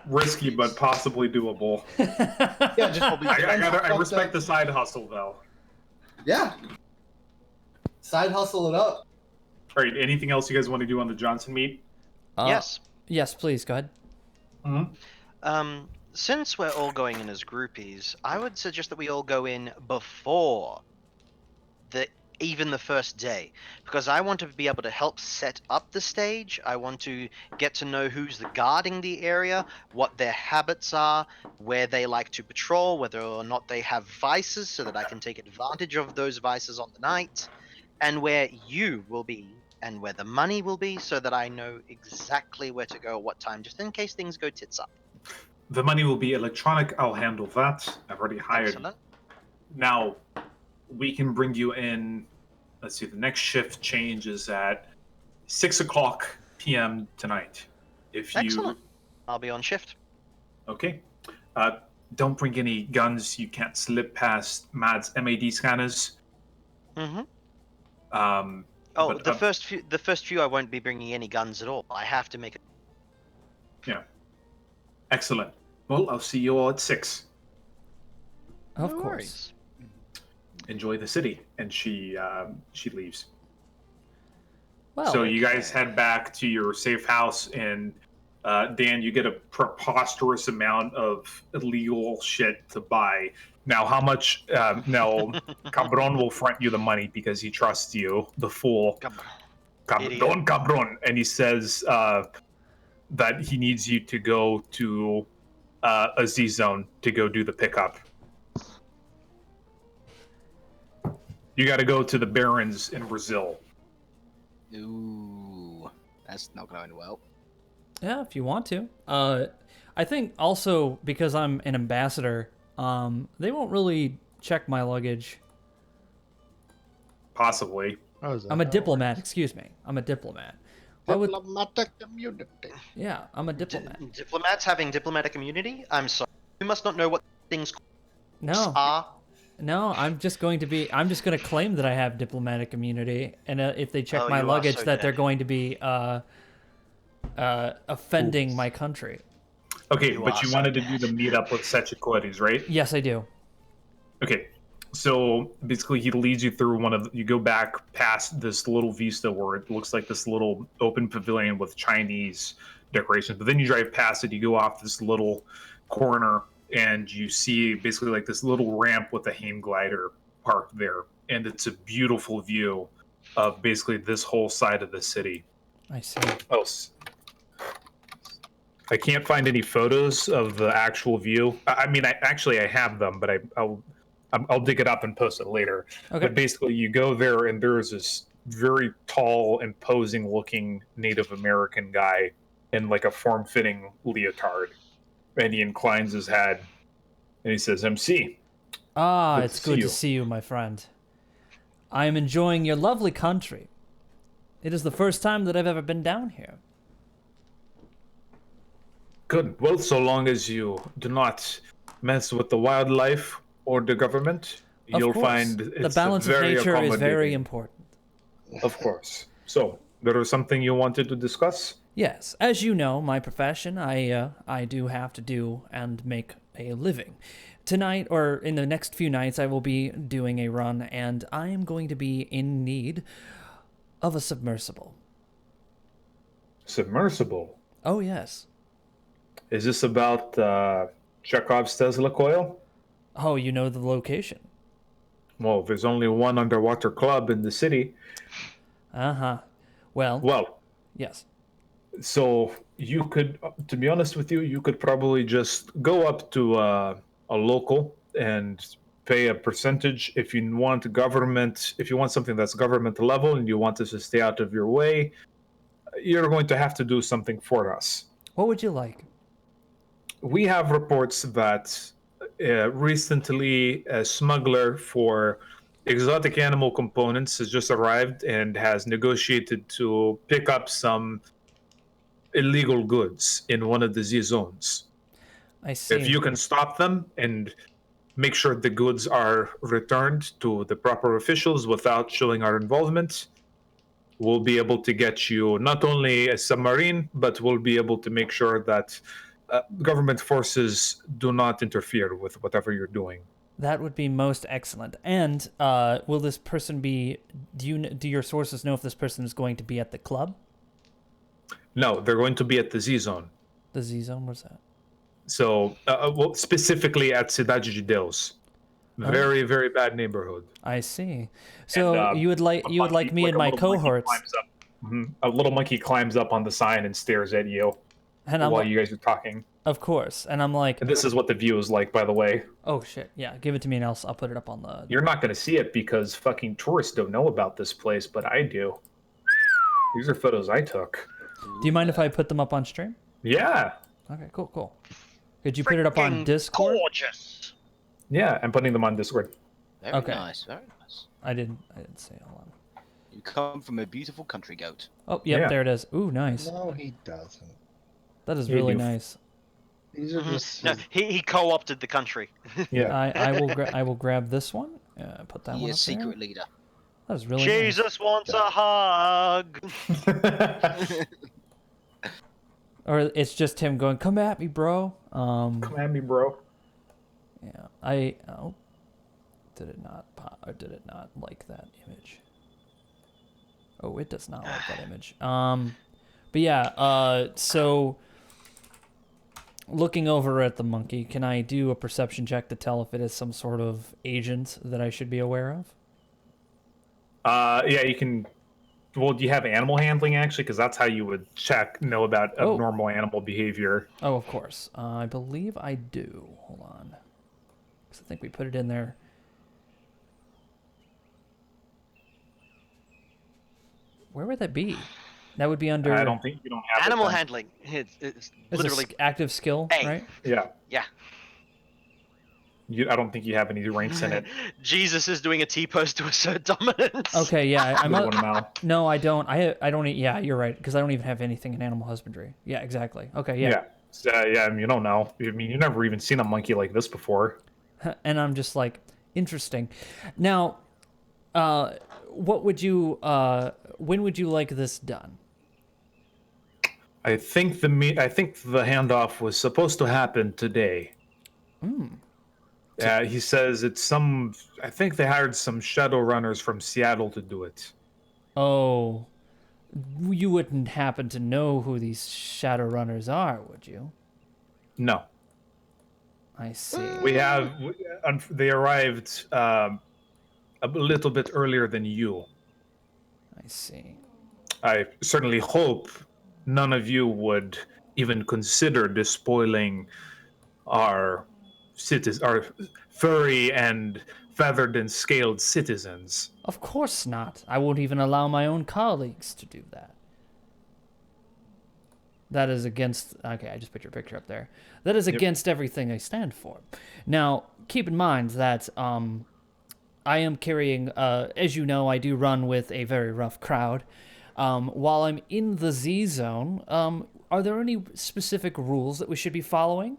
Risky, but possibly doable. Yeah, just I respect the side hustle though. Yeah. Side hustle it up. All right. Anything else you guys want to do on the Johnson meet? Yes. Yes, please go ahead. Since we're all going in as groupies, I would suggest that we all go in before even the first day, because I want to be able to help set up the stage. I want to get to know who's guarding the area, what their habits are, where they like to patrol, whether or not they have vices, so that I can take advantage of those vices on the night, and where you will be and where the money will be, so that I know exactly where to go at what time, just in case things go tits up. The money will be electronic. I'll handle that. I've already hired. Excellent. Now, we can bring you in. Let's see. The next shift changes at 6:00 p.m. tonight. If you Excellent. I'll be on shift. Okay. Don't bring any guns. You can't slip past Mad's MAD scanners. Mm-hmm. Oh, the first few I won't be bringing any guns at all. I have to make it. Yeah. Excellent. Well, I'll see you all at 6. Of No course. worries. Enjoy the city, and she leaves. Well, So you guys head back to your safe house, and Dan, you get a preposterous amount of illegal shit to buy. Now, how much? Now, Cabron will front you the money because he trusts you, the fool. Don Cabron, and he says that he needs you to go to a Z zone to go do the pickup. You got to go to the Barons in Brazil. Ooh, that's not going well. yeah, if you want to. I think also because I'm an ambassador, they won't really check my luggage. Possibly. How is that? I'm a diplomat. Excuse me. I'm a diplomat. Why would? Diplomatic immunity. Yeah, I'm a diplomat. Diplomats having diplomatic immunity? I'm sorry. You must not know what things No, are. no. I'm just going to claim that I have diplomatic immunity, and if they check Oh, my you are luggage, so that they're dead. going to be offending my country. Okay, You but are you so wanted to do the meetup with Setchikoris, right? Yes, I do. Okay, so basically he leads you through you go back past this little vista where it looks like this little open pavilion with Chinese decorations, but then you drive past it, you go off this little corner, and you see basically like this little ramp with a hang glider parked there, and it's a beautiful view of basically this whole side of the city. I see. Oh, I can't find any photos of the actual view. I mean, I have them, but I'll dig it up and post it later. Okay. But basically, you go there, and there's this very tall, imposing-looking Native American guy in like a form-fitting leotard, and he inclines his head, and he says, "MC." Ah, Good it's to see good to you. see you, my friend. I am enjoying your lovely country. It is the first time that I've ever been down here. Good. Well, so long as you do not mess with the wildlife or the government, Of you'll course. find The it's balance of very nature is very accommodating. important. Of course. So, there was something you wanted to discuss? Yes, as you know, my profession, I do have to do and make a living. Tonight, or in the next few nights, I will be doing a run, and I am going to be in need of a submersible. Submersible? Oh, yes. Is this about Chekhov's Tesla coil? Oh, you know the location. Well, there's only one underwater club in the city. Uh-huh. Well, Well, yes. so you could, to be honest with you, you could probably just go up to a local and pay a percentage if you want something that's government level and you want us to stay out of your way, you're going to have to do something for us. What would you like? We have reports that recently a smuggler for exotic animal components has just arrived and has negotiated to pick up some illegal goods in one of the Z zones. I see. If you can stop them and make sure the goods are returned to the proper officials without showing our involvement, we'll be able to get you not only a submarine, but we'll be able to make sure that government forces do not interfere with whatever you're doing. That would be most excellent. And will this person be? Do your sources know if this person is going to be at the club? No, they're going to be at the Z Zone. The Z Zone. What's that? So, well, specifically at Cidade de Deus. Very, very bad neighborhood. I see. So And, you would like me and my cohorts. A little monkey climbs up on the sign and stares at you And I'm while like, you guys are talking. of course. And I'm like, And this is what the view is like, by the way. oh shit, yeah, give it to me and I'll put it up on the. You're not going to see it because fucking tourists don't know about this place, but I do. These are photos I took. Do you mind if I put them up on stream? Yeah. Okay, cool. Could you put it up on Freaking Discord? Gorgeous. Yeah, I'm putting them on Discord. Very Okay. nice, very nice. I didn't say. Hold on. You come from a beautiful country goat. Oh, yep, Yeah. there it is. Ooh, nice. No, he doesn't. That is You really do. nice. These are just. No, he co-opted the country. Yeah. I will grab this one. Put that He one up is there. secret leader. That is really nice. Jesus wants a hug. Or it's just him going, "Come at me, bro." Come at me, bro. Yeah. Did it not pop, or did it not like that image? Oh, it does not like that image. But yeah. So looking over at the monkey, can I do a perception check to tell if it is some sort of agent that I should be aware of? Yeah, you can. Well, do you have animal handling actually? Because that's how you would know about Oh. abnormal animal behavior. Oh, of course. I believe I do. Hold on. 'Cause I think we put it in there. Where would that be? That would be under. I don't think you don't have Animal it then. handling. It's It's literally. active skill, A. right? Yeah. Yeah. I don't think you have any ranks in it. Jesus is doing a T-pose to assert dominance. Okay, yeah. I'm You wanna know? No, I don't. I don't. Yeah, you're right. Because I don't even have anything in animal husbandry. Yeah, exactly. Okay, yeah. Yeah. Yeah, I mean, you don't know. I mean, you've never even seen a monkey like this before. And I'm just like, interesting. Now, what would you? When would you like this done? I think the handoff was supposed to happen today. He says it's some. I think they hired some Shadowrunners from Seattle to do it. Oh, you wouldn't happen to know who these Shadowrunners are, would you? No, I see. they arrived a little bit earlier than you. I see. I certainly hope none of you would even consider despoiling our furry and feathered and scaled citizens. Of course not. I won't even allow my own colleagues to do that. That is against... Okay, I just put your picture up there. That is against everything I stand for. Now, keep in mind that I am carrying... as you know, I do run with a very rough crowd. While I'm in the Z Zone, are there any specific rules that we should be following?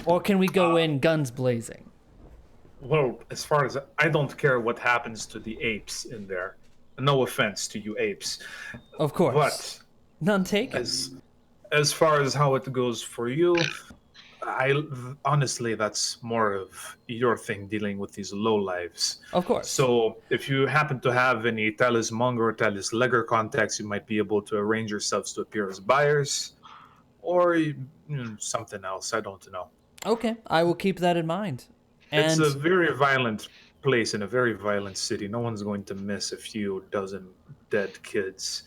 Or can we go in guns blazing? Well, as far as I don't care what happens to the apes in there. No offense to you apes. Of course. But None taken. as far as how it goes for you, honestly, that's more of your thing dealing with these lowlives. Of course. So if you happen to have any Talis Monger or Talis Legger contacts, you might be able to arrange yourselves to appear as buyers, or something else. I don't know. Okay, I will keep that in mind. And It's a very violent place in a very violent city. No one's going to miss a few dozen dead kids.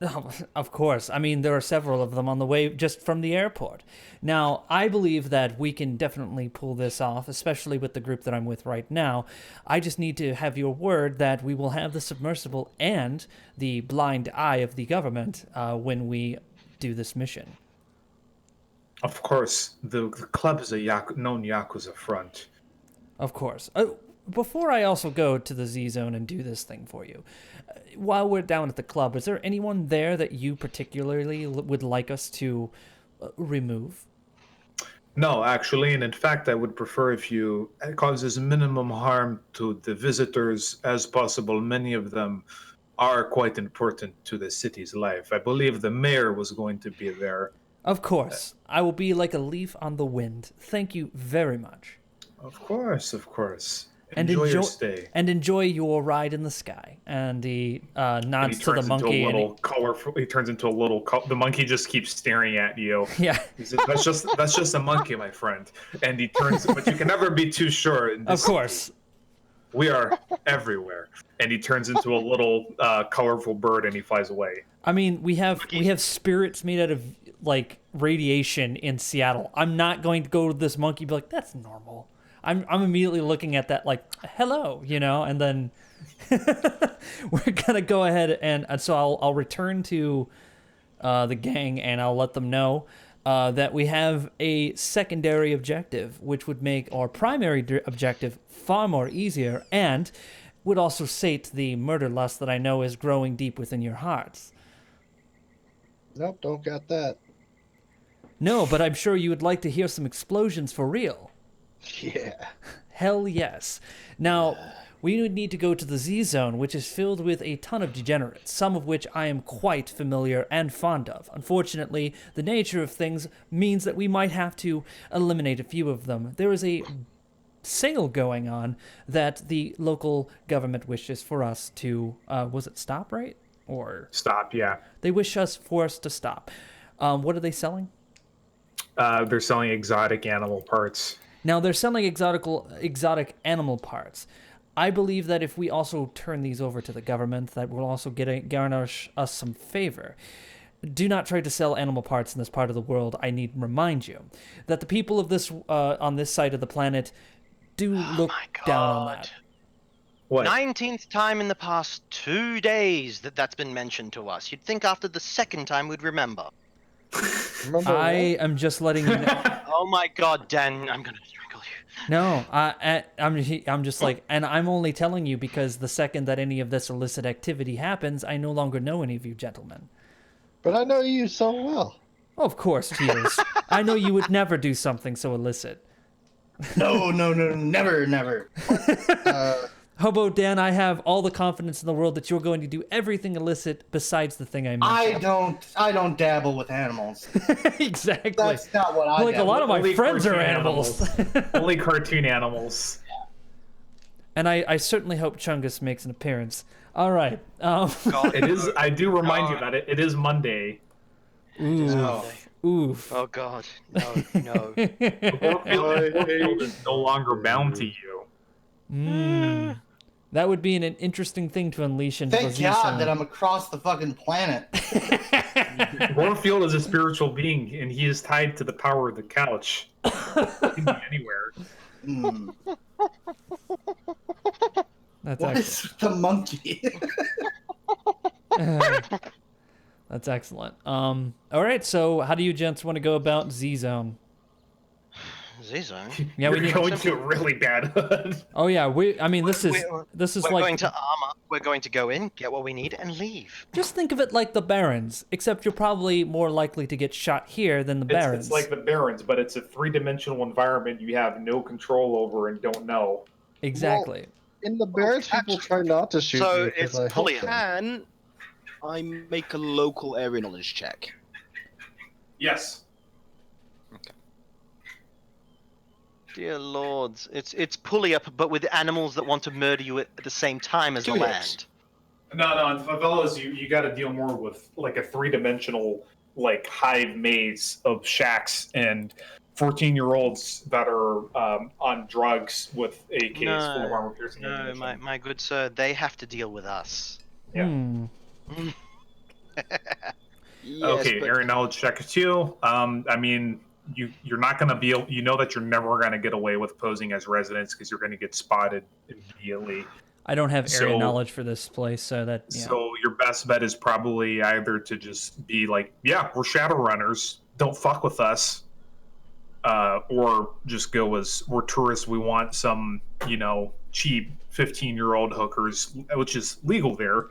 oh, of course, I mean, there are several of them on the way just from the airport. Now, I believe that we can definitely pull this off, especially with the group that I'm with right now. I just need to have your word that we will have the submersible and the blind eye of the government when we do this mission. Of course, the club is a known Yakuza front. Of course. Before I also go to the Z Zone and do this thing for you, while we're down at the club, is there anyone there that you particularly would like us to remove. No, actually, and in fact, I would prefer if you it causes minimum harm to the visitors as possible. Many of them are quite important to the city's life. I believe the mayor was going to be there. Of course, I will be like a leaf on the wind. Thank you very much. Of course, of course. And Enjoy your stay. And enjoy your ride in the sky. And he nods to the monkey. He turns into a little. The monkey just keeps staring at you. Yeah. He says, "That's just a monkey, my friend." And he turns, but you can never be too sure. In this Of course. city. We are everywhere. And he turns into a little colorful bird, and he flies away. I mean, we have spirits made out of like radiation in Seattle. I'm not going to go to this monkey and be like, that's normal. I'm immediately looking at that like, hello, and then we're gonna go ahead and so I'll return to the gang and I'll let them know that we have a secondary objective, which would make our primary objective far more easier and would also sate the murder lust that I know is growing deep within your hearts. Nope, don't got that. No, but I'm sure you would like to hear some explosions for real. Yeah. Hell yes. Now, we would need to go to the Z-Zone, which is filled with a ton of degenerates, some of which I am quite familiar and fond of. Unfortunately, the nature of things means that we might have to eliminate a few of them. There is a sale going on that the local government wishes for us to, was it stop, right? Or Stop, yeah. they wish us for us to stop. What are they selling? They're selling exotic animal parts. Now, they're selling exotic animal parts. I believe that if we also turn these over to the government, that will also garnish us some favor. Do not try to sell animal parts in this part of the world. I need to remind you that the people of this on this side of the planet do look down on that. What? 19th time in the past 2 days that's been mentioned to us. You'd think after the second time we'd remember. I am just letting you know. Oh my god, Dan, I'm gonna strangle you. No, I'm just like, and I'm only telling you because the second that any of this illicit activity happens, I no longer know any of you gentlemen. But I know you so well. Of course, Tears. I know you would never do something so illicit. No, never. Hobo Dan, I have all the confidence in the world that you're going to do everything illicit besides the thing I mentioned. I don't dabble with animals. Exactly. That's not what I Like a lot of my Only friends are cartoon animals. Only cartoon animals. And I certainly hope Chungus makes an appearance. All right. It is. I do remind you that it is Monday. Oof. Oh god, no. Warfield is no longer bound to you. That would be an interesting thing to unleash into Thank the God Z-Zone. that I'm across the fucking planet. Warfield is a spiritual being, and he is tied to the power of the couch. He can be anywhere. That's What excellent. is the monkey? That's excellent. All right, so how do you gents want to go about Z-Zone? Z-Zone? Yeah, You're going to really bad. Oh yeah, this is We're like going to armor. We're going to go in, get what we need, and leave. just think of it like the Barons, except you're probably more likely to get shot here than the Barons. It's like the Barons, but it's a three-dimensional environment you have no control over and don't know. Exactly. In the Barons, people try not to shoot So me because it's I help fully them. Can I make a local area knowledge check? Yes. Dear lords, it's pulley up, but with animals that want to murder you at the same time as the Two hits. land. No, in favelas, you got to deal more with like a three-dimensional like hive maze of shacks and 14-year-olds that are on drugs with AKs full of armor-piercing No, ammunition. my good sir, they have to deal with us. Yeah. Yes, Okay, but area knowledge check 2. I mean, you're not going to be able, that you're never going to get away with posing as residents because you're going to get spotted immediately. I don't have area So- knowledge for this place, so that yeah. So your best bet is probably either to just be like, yeah, we're Shadowrunners, don't fuck with us, or just go as we're tourists, we want some, cheap 15-year-old hookers, which is legal there.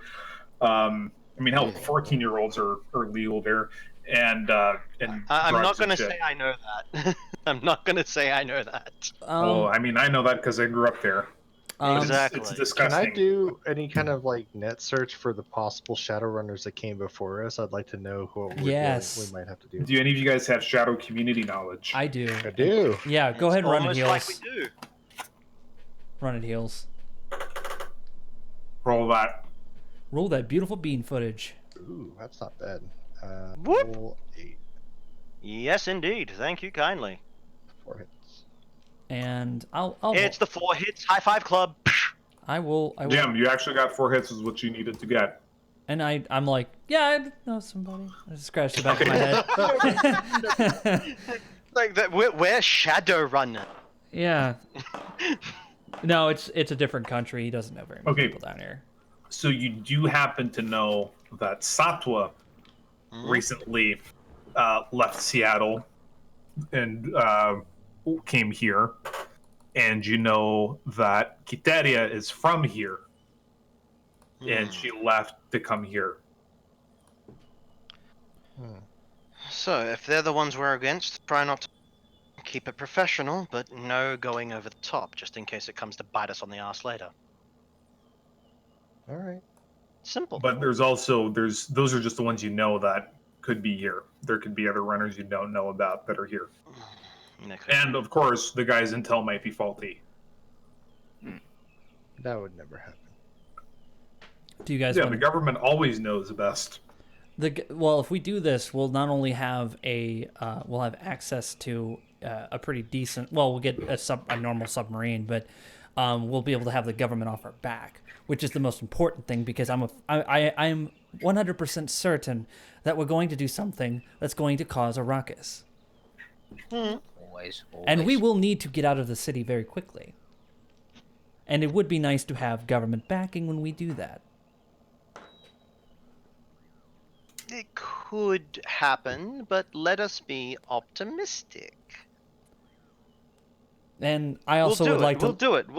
I mean, hell, 14-year-olds are legal there, and I'm not drugs and gonna shit. say I know that. I'm not gonna say I know that. Well, I mean, I know that because I grew up there. But Exactly. It's Can disgusting. I do any kind of like net search for the possible Shadowrunners that came before us? I'd like to know who Yes. we might have to do. Do any of you guys have shadow community knowledge? I do. I do. Yeah, go It's ahead and run it almost heals. like we do. Run it heals. Roll that. Roll that beautiful bean footage. Ooh, that's not bad. Whoop. Roll 8. Yes, indeed. Thank you kindly. 4 hits. And I'll It's the 4 hits high five club. I will Jim, you actually got 4 hits is what you needed to get. and I'm like, yeah, I know somebody. I just scratched the back of my head. Like that, we're Shadowrun. Yeah. No, it's a different country. He doesn't know very many Okay. people down here. So you do happen to know that Satwa recently left Seattle and came here, and you know that Kiteria is from here, and she left to come here. So, if they're the ones we're against, try not to keep it professional, but no going over the top, just in case it comes to bite us on the ass later. All right. Simple. But those are just the ones you know that could be here. There could be other runners you don't know about that are here. And of course, the guy's intel might be faulty. That would never happen. Do you guys Yeah, want the government always knows best. well, if we do this, we'll not only have we'll have access to a pretty decent. Well, we'll get a normal submarine, but we'll be able to have the government off our back, which is the most important thing because I'm 100% certain that we're going to do something that's going to cause a ruckus, Always. and we will need to get out of the city very quickly. And it would be nice to have government backing when we do that. It could happen, but let us be optimistic. And I also would like to. We'll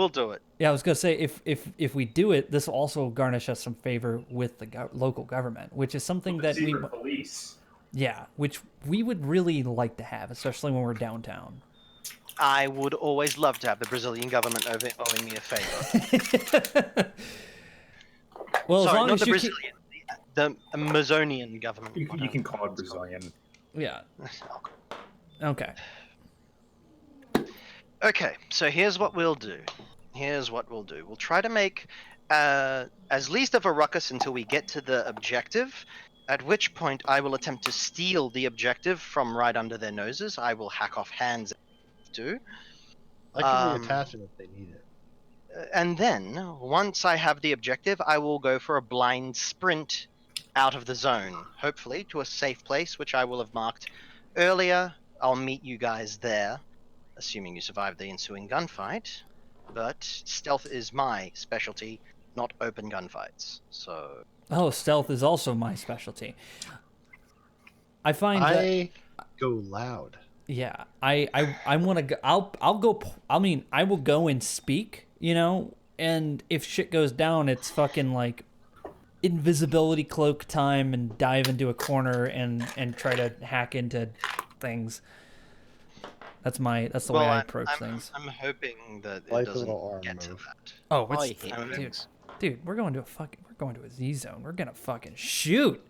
do it. Yeah, I was gonna say if we do it, this will also garnish us some favor with the local government, which is something that we police. yeah, which we would really like to have, especially when we're downtown. I would always love to have the Brazilian government owing me a favor. Well, Sorry, as long not as the you Brazilian, the Amazonian government. You can call it Brazilian. yeah. Okay. Okay, so here's what we'll do. We'll try to make as least of a ruckus until we get to the objective, at which point I will attempt to steal the objective from right under their noses. I will hack off hands if I have to. I can reattach it if they need it. And then, once I have the objective, I will go for a blind sprint out of the zone, hopefully to a safe place, which I will have marked earlier. I'll meet you guys there, assuming you survive the ensuing gunfight. But stealth is my specialty, not open gunfights. So. Oh, stealth is also my specialty. I find that I go loud. yeah, I want to go. I'll go. I mean, I will go and speak. You know, and if shit goes down, it's fucking like invisibility cloak time and dive into a corner and try to hack into things. That's the way I approach things. I'm hoping that it Like a doesn't little arm get to move. that. Oh, I it's, hate dude, things. dude, we're going to a Z zone. We're gonna fucking shoot.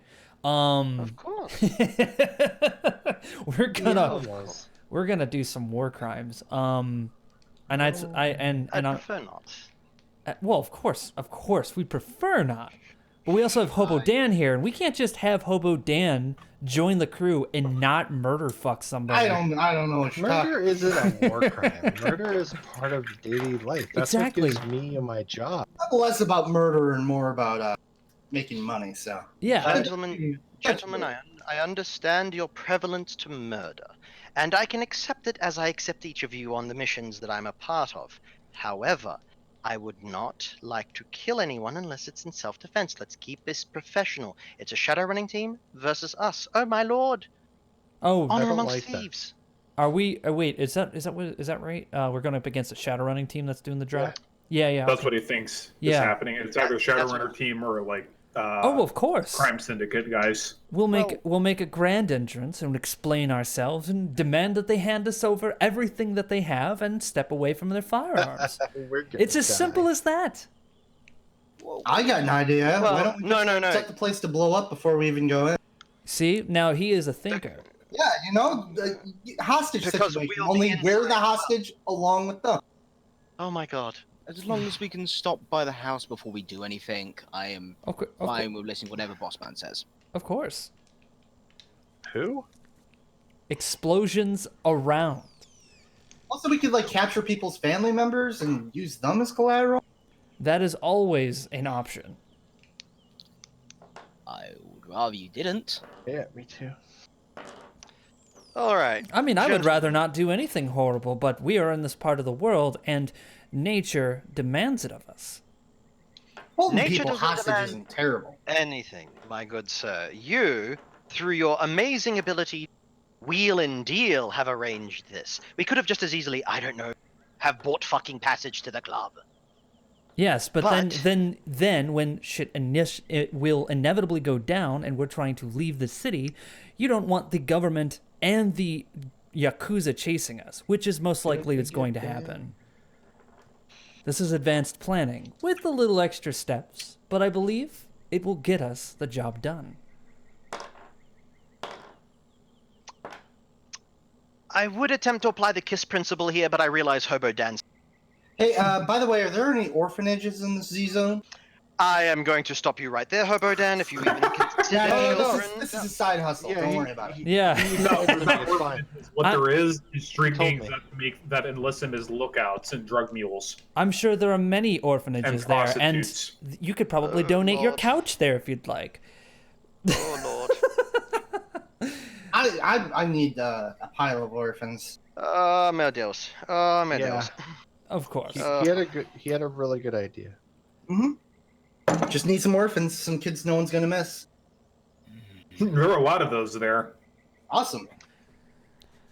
Of course. we're gonna do some war crimes. And I prefer not. well, of course, we prefer not. But we also have Hobo Dan here, and we can't just have Hobo Dan join the crew and not murder fuck somebody. I don't know what you're Murder talking. isn't a war crime. Murder is part of daily life. That's Exactly. what gives me my job. Less about murder and more about making money. So Yeah, Gentlemen, I understand your prevalence to murder, and I can accept it as I accept each of you on the missions that I'm a part of. However, I would not like to kill anyone unless it's in self-defense. Let's keep this professional. It's a Shadowrunning team versus us. Oh my lord! Oh, Honor don't amongst like that. thieves. are we? Wait, is that right? We're going up against a Shadowrunning team that's doing the drop. Yeah. That's what he thinks is Yeah. happening. It's either That's what- Shadowrunner team or like Oh, of course. crime syndicate guys. We'll make a grand entrance and explain ourselves and demand that they hand us over everything that they have and step away from their firearms. We're gonna It's as die. simple as that. I got an idea. Well, Why don't we no. set the place to blow up before we even go in? See, now he is a thinker. Yeah, the hostage Because situation. we'll be Only we're the inside. hostage along with them. Oh my god. As long as we can stop by the house before we do anything, I am fine with listening to whatever boss man says. Of course. Who? Explosions around. Also, we could capture people's family members and use them as collateral. That is always an option. I would rather you didn't. Yeah, me too. All right. I mean, I would Gentlemen. rather not do anything horrible, but we are in this part of the world, and nature demands it of us. Holding Nature people doesn't hostage demand- isn't terrible. Anything, my good sir. You, through your amazing ability to wheel and deal, have arranged this. We could have just as easily, I don't know, have bought fucking passage to the club. Yes, but But- then when shit it will inevitably go down, and we're trying to leave the city, you don't want the government and the Yakuza chasing us, which is most likely it's going to happen. This is advanced planning, with a little extra steps, but I believe it will get us the job done. I would attempt to apply the KISS principle here, but I realize Hobo Dan's. Hey, by the way, are there any orphanages in the Z zone? I am going to stop you right there, Hobo Dan, if you even consider No, children. this is a side hustle. Yeah, Don't worry about it. Yeah. No, It's fine. what there is street Told gangs me. that enlist them as lookouts and drug mules I'm sure there are many orphanages and there, and prostitutes. you could probably donate your Lord. couch there if you'd like. Oh, Lord. I need a pile of orphans. Oh, meu Deus. Oh, meu Yeah. Deus. Of course. He had a really good idea. Just need some orphans, some kids no one's gonna miss. There are a lot of those there. Awesome.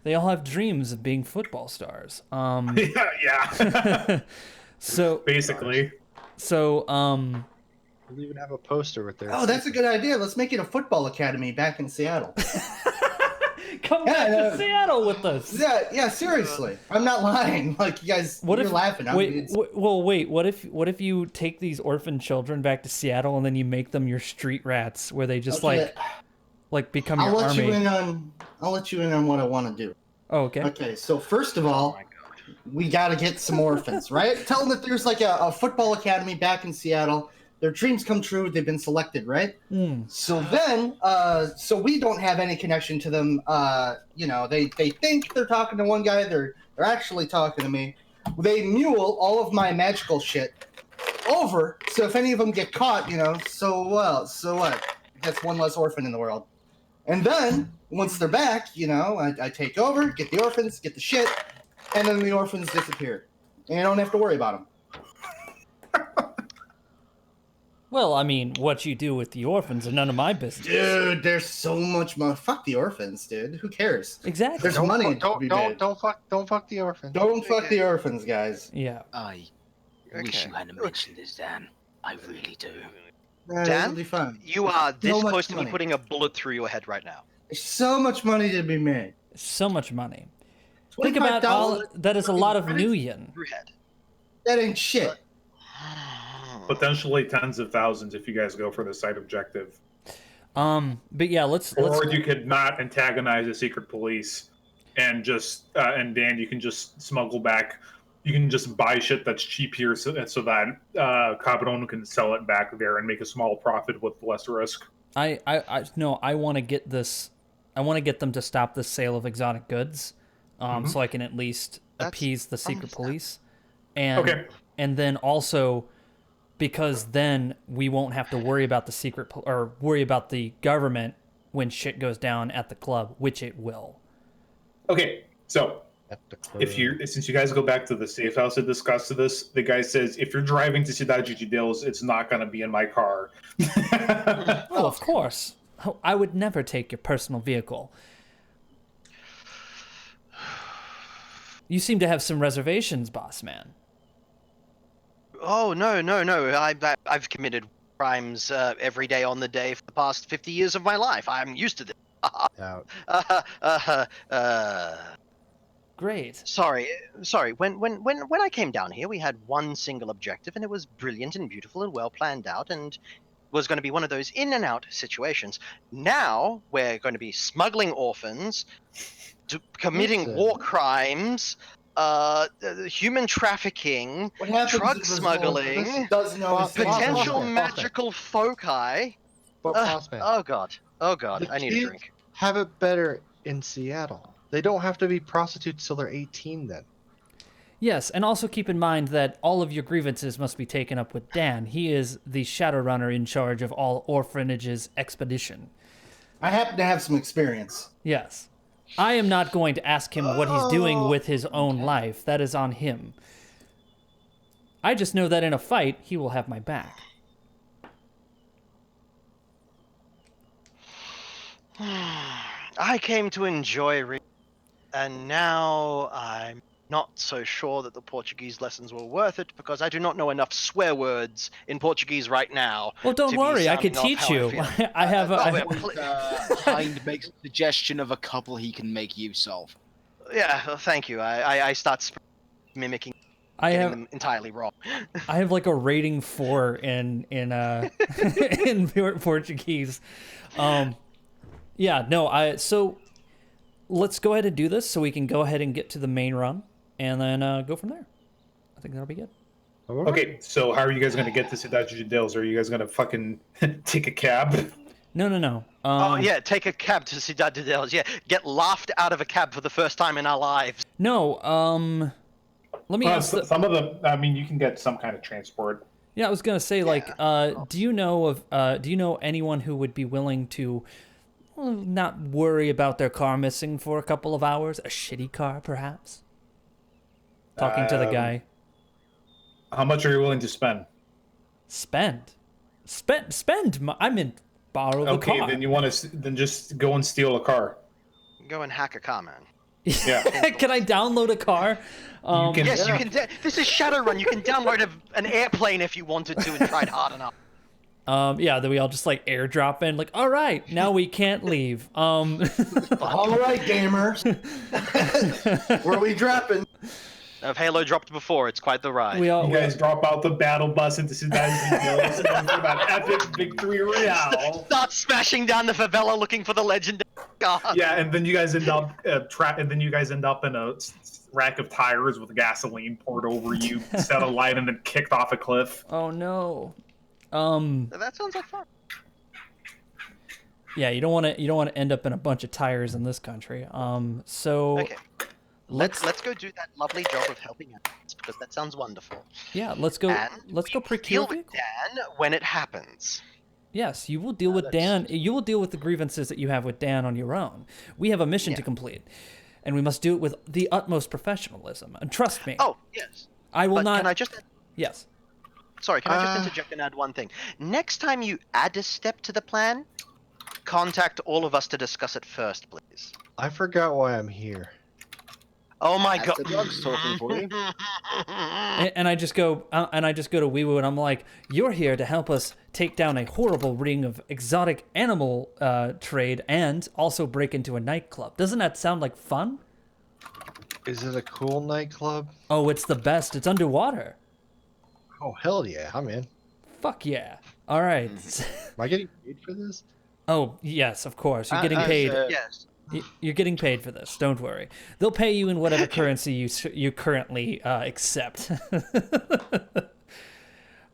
They all have dreams of being football stars. Yeah. So Basically. We'll even have a poster with their. Oh, that's a good idea. Let's make it a football academy back in Seattle. come Yeah, back I know. to Seattle with us. Yeah, seriously. I'm not lying. You guys, What you're if laughing. wait? What if you take these orphan children back to Seattle and then you make them your street rats, where they just Okay. become I'll your let army? I'll let you in on what I want to do. Oh, okay. Okay, so first of all, we got to get some orphans, right? Tell them that there's a football academy back in Seattle. Their dreams come true. They've been selected, right? So then, so we don't have any connection to them. They think they're talking to one guy. They're actually talking to me. They mule all of my magical shit over. So if any of them get caught, so what? That's one less orphan in the world. And then once they're back, I take over, get the orphans, get the shit, and then the orphans disappear, and you don't have to worry about them. Well, I mean, what you do with the orphans are none of my business. Dude, there's so much money. Fuck the orphans, dude. Who cares? Exactly. There's money to be made. Don't fuck the orphan. Don't fuck the orphans, guys. Yeah. I wish Okay. you hadn't mentioned this, Dan. I really do. Dan? It'll be fun. You are this So much close to me money. putting a bullet through your head right now. There's so much money to be made. So much money. Think about all. $25 That is a lot of nuyen. Through your head. That ain't shit. Potentially tens of thousands if you guys go for the side objective. But yeah, let's. Or you could not antagonize the secret police and and Dan, you can just smuggle back. You can just buy shit that's cheap here so that Cabron can sell it back there and make a small profit with less risk. I want to get this. I want to get them to stop the sale of exotic goods, so I can at least appease the secret police, and and then also because then we won't have to worry about the or worry about the government when shit goes down at the club, which it will. Okay, so since you guys go back to the safe house to discuss this, the guy says if you're driving to Ciudad Gigidelos, it's not going to be in my car. Well, of course. I would never take your personal vehicle. You seem to have some reservations, boss man. Oh no! I've committed crimes every day on the day for the past 50 years of my life. I'm used to this. Out. Great. Sorry. When I came down here, we had one single objective, and it was brilliant and beautiful and well planned out, and was going to be one of those in and out situations. Now we're going to be smuggling orphans, committing Listen. war crimes, human trafficking, What happens drug if this smuggling, orphan doesn't always Potential potential Bossman. magical foci. But Bossman, Oh god. Oh god. the I need a kids drink. have it better in Seattle. They don't have to be prostitutes till they're 18 then. Yes, and also keep in mind that all of your grievances must be taken up with Dan. He is the Shadowrunner in charge of all orphanages expedition. I happen to have some experience. Yes. I am not going to ask him what he's doing with his own life. That is on him. I just know that in a fight, he will have my back. I came to enjoy reading, and now I'm not so sure that the Portuguese lessons were worth it because I do not know enough swear words in Portuguese right now. Well, don't to be worry. I could sounding off teach how I you. feel. I have Oh, a... yeah, Hind makes a suggestion of a couple he can make use of. Yeah, well, thank you. I start mimicking, I getting have them entirely wrong. I have like a rating 4 in in Portuguese. Yeah, no, so let's go ahead and do this so we can go ahead and get to the main run and then go from there. I think that'll be good. Okay, so how are you guys gonna get to Cidade de Deus? Are you guys gonna fucking take a cab? No. Oh yeah, take a cab to Cidade de Deus. Yeah, get laughed out of a cab for the first time in our lives. No, let me ask Some of them. I mean, you can get some kind of transport. Yeah, I was gonna say, like, do you know anyone who would be willing to not worry about their car missing for a couple of hours? A shitty car, perhaps? Talking to the guy. How much are you willing to spend? Spend. I meant borrow the Okay, car. then you want to then just go and steal a car. Go and hack a car, man. Yeah. Can I download a car? You can- Yes, Yeah. you can. This is Shadowrun. You can download an airplane if you wanted to and tried hard enough. Yeah, then we all just like airdrop in, like, all right, now we can't leave. All right, gamers. Where are we dropping? I've Halo dropped before. It's quite the ride. we all You guys drop out the battle bus into Cidade de Deus and then for that epic victory royale. Start smashing down the favela looking for the legendary car. Yeah, and then you guys end up in a rack of tires with gasoline poured over you, set alight, and then kicked off a cliff. Oh no. That sounds like fun. Yeah, you don't want to end up in a bunch of tires in this country. So Okay. Let's go do that lovely job of helping out because that sounds wonderful. yeah, let's go And procure Deal a with vehicle. Dan when it happens. Yes, you will deal with Dan. You will deal with the grievances that you have with Dan on your own. We have a mission to complete, and we must do it with the utmost professionalism. And trust me, Oh yes. I will But not. Can I just? Yes. Sorry, can I just interject and add one thing? Next time you add a step to the plan, contact all of us to discuss it first, please. I forgot why I'm here. Oh my That's god. the drugs talking for you. And I just go to Weewoo and I'm like, you're here to help us take down a horrible ring of exotic animal trade and also break into a nightclub. Doesn't that sound like fun? Is it a cool nightclub? Oh, it's the best. It's underwater. Oh, hell yeah, I'm in. Fuck yeah. All right. Am I getting paid for this? Oh, yes, of course. You're getting paid. Yes. You're getting paid for this. Don't worry. They'll pay you in whatever currency you currently accept.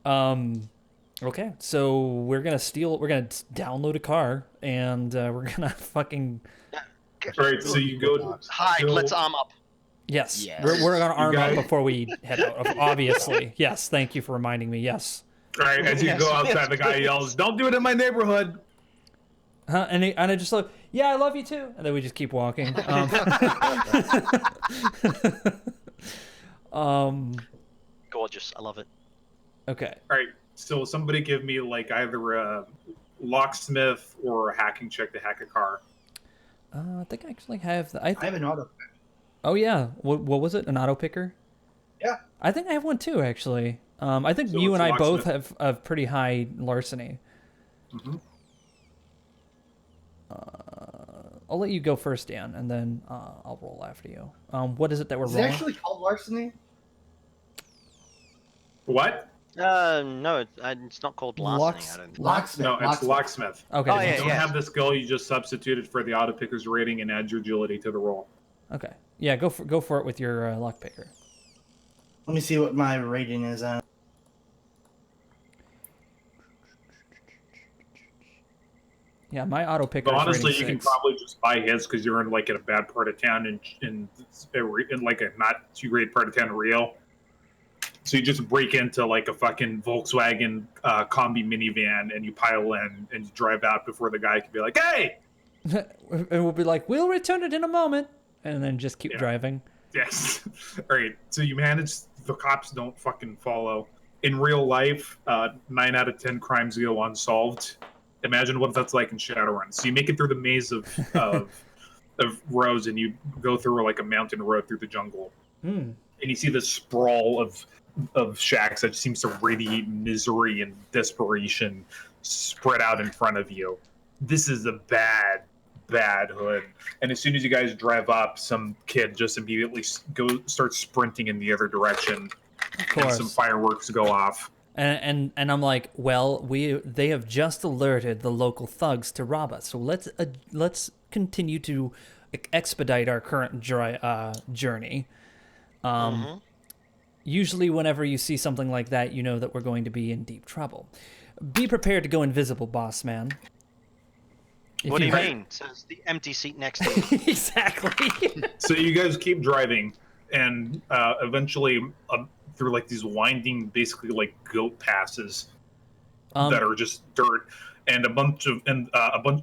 Okay, so we're gonna download a car, and we're gonna fucking Right, so you go. Hide, let's arm up. yes. Yes. We're gonna arm up guys- before we head out. Obviously, yes. Thank you for reminding me. Yes. Right, as you Yes, go outside, yes, the guy please. yells, "Don't do it in my neighborhood!" And I just look, yeah, I love you too, and then we just keep walking. Gorgeous. I love it. Okay. All right, so somebody give me like either a locksmith or a hacking check to hack a car. I think I actually have the. I have an auto. Oh yeah. What was it? An auto picker? Yeah. I think I have one too, actually. I think So you it's and I both locksmith. have pretty high larceny. Mm-hmm. I'll let you go first, Dan, and then I'll roll after you. What is it that we're Is it rolling? actually called larceny? What? No, it's not called larceny. I don't think. Locksmith. No, it's locksmith. Okay. Oh, If you yeah, don't yeah. have the skill, you just substituted for the auto picker's rating and add your agility to the roll. Okay. Yeah, go for it with your lockpicker. Let me see what my rating is on. Yeah, my auto picker. But honestly, is you rating can 6. probably just buy his because you're in like in a bad part of town in like a not too great part of town in Rio. So you just break into like a fucking Volkswagen combi minivan and you pile in and you drive out before the guy can be like, "Hey!" And we'll be like, we'll return it in a moment, and then just keep Yeah. driving. Yes. All right. So you manage. The cops don't fucking follow. In real life, 9 out of 10 crimes go unsolved. Imagine what that's like in Shadowrun. So you make it through the maze of roads, and you go through like a mountain road through the jungle, Hmm. and you see this sprawl of shacks that seems to radiate misery and desperation spread out in front of you. This is a bad hood. And as soon as you guys drive up, some kid just immediately starts sprinting in the other direction, Of and course. some fireworks go off. And I'm like, well, they have just alerted the local thugs to rob us, so let's continue to expedite our current journey. Usually, whenever you see something like that, you know that we're going to be in deep trouble. Be prepared to go invisible, boss man. If What do you ha- mean? Says the empty seat next to you. Exactly. So you guys keep driving, and eventually through like these winding, basically like goat passes that are just dirt, and a bunch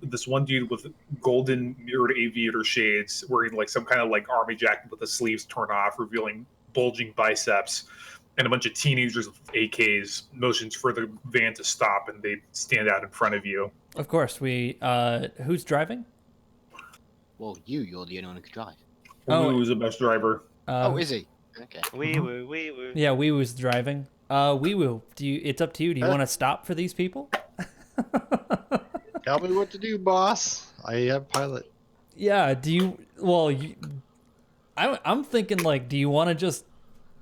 this one dude with golden mirrored aviator shades, wearing like some kind of like army jacket with the sleeves torn off, revealing bulging biceps, and a bunch of teenagers with AKs motions for the van to stop, and they stand out in front of you. Of course, who's driving? Well, you're the only one who can drive. Oh, Who's the best driver? Oh, is he? Okay. We woo. Yeah, Wee Woo's driving. Wee Woo, it's up to you. Do you want to stop for these people? Tell me what to do, boss. I have pilot. Yeah. Do you? Well, I'm thinking like, do you want to just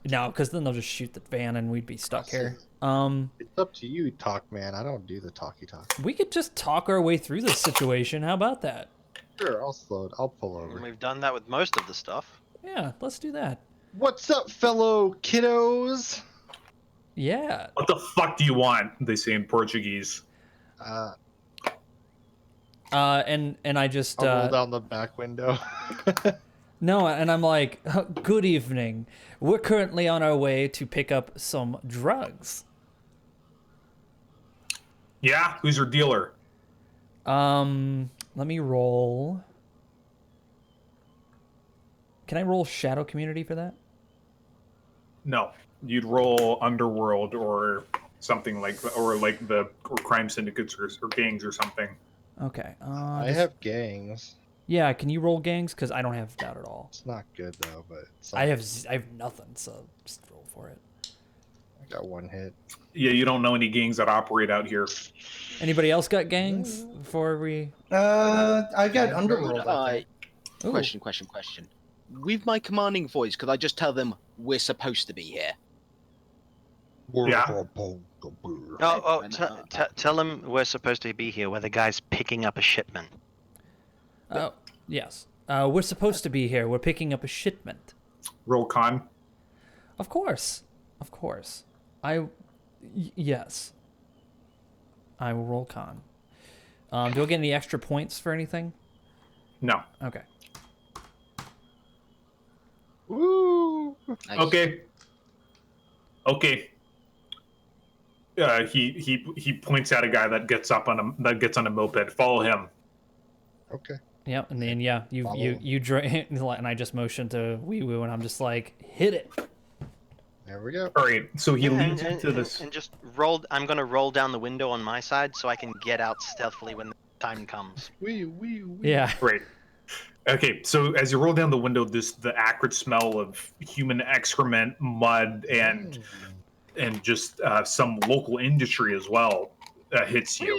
no? Because then they'll just shoot the van and we'd be stuck here. It's up to you, talk man. I don't do the talky talk. We could just talk our way through this situation. How about that? Sure, I'll pull over. We've done that with most of the stuff. Yeah, let's do that. What's up, fellow kiddos? Yeah. What the fuck do you want? They say in Portuguese. And I just I'll roll down the back window. no, and I'm like, good evening. We're currently on our way to pick up some drugs. Yeah, who's your dealer? Let me roll. Can I roll Shadow Community for that? No, you'd roll Underworld or something like, or crime syndicates or gangs or something. Okay. I have gangs. Yeah, can you roll gangs? Because I don't have that at all. It's not good though, but it's I have nothing, so just roll for it. I got one hit. Yeah, you don't know any gangs that operate out here. Anybody else got gangs before we? I got Underworld. I think. Question. With my commanding voice, could I just tell them we're supposed to be here? Yeah. Tell them we're supposed to be here where the guy's picking up a shipment. Oh, yes. We're supposed to be here. We're picking up a shipment. Roll con. Of course. Yes. I will roll con. Do I get any extra points for anything? No. Okay. Woo! Nice. Okay. He points at a guy that gets on a moped. Follow him. Okay. Yep, and then you Follow. and I just motioned to Wee Woo, and I'm just like, hit it. There we go. All right. So he leads into this. And just roll. I'm gonna roll down the window on my side so I can get out stealthily when the time comes. Wee. Yeah. Right. Okay, so as you roll down the window, the acrid smell of human excrement, mud, and and just some local industry as well hits you.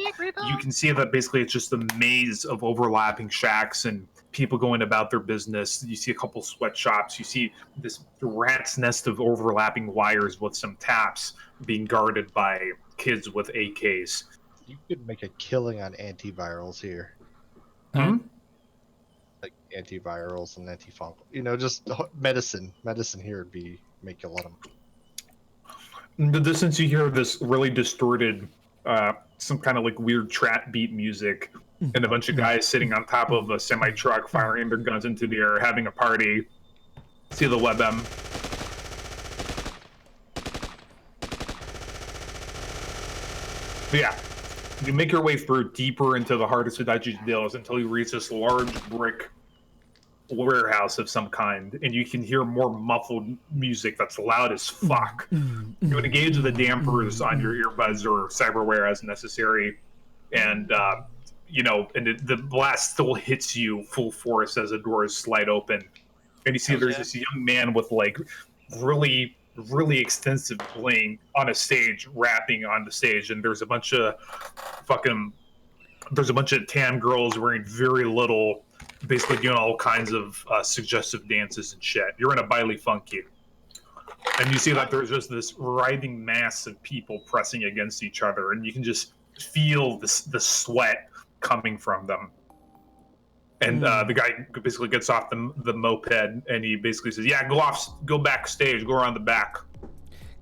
You can see that basically it's just a maze of overlapping shacks and people going about their business. You see a couple sweatshops. You see this rat's nest of overlapping wires with some taps being guarded by kids with AKs. You could make a killing on antivirals here. Hmm? Like antivirals and antifungal. You know, just medicine. Medicine here would make a lot of. In the distance, you hear this really distorted, some kind of like weird trap beat music, and a bunch of guys sitting on top of a semi truck firing their guns into the air, having a party. See the WebM. But yeah, you make your way through deeper into the hardest of Dodgy deals until you reach this large brick warehouse of some kind, and you can hear more muffled music that's loud as fuck. You would engage the dampers on your earbuds or cyberware as necessary, and the blast still hits you full force as the doors slide open, and you see there's this young man with like really extensive bling on a stage, rapping on the stage, and there's a bunch of tan girls wearing very little, basically doing all kinds of suggestive dances and shit. You're in a Bailey Funky. And you see that there's just this writhing mass of people pressing against each other, and you can just feel the sweat coming from them. And the guy basically gets off the moped, and he basically says, yeah, go backstage, go around the back.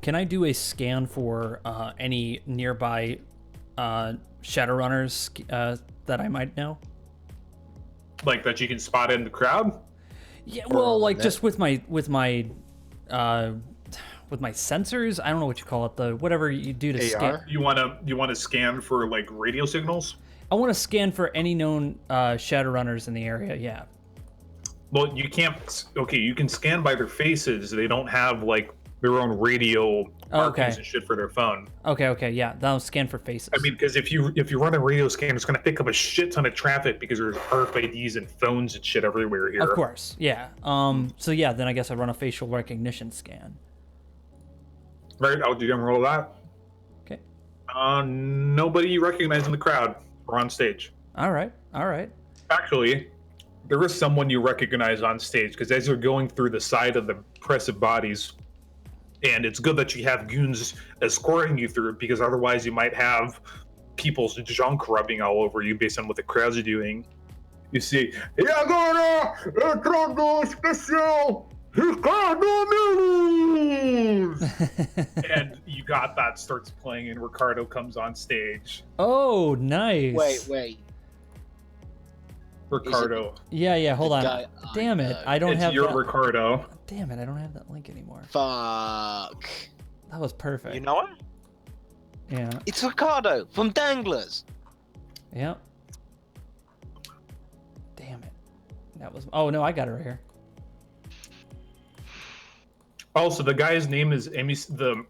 Can I do a scan for any nearby Shadowrunners that I might know? Like that you can spot in the crowd? Yeah, well, like just with my sensors. I don't know what you call it. The whatever you do to scan. You want to scan for like radio signals? I want to scan for any known Shadowrunners in the area. Yeah. Well, you can't. Okay, you can scan by their faces. They don't have like their own radio markings and shit for their phone. Okay, yeah. That'll scan for faces. I mean, because if you run a radio scan, it's going to pick up a shit ton of traffic because there's RFIDs and phones and shit everywhere here. Of course, yeah. So yeah, then I guess I run a facial recognition scan. Right, I'll do roll that. Okay. Nobody recognized in the crowd or on stage. All right. Actually, there is someone you recognize on stage because as you're going through the side of the impressive bodies, and it's good that you have goons escorting you through because otherwise you might have people's junk rubbing all over you based on what the crowds are doing. You see, and you got that starts playing and Ricardo comes on stage. Oh, nice. Wait. Ricardo. Yeah, hold on. Damn it. I don't have your that. Ricardo. Damn it, I don't have that link anymore. Fuck. That was perfect. You know him? Yeah. It's Ricardo from Danglers. Yep. Damn it. That was. Oh no, I got it right here. Also, the guy's name is the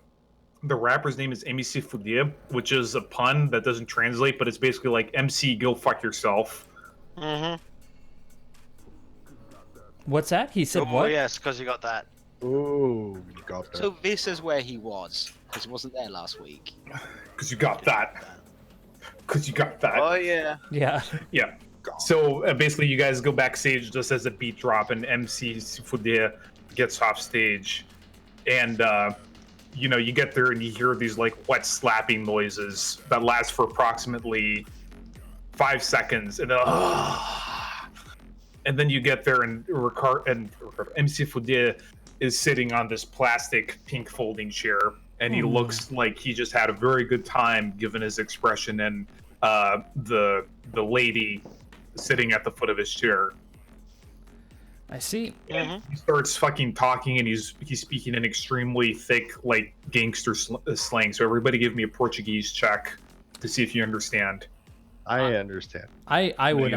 rapper's name is MC Foudier, which is a pun that doesn't translate, but it's basically like MC, go fuck yourself. Mm-hmm. What's that? He said Oh what? yes, because you got that. Ooh, you got that. So this is where he was, because he wasn't there last week. Because you got that. Because you got that. Oh yeah. Yeah. Yeah. So basically, you guys go backstage just as a beat drop, and MC Foudier gets off stage, and you get there and you hear these like wet slapping noises that last for approximately 5 seconds, and then you get there and MC Foudier is sitting on this plastic pink folding chair, and he looks like he just had a very good time given his expression, and the lady sitting at the foot of his chair. I see. And he starts fucking talking, and he's speaking in extremely thick, like gangster slang. So everybody, give me a Portuguese check to see if you understand. I understand. I would.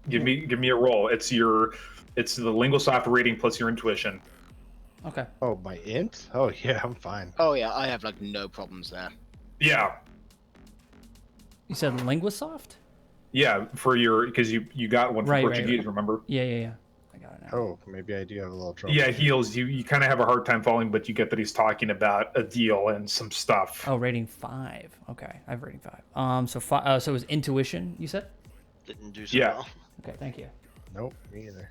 Give me a roll. It's the Linguasoft rating plus your intuition. Okay. Oh, my int? Oh yeah, I'm fine. Oh yeah, I have like no problems there. Yeah. You said Linguasoft? Yeah, for your because you got one for Right. Portuguese, remember? Yeah. I I got it now. Oh, maybe I do have a little trouble. Yeah, heals. You kind of have a hard time following, but you get that he's talking about a deal and some stuff. Oh, rating 5. Okay, I have rating 5. So so it was intuition, you said? Didn't do so Yeah. well. Okay, thank you. Nope, me either.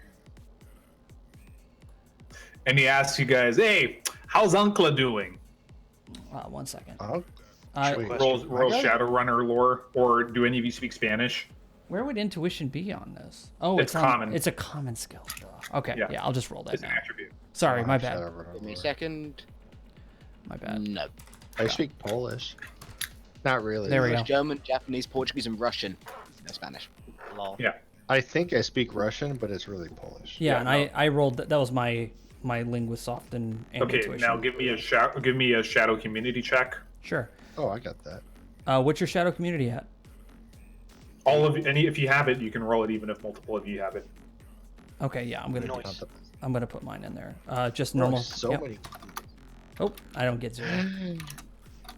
And he asks you guys, "Hey, how's Uncla doing?" 1 second. Oh, Wait. Roll Okay. Shadowrunner lore, or do any of you speak Spanish? Where would intuition be on this? Oh, It's on- common. It's a common skill. Duh. Okay, Yeah. yeah, I'll just roll that It's an now. attribute. Sorry, my I'll bad. shut up, Give me a Lord. second. My bad. No. I speak Polish. Not really. There we English, go. German, Japanese, Portuguese, and Russian. No Spanish. Lol. Yeah. I think I speak Russian, but it's really Polish. Yeah, Yeah, and no. I rolled that. That was my linguisoft and Okay, intuition. now give me a shadow community check. Sure. Oh, I got that. What's your shadow community at? All of if you have it, you can roll it even if multiple of you have it. Okay, yeah, I'm gonna Nice. I'm gonna put mine in there. Just Oh, normal. so Yep. many. Oh, I don't get 0.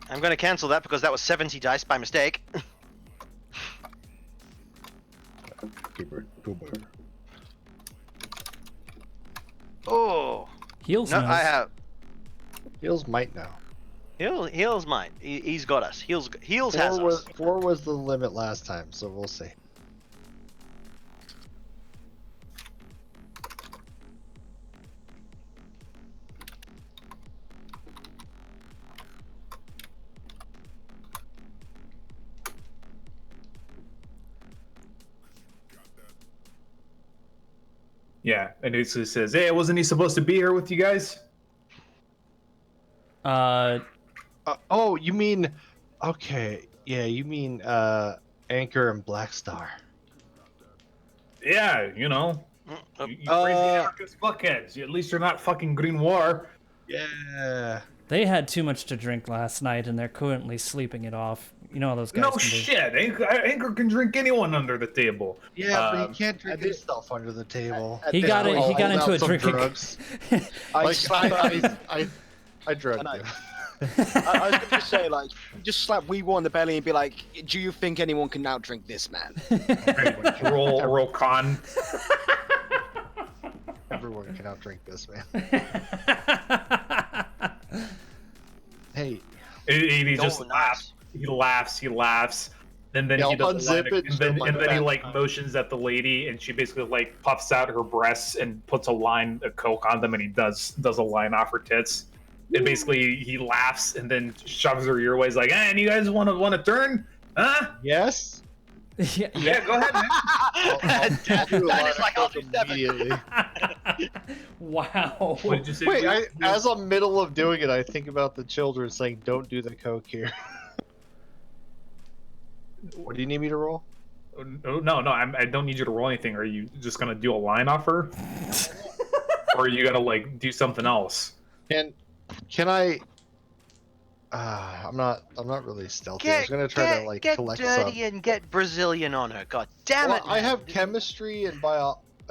I'm going to cancel that because that was 70 dice by mistake. Oh. Heals. No, knows. I have. Heels might know. Heal's mine. He's got us. Heals has us. Four was the limit last time, so we'll see. Yeah, and it just says, "Hey, wasn't he supposed to be here with you guys?" Oh, you mean? Okay, yeah, you mean Anchor and Black Star. Yeah, you know, you crazy anarchist fuckheads. At least you're not fucking Green War. Yeah. They had too much to drink last night, and they're currently sleeping it off. You know how those guys No can be. shit. Anchor can drink anyone under the table. Yeah, but Um, he can't drink himself under the table. He got it. He got into a drinking. drugs. I Like, slap. I drugged I know. him. I was going to say, like, just slap Weeble on the belly and be like, "Do you think anyone can now drink this, man?" roll con. Everyone can outdrink this, man. Hey, He just Oh, nice. laughs. He laughs. And then Yeah, he I'll does a line unzip of- it, and then, show my and then he back. like motions at the lady, and she basically like puffs out her breasts and puts a line of coke on them, and he does a line off her tits. And basically he laughs and then shoves her your way. He's like, "Hey, and you guys want to turn? Huh? yes. yeah, Yeah, go ahead, man." I'll do a That lot is of like coke R2-7. immediately. Wow. What did you say? Wait, Blue? as I'm middle of doing it, I think about the children saying, "Don't do the coke here." What do you need me to roll? No, I don't need you to roll anything. Are you just gonna do a line off her, or are you gonna like do something else? Can I? I'm not really stealthy. I was gonna try to like get collect dirty some. and get Brazilian on her. God damn Well, it! I man. have chemistry and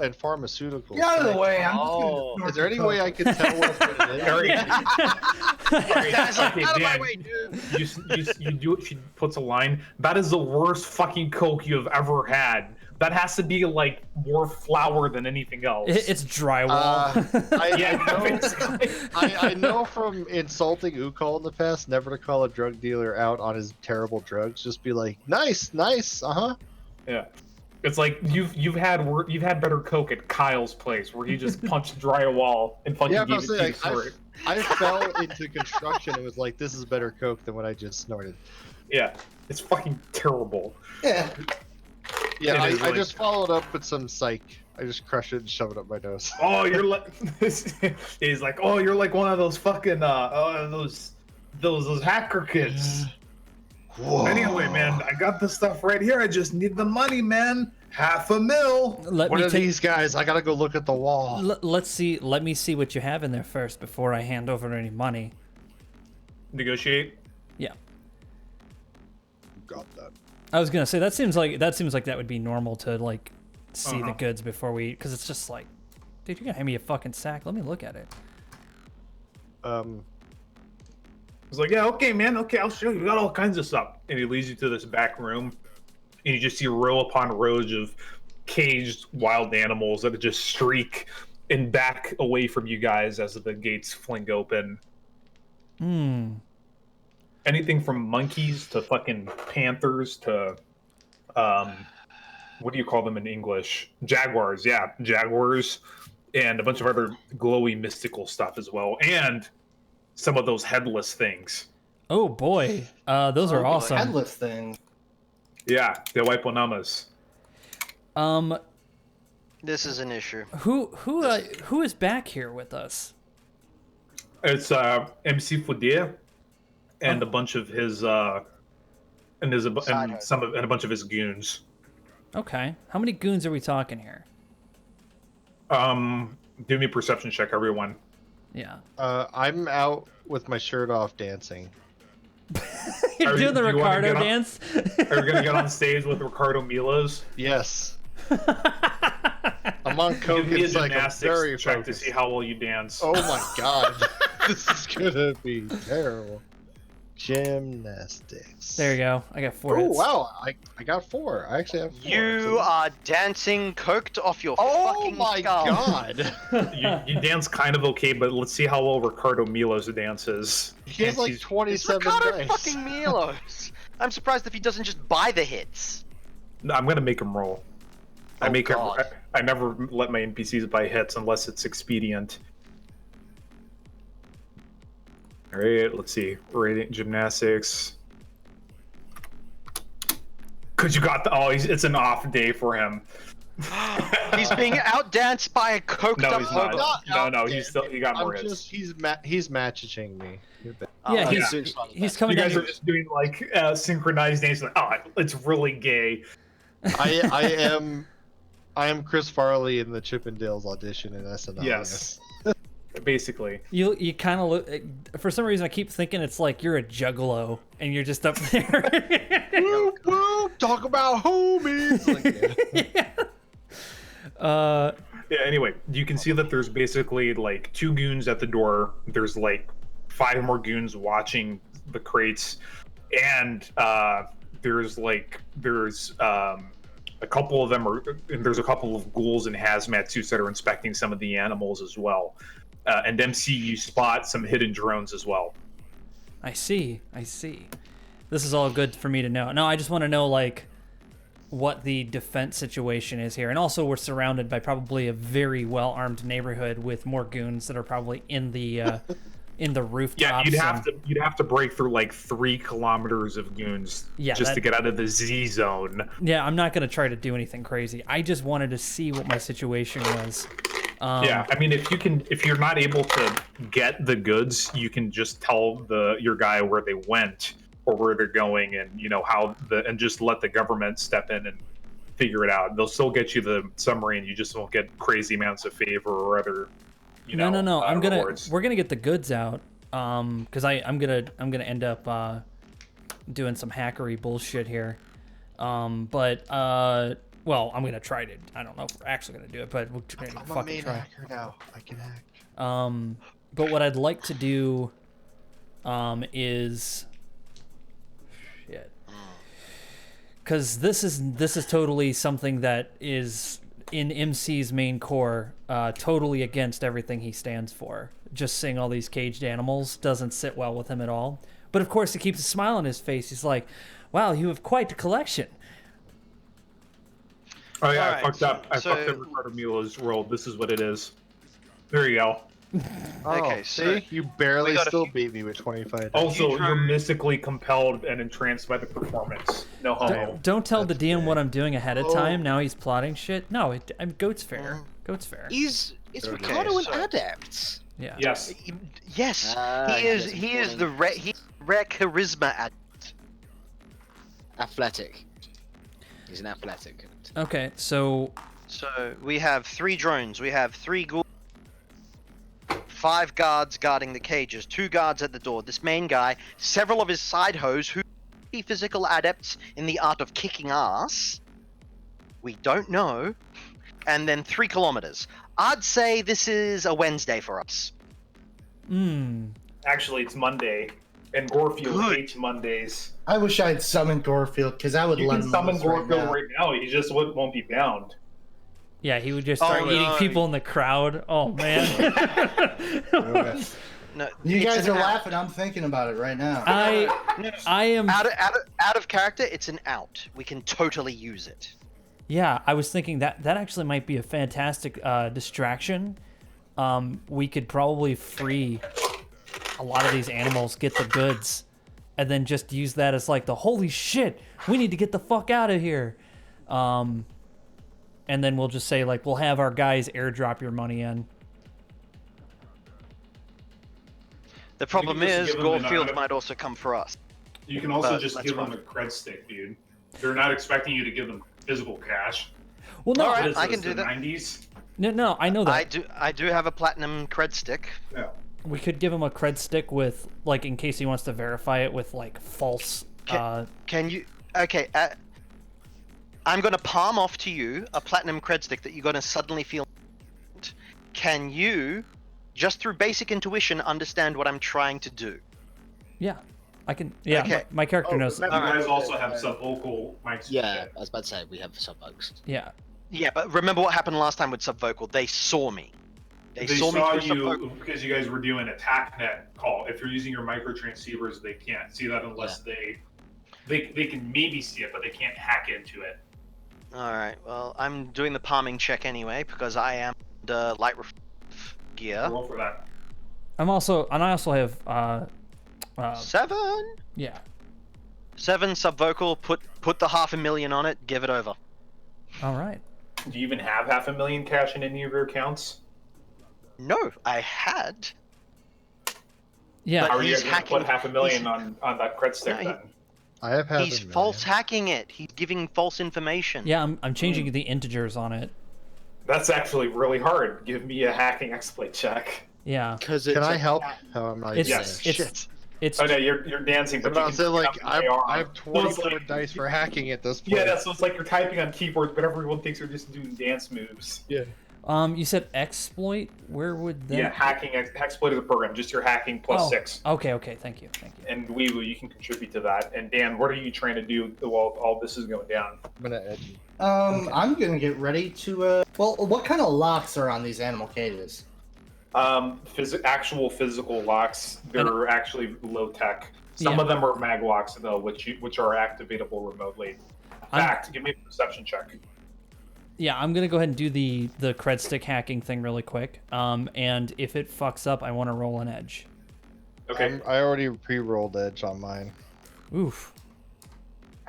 and pharmaceuticals. Get out of the way. I'm Oh. just Is there any way I can tell what it is? Alright. Guys, Okay, out of my Dan, way, dude. you do it. She puts a line. That is the worst fucking coke you have ever had. That has to be like more flour than anything else. It's drywall. I know from insulting Ukal in the past, never to call a drug dealer out on his terrible drugs. Just be like, nice, uh-huh. Yeah. It's like you've had better coke at Kyle's place where he just punched drywall and fucking Yeah, gave but it to you for it. I fell into construction and was like, this is better coke than what I just snorted. Yeah, it's fucking terrible. yeah. Yeah, It I is like- just followed up with some psych. I just crush it and shove it up my nose. Oh, you're like he's like, oh, you're like one of those fucking those hacker kids. Whoa. Anyway, man, I got this stuff right here. I just need the money, man. $500,000. Let What me are take. these guys? I gotta go look at the wall. Let's see. Let me see what you have in there first before I hand over any money. Negotiate. Yeah. Got that. I was gonna say that seems like that would be normal to like see the Uh-huh. goods before we, because it's just like, dude, you're gonna hand me a fucking sack. Let me look at it. He's like, yeah, okay, man, okay, I'll show you. We got all kinds of stuff. And he leads you to this back room, and you just see row upon rows of caged wild animals that just streak and back away from you guys as the gates fling open. Anything from monkeys to fucking panthers to what do you call them in English? Jaguars, yeah, jaguars, and a bunch of other glowy mystical stuff as well, and some of those headless things. Oh boy, those are awesome. Headless things. Yeah, the Waiponamas. This is an issue. Who is back here with us? It's MC Foudier and a bunch of his and a bunch of his goons. Okay, how many goons are we talking here? Do me a perception check, everyone. Yeah. I'm out with my shirt off dancing. You're doing the Ricardo dance? Are we gonna get on stage with Ricardo Milos? Yes. I'm on coke. Give me a It's like I'm gymnastics very check focused. to see how well you dance. Oh my god. This is gonna be terrible. Gymnastics. There you go. I got 4 Oh hits. wow, I got 4. I actually have 4. You are dancing coked off your Oh fucking my skull. god. You dance kind of okay, but let's see how well Ricardo Milos dances. He has like It's 27 Ricardo dice. fucking Milos. I'm surprised if he doesn't just buy the hits. I'm gonna make him roll. Oh, God. I never let my NPCs buy hits unless it's expedient. All right, let's see. Rating gymnastics. Cause you got it's an off day for him. He's being outdanced by a coked No, up he's hobo. not. No, he got more I'm hits. just he's matching me. Yeah, yeah. he's You coming down guys are here. just doing like synchronized dances. Like, oh, it's really gay. I am Chris Farley in the Chippendales audition in SNL. Yes. Basically. You kind of look. For some reason, I keep thinking it's like you're a juggalo and you're just up there. Woo, woo, talk about homies. Like, yeah. Yeah, anyway, you can see that there's basically like 2 goons at the door. There's like 5 more goons watching the crates, and there's a couple of them and there's a couple of ghouls in hazmat suits that are inspecting some of the animals as well. And MC, you spot some hidden drones as well. I see. This is all good for me to know. No, I just want to know like what the defense situation is here, and also we're surrounded by probably a very well-armed neighborhood with more goons that are probably in the rooftops. Yeah, you'd have to break through like 3 kilometers of goons to get out of the Z zone. Yeah, I'm not gonna try to do anything crazy. I just wanted to see what my situation was. Yeah, I mean, if you're not able to get the goods, you can just tell your guy where they went or where they're going, and and just let the government step in and figure it out. They'll still get you the submarine. You just won't get crazy amounts of favor or other. No. Rewards. We're gonna get the goods out. Because I'm gonna end up doing some hackery bullshit here. Well, I'm gonna try to. I don't know if we're actually gonna do it, but we're gonna I'm a fucking main try. hacker now. I can hack. But what I'd like to do, is shit. Because this is totally something that is in MC's main core, totally against everything he stands for. Just seeing all these caged animals doesn't sit well with him at all. But of course, he keeps a smile on his face. He's like, "Wow, you have quite a collection." Oh yeah, All I right, fucked up. I so- fucked up Ricardo Milos' roll. This is what it is. There you go. Okay, Oh, so see, you barely we got a still few- beat me with 25. Also, You try- you're mystically compelled and entranced by the performance. No homo. Don't tell the That's DM gay. what I'm doing ahead of Oh. time. Now he's plotting shit. No, I'm Goat's fair. Goat's fair. Is Okay, Ricardo an so- adept? Yeah. Yes. yes, Ah, he is. yes, He is important. he's rare charisma at. Athletic. He's an athletic. Okay, so So we have 3 drones. We have 3 ghouls. 5 guards guarding the cages. 2 guards at the door. This main guy. Several of his side hoes who be physical adepts in the art of kicking ass. We don't know. And then 3 kilometers. I'd say this is a Wednesday for us. Actually, it's Monday, and Gorefield Good. hates Mondays. I wish I had summoned Gorefield because I would You let can him summon loose right Gorefield now. right now. He just won't be bound. Yeah, he would just Oh, start eating no. people in the crowd. Oh man. No, You it's guys an are out. laughing. I'm thinking about it right now. I am. Out of character. It's an out. We can totally use it. Yeah, I was thinking that actually might be a fantastic distraction. We could probably free a lot of these animals, get the goods, and then just use that as like the holy shit, we need to get the fuck out of here. And then we'll just say like we'll have our guys airdrop your money in. The problem just is, give them an Gorefield item. might also come for us. You can also But just that's give them fine. a cred stick, dude. They're not expecting you to give them physical cash. Well, no, All right, What is I this, can do the that. 90s? no, I know that. I do have a platinum cred stick. Yeah. We could give him a cred stick with like in case he wants to verify it with like false. Can you? Okay. I'm gonna palm off to you a platinum cred stick that you're gonna suddenly feel. Can you, just through basic intuition, understand what I'm trying to do? Yeah, I can. Yeah, Okay. my character knows. You guys also have subvocal mics. and Yeah, shit. I was about to say we have subbugs. Yeah, Yeah, but remember what happened last time with subvocal? They saw me. They They saw saw me through subvocal. you because you guys were doing a TACnet call. If you're using your micro transceivers, they can't see that unless they can maybe see it, but they can't hack into it. All right. Well, I'm doing the palming check anyway because I am the light gear. Roll for that. I also have 7. yeah. 7 subvocal. Put the $500,000 on it. Give it over. All right. Do you even have $500,000 cash in any of your accounts? No, I had. Yeah. But How are you he's guys going to hacking- put $500,000 he's- on that cred stick No, he- then? I have had He's false hacking it. He's giving false information. Yeah, I'm changing the integers on it. That's actually really hard. Give me a hacking exploit check. Yeah. Because Can I help? Oh, I'm not It's using Yes. it. it's it's Oh no, you're dancing, but I'm about you to say, can like, pick up an AR. I have So it's 24 like- dice for hacking at this point. Yeah, that's so it's like you're typing on keyboards, but everyone thinks you're just doing dance moves. Yeah. you said exploit. Where would that? Yeah, hacking exploit is a program. Just your hacking plus 6. Okay. Thank you. And Weewu, you can contribute to that. And Dan, what are you trying to do while all this is going down? I'm gonna edge. I'm gonna get ready to. Well, what kind of locks are on these animal cages? Actual physical locks. They're actually low tech. Some Yeah. of them are mag locks though, which are activatable remotely. In fact, give me a perception check. Yeah, I'm gonna go ahead and do the cred stick hacking thing really quick. And if it fucks up, I want to roll an edge. Okay. I already pre-rolled edge on mine. Oof.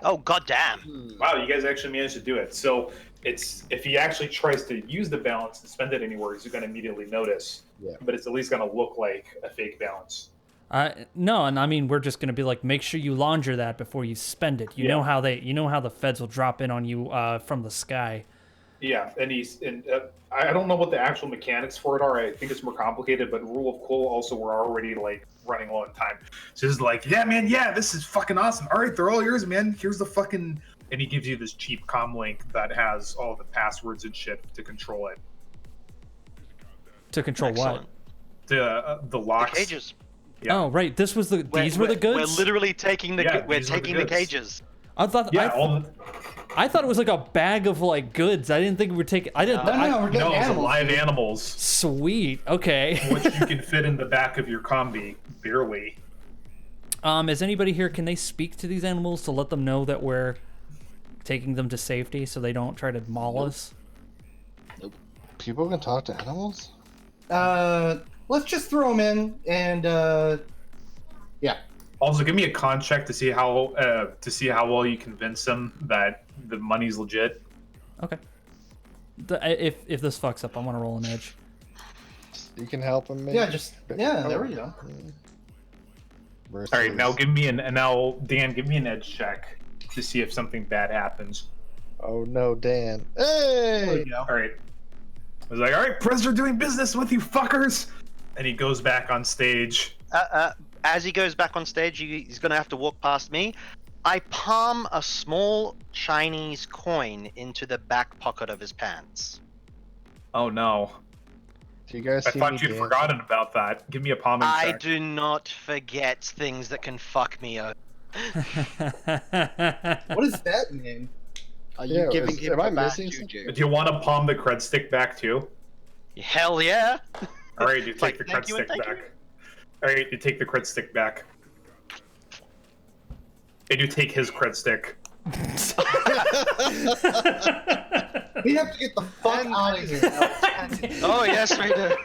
Oh goddamn! Wow, you guys actually managed to do it. So it's if he actually tries to use the balance and spend it anywhere, he's going to immediately notice. Yeah. But it's at least going to look like a fake balance. No, and I mean we're just gonna be like, make sure you launder that before you spend it. You know how the feds will drop in on you from the sky. Yeah, and I don't know what the actual mechanics for it are. I think it's more complicated, but rule of cool also we're already like running low on time. So it's like, yeah, man, yeah, this is fucking awesome. All right, they're all yours, man. Here's the fucking, and he gives you this cheap comm link that has all the passwords and shit to control it. To control Excellent. The locks. The cages. Yeah. Oh right, these were the goods. We're literally taking the Yeah, we're these are the taking the goods. cages. I thought Yeah, I thought it was like a bag of like goods. I didn't think we were taking. I didn't. No, we're getting no, it's animals. live animals, Sweet. Okay. which you can fit in the back of your combi, barely. Is anybody here? Can they speak to these animals to let them know that we're taking them to safety so they don't try to maul us? People can talk to animals? Let's just throw them in and yeah. Also, give me a con check to see how well you convince them that the money's legit. Okay. If this fucks up, I want to roll an edge. You can help them. Yeah, there we go. Versus... All right, now Dan, give me an edge check to see if something bad happens. Oh no, Dan. Hey! All right. I was like, all right, Prez are doing business with you fuckers, and he goes back on stage. As he goes back on stage, he's going to have to walk past me. I palm a small Chinese coin into the back pocket of his pants. Oh no! Do you guys I see thought me you'd dancing? forgotten about that. Give me a palming I check. do not forget things that can fuck me over. What does that mean? Are you giving him am I the bad missing juju? Do you want to palm the cred stick back too? Hell yeah! All right, you It's like, take the thank cred you and stick thank you. back. All right, you take the cred stick back. And you take his cred stick. We have to get the fuck out of here. Oh yes, we do.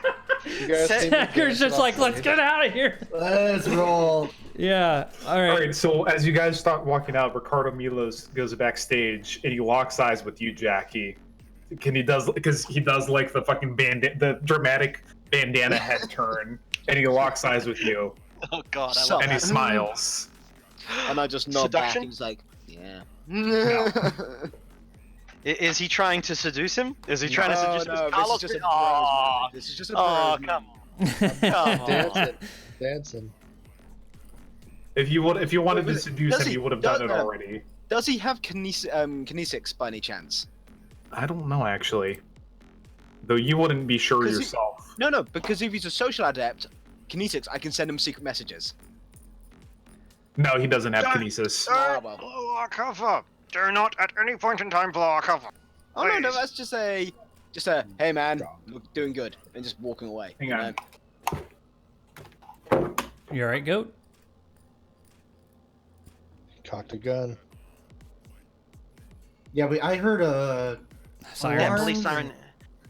You guys Set- seem to Hacker's just like, let's get out of here. Let's roll. Yeah. All right. All right, so as you guys start walking out, Ricardo Milos goes backstage and he locks eyes with you, Jackie. Because he does like the fucking the dramatic bandana head turn, and he locks eyes with you, Oh god, I So- love and he that. smiles. And I just nod back Seduction? and he's like, yeah. Is he trying to seduce him? Is he trying to No, seduce no, him? this is just a bros moment. This is just a Oh, bros come moment. on. Come on. Dancing. Dancing. If you wanted to Wait, seduce does him, he- you would have does- done it already. Does he have kinesics by any chance? I don't know actually, though you wouldn't be sure 'Cause he- yourself. No, because if he's a social adept, kinesics, I can send him secret messages. No, he doesn't have kinesis. Ah, well. Blow our cover. Do not at any point in time blow our cover. Oh no, Please. that's just a, hey man, look, doing good, and just walking away. Hang you on. know? You all right, goat? Cocked a gun. Yeah, I heard a Siren. Yeah, Alarms? police siren.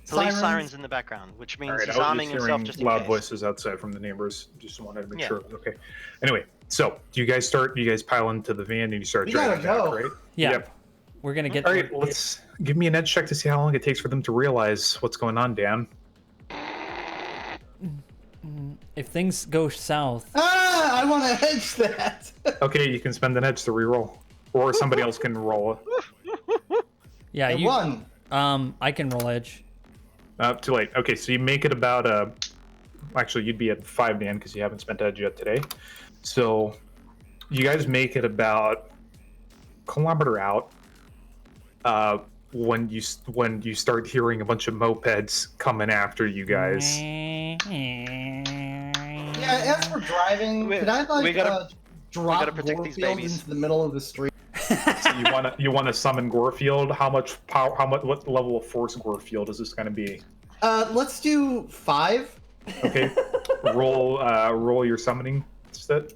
Police sirens in the background, which means All right, he's I was arming just himself hearing just in loud case. voices outside from the neighbors. Just wanted to make Yeah. sure. Okay. Anyway, so you guys pile into the van and you start We driving gotta back, go. right? Yeah. Yep. We're gonna get. All right, let's give me an edge check to see how long it takes for them to realize what's going on, Dan. If things go south, Ah, I want to hedge that. Okay, you can spend an edge to reroll, or somebody else can roll it. yeah, I you. won. I can roll edge. Too late. Okay, so you make it about actually you'd be at 5, Dan, because you haven't spent edge yet today. So you guys make it about a kilometer out when you start hearing a bunch of mopeds coming after you guys. Yeah, as we're driving, We- could I we like gotta drop protect these Gorefield babies. into the middle of the street? So you want to summon Gorefield? How much power? What level of force Gorefield is this going to be? Let's do 5. Okay, roll your summoning stat.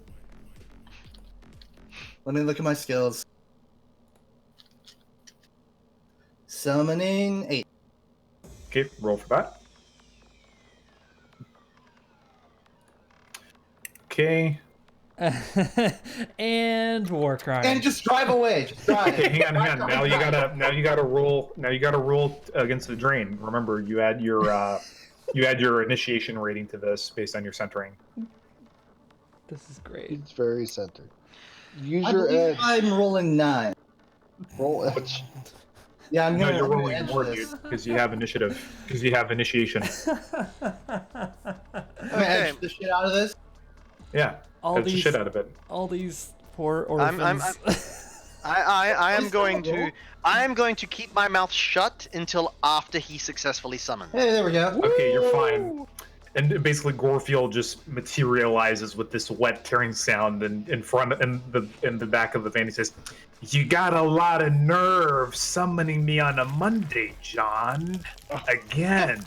Let me look at my skills. Summoning 8. Okay, roll for that. Okay. And war crime. And just drive away. Just drive. Okay, hang on. Now you gotta roll against the drain. Remember, you add your initiation rating to this based on your centering. This is great. It's very centered. Use I your believe edge. I'm rolling 9. Roll edge. Yeah, I'm No, gonna. you're I'm gonna rolling edge more, this. dude, because you have initiative. Because you have initiation. I'm gonna edge the shit out of this. Yeah, all that's the these, shit out of it. all these poor I'm- orphans. I am Is going that a roll? to. I am going to keep my mouth shut until after he successfully summons. Hey, there we go. Okay, you're fine. And basically, Gorefield just materializes with this wet tearing sound in the back of the van. He says, "You got a lot of nerve summoning me on a Monday, John. Again."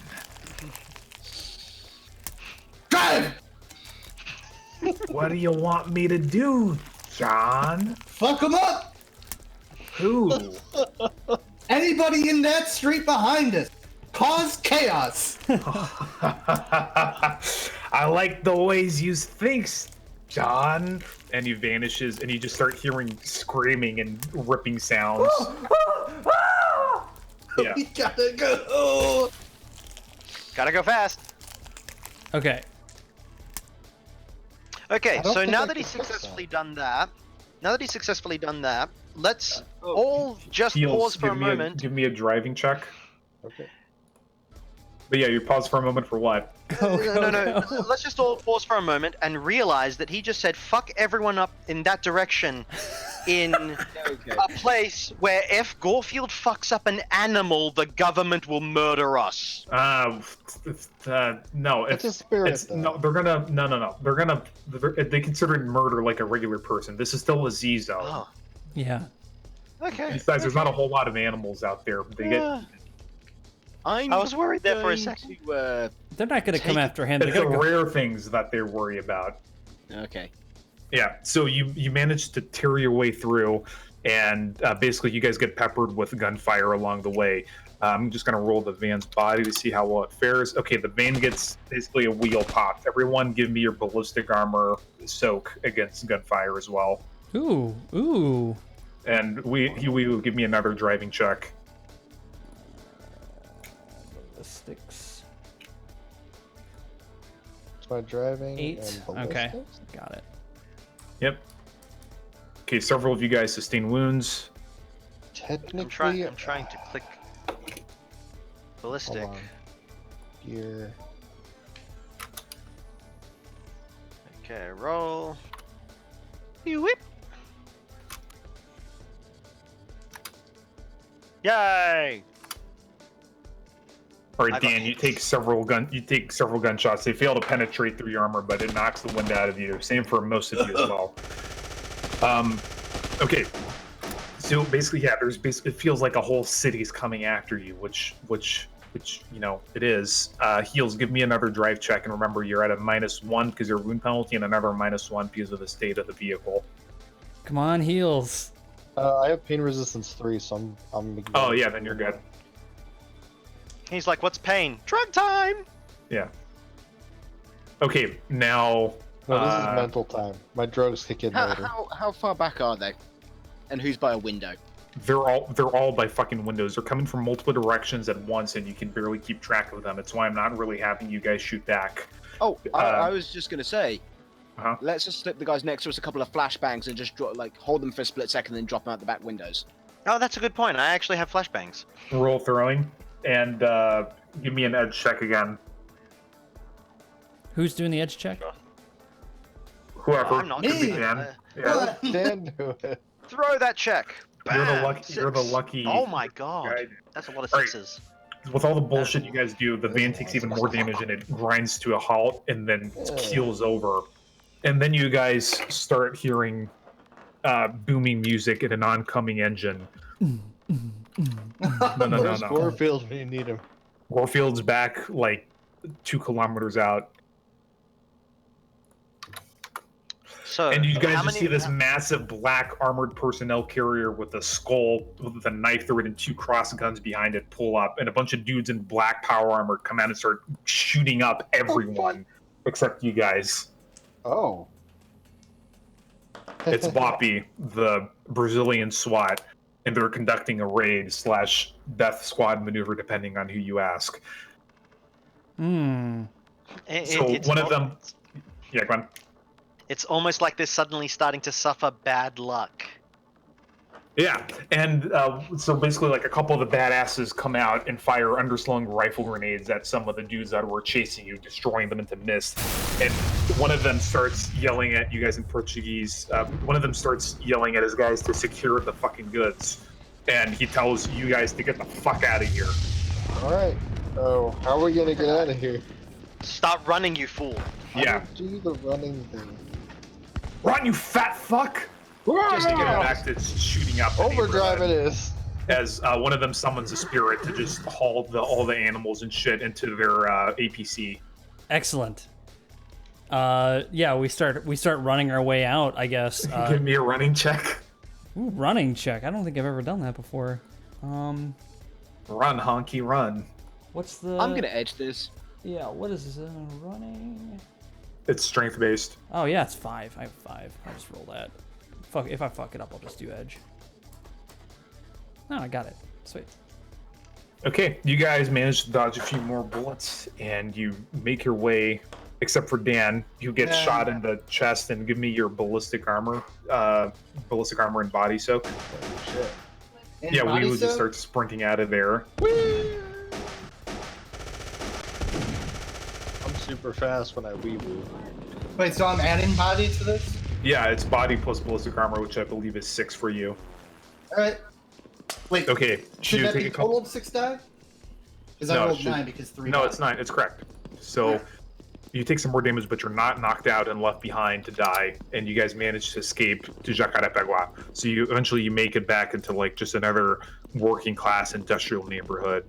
Drive. What do you want me to do, John? Fuck them up. Who? Anybody in that street behind us. Cause chaos. I like the ways you think, John. And he vanishes, and you just start hearing screaming and ripping sounds. Yeah. We gotta go. Gotta go fast. Okay. Okay, I don't so think now I that he's can fix successfully done that, let's all just Heals, pause for a moment. give me a driving check. Okay. But yeah, you pause for a moment for what? No. Let's just all pause for a moment and realize that he just said "fuck everyone up" in that direction, in Okay. a place where if Gorefield fucks up an animal, the government will murder us. No, It's a spirit, though. no. They're gonna they consider murder like a regular person. This is still a Z zone. Oh, Yeah. Okay. Besides, there's not a whole lot of animals out there. They get I was worried there for a second. They're not going to come after him. They're it's the going to go. rare things that they worry about. Okay. Yeah, so you manage to tear your way through, and basically you guys get peppered with gunfire along the way. I'm just going to roll the van's body to see how well it fares. Okay, the van gets basically a wheel popped. Everyone give me your ballistic armor soak against gunfire as well. Ooh. And he will give me another driving check. Ballistics. It's my driving. 8. And Okay. ballistics. Got it. Yep. Okay, several of you guys sustain wounds. Technically, I'm trying to click ballistic. Hold on. Gear. Okay, roll. You whip. Yay! All I right, got Dan, you hits. take several gunshots. They fail to penetrate through your armor, but it knocks the wind out of you. Same for most of you as well. Okay. So basically, yeah, it feels like a whole city's coming after you, which it is. Heals, give me another drive check, and remember you're at a -1 because your wound penalty, and another -1 because of the state of the vehicle. Come on, heals. I have pain resistance 3, so I'm. Oh yeah, then you're good. He's like, "What's pain? Drug time!" Yeah. Okay, now. No, this is mental time. My drugs kick in later. How far back are they? And who's by a window? They're all by fucking windows. They're coming from multiple directions at once, and you can barely keep track of them. It's why I'm not really having you guys shoot back. Oh, I was just gonna say. Uh-huh. Let's just slip the guys next to us a couple of flashbangs and just hold them for a split second, then drop them out the back windows. Oh, that's a good point. I actually have flashbangs. Roll throwing, and give me an edge check again. Who's doing the edge check? Whoever. Oh, I'm not Could be Me. Dan. Yeah. Dan, do it. Throw that check. You're the Bam, lucky. You're the 6. lucky. Oh my god, guy. that's a lot of All right. 6s. With all the bullshit you guys do, the van takes even more damage, and it grinds to a halt, and then keels over. And then you guys start hearing booming music in an oncoming engine. No. Where's Warfield when you need him? Warfield's back like 2 kilometers out. So, And you guys how just many- see this massive black armored personnel carrier with a skull with a knife through it and 2 cross guns behind it pull up, and a bunch of dudes in black power armor come out and start shooting up everyone except you guys. Oh. It's Boppy, the Brazilian SWAT, and they're conducting a raid/death squad maneuver depending on who you ask. Hmm. So it's one of them, yeah, go on. It's almost like they're suddenly starting to suffer bad luck. Yeah, and so basically, like a couple of the badasses come out and fire underslung rifle grenades at some of the dudes that were chasing you, destroying them into mist. And one of them starts yelling at you guys in Portuguese. One of them starts yelling at his guys to secure the fucking goods, and he tells you guys to get the fuck out of here. All right. Oh, how are we gonna get out of here? Start running, you fool. Yeah, Do the running thing. run, you fat fuck! Just to get back to shooting up. the Overdrive it neighborhood. is. As one of them summons a spirit to just haul all the animals and shit into their APC. Excellent. Yeah, we start running our way out, I guess. Give me a running check. Ooh, running check. I don't think I've ever done that before. Run, honky, run. What's the? I'm gonna edge this. Yeah, what is this? Running. It's strength based. Oh yeah, it's 5. I have 5. I'll just roll that. Fuck. If I fuck it up, I'll just do edge. No, I got it. Sweet. Okay, you guys managed to dodge a few more bullets, and you make your way. Except for Dan, you get shot in the chest, and give me your ballistic armor and body soak. Shit. And Yeah, body we would just soak? start sprinting out of there. I'm super fast when I wee-woo. Wait, so I'm adding body to this? Yeah, it's body plus ballistic armor, which I believe is 6 for you. Alright. Wait, Okay, should you that take be a couple. total of 6 die? Because I No, it rolled should- 9 because 3 No, died. it's 9. It's correct. So more damage, but you're not knocked out and left behind to die, and you guys manage to escape to Jacarepagua. So you eventually make it back into like just another working class industrial neighborhood,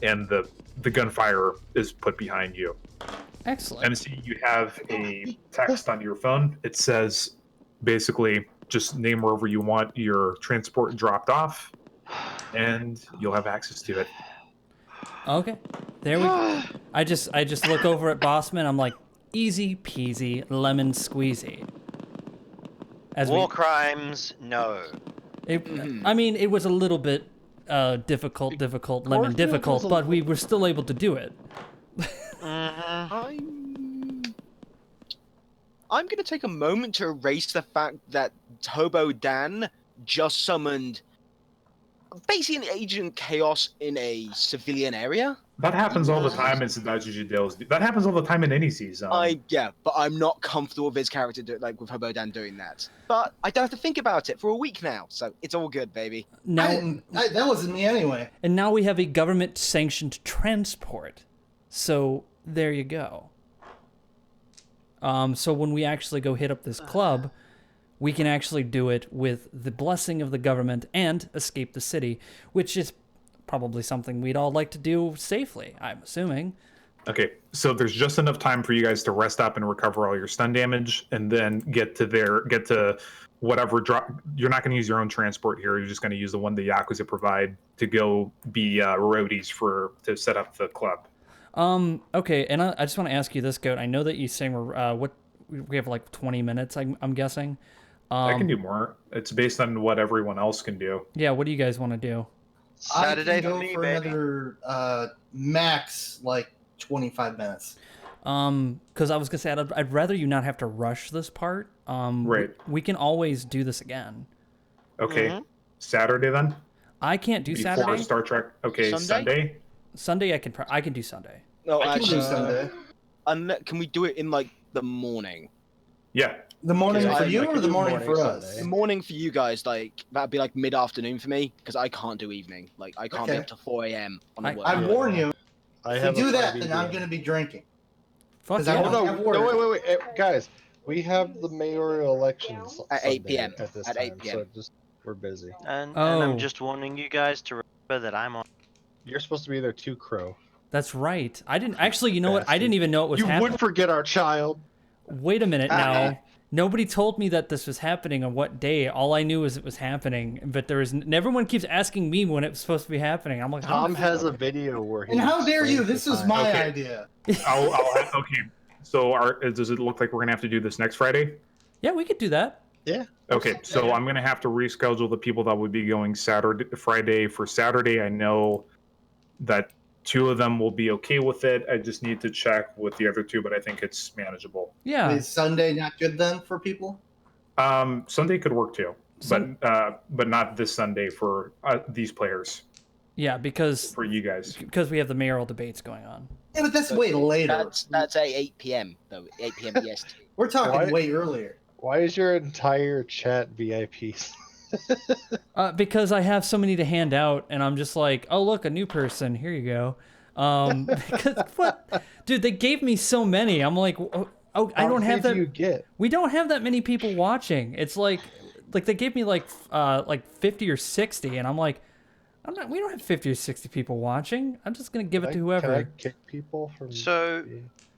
and the gunfire is put behind you. Excellent. MC, you have a text on your phone. It says basically just name wherever you want your transport dropped off, and you'll have access to it. Okay, there we go. I just look over at Bossman. I'm like, easy peasy, lemon squeezy. As War crimes, no. I mean, it was a little bit difficult, lemon difficult, but we were still able to do it. I'm gonna take a moment to erase the fact that Hobo Dan just summoned basically an Agent Chaos in a civilian area. That happens all the time in Sadaji Deals. That happens all the time in any season. But I'm not comfortable with his character with Hobo Dan doing that. But I don't have to think about it for a week now, so it's all good, baby. Now, that wasn't me anyway. And now we have a government-sanctioned transport. So there you go. So when we actually go hit up this club, we can actually do it with the blessing of the government and escape the city, which is probably something we'd all like to do safely, I'm assuming. Okay, so there's just enough time for you guys to rest up and recover all your stun damage, and then get to whatever drop. You're not going to use your own transport here. You're just going to use the one the Yakuza provide to go be roadies to set up the club. Okay, and I just want to ask you this, Goat. I know that you're saying we have like 20 minutes, I'm guessing. I can do more. It's based on what everyone else can do. Yeah, what do you guys want to do? Saturday I can go for me, for baby. another max like 25 minutes. Because I was gonna say I'd rather you not have to rush this part. Right. We can always do this again. Okay, Saturday then. I can't do Before Saturday. Star Trek. Okay, Sunday? Sunday I can do Sunday. No, I can actually, do Sunday. Can we do it in like the morning? Yeah. The morning Yeah, for I you can or the do morning morning for us? Sunday. The morning for you guys, like that'd be like mid-afternoon for me because I can't do evening. Like I can't be Okay. up to 4 a.m. on a work. I warn you, I if have you do a that, 5e then I'm game. going to be drinking. Fuck 'Cause I yeah. don't No, have no, work. wait, guys. We have the mayoral elections At 8 Sunday p.m. At this At 8 time, p.m. so we're busy. And Oh. I'm just warning you guys to remember that I'm on. You're supposed to be there too, Crow. That's right. I didn't actually. You know what? I didn't even know it was You happening. would forget our child. Wait a minute now. Nobody told me that this was happening on what day. All I knew is it was happening, but everyone keeps asking me when it was supposed to be happening. I'm like, Tom has a video where he. And how dare you? explains This the was time. my Okay. idea. Okay. So does it look like we're gonna have to do this next Friday? yeah, we could do that. Yeah. Okay, so I'm gonna have to reschedule the people that would be going Friday. For Saturday, I know that 2 of them will be okay with it. I just need to check with the other 2, but I think it's manageable. Yeah. Is Sunday not good then for people? Sunday could work too, but not this Sunday for these players. Yeah, because For you guys. we have the mayoral debates going on. Yeah, but that's way later. That's at 8 p.m. though. 8 p.m. EST. We're talking Why- way earlier. Why is your entire chat VIPs? Because I have so many to hand out, and I'm just like, oh look, a new person. Here you go. Because what, dude? They gave me so many. I'm like, oh, I don't have How that. many do you get? We don't have that many people watching. It's like they gave me like 50 or 60, and I'm like, we don't have 50 or 60 people watching. I'm just gonna give it to whoever. Can I kick people from? So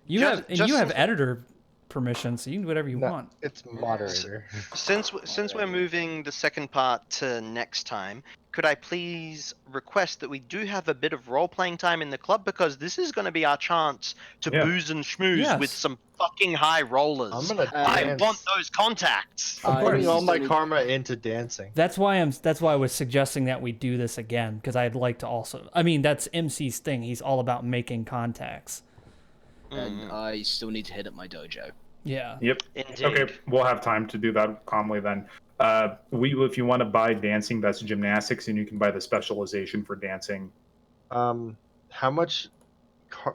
You Just- have and just you have since- editor permission, so you can do whatever you No, want. it's moderator. since we're moving the second part to next time, could I please request that we do have a bit of role-playing time in the club, because this is going to be our chance to Yeah. booze and schmooze Yes. with some fucking high rollers. I'm gonna I dance. want those contacts. I'm putting course. all my karma into dancing. That's why I was suggesting that we do this again, because I'd like to also. I mean, that's MC's thing. He's all about making contacts. And I still need to hit up my dojo. Yeah. Yep. Indeed. Okay, we'll have time to do that calmly then. If you want to buy dancing, that's gymnastics, and you can buy the specialization for dancing. How much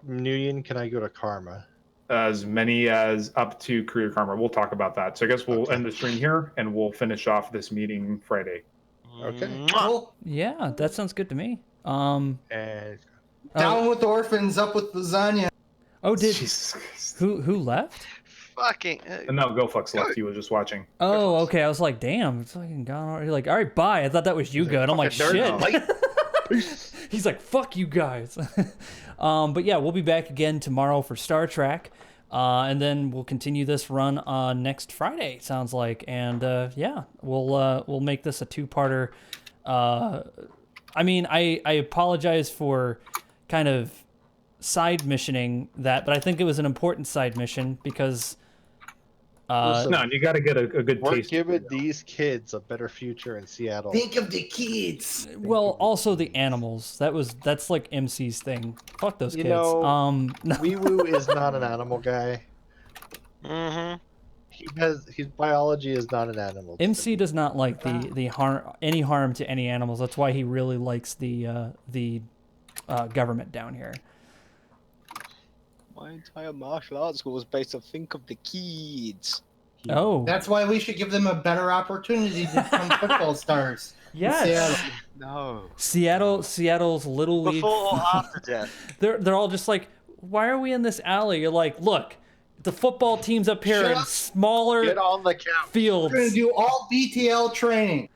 Nuyen can I go to karma? As many as up to career karma. We'll talk about that. So I guess we'll end the stream here, and we'll finish off this meeting Friday. Okay. Mwah. Cool. Yeah, that sounds good to me. And Down with orphans, up with lasagna. Oh, did Jesus Christ. who left? Fucking. No, GoFlux left. He was just watching. Oh, okay. I was like, damn, it's fucking gone already. Like, all right, bye. I thought that was you good. I'm like, Fucking nerd shit. He's like, fuck you guys. But yeah, we'll be back again tomorrow for Star Trek. And then we'll continue this run on next Friday, sounds like. And yeah, we'll make this a two-parter. I mean, I apologize for kind of side missioning that, but I think it was an important side mission because No, you got to get a good We're taste. giving these kids a better future in Seattle. Think of the kids. well, also the animals. That's like MC's thing. Fuck those You kids. know, No. Wee Woo is not an animal guy. Mm-hmm. His biology is not an animal. MC does not like the any harm to any animals. That's why he really likes the government down here. My entire martial arts school was based on think of the kids. Oh, That's why we should give them a better opportunity to become football stars. yes. Seattle. No. Seattle's little league. Before or after death? They're all just like, why are we in this alley? You're like, look, the football team's up here Shut in up. smaller Get on the couch. We're gonna fields. do all BTL training.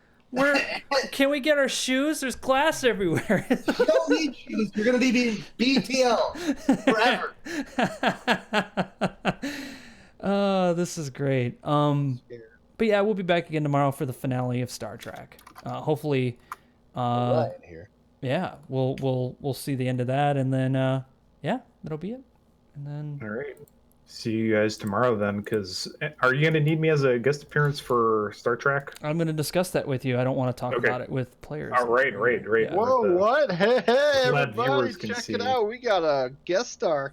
Can we get our shoes? There's glass everywhere. You don't need shoes. You're gonna be BTL forever. This is great. But yeah, we'll be back again tomorrow for the finale of Star Trek. Hopefully, Ryan here. yeah, we'll see the end of that, and then yeah, that'll be it. And then All right. See you guys tomorrow then, because are you going to need me as a guest appearance for Star Trek? I'm going to discuss that with you. I don't want to talk Okay. about it with players. Oh, right. Yeah. Whoa, With the- what? Hey, glad everybody, viewers can check see. it out. We got a guest star.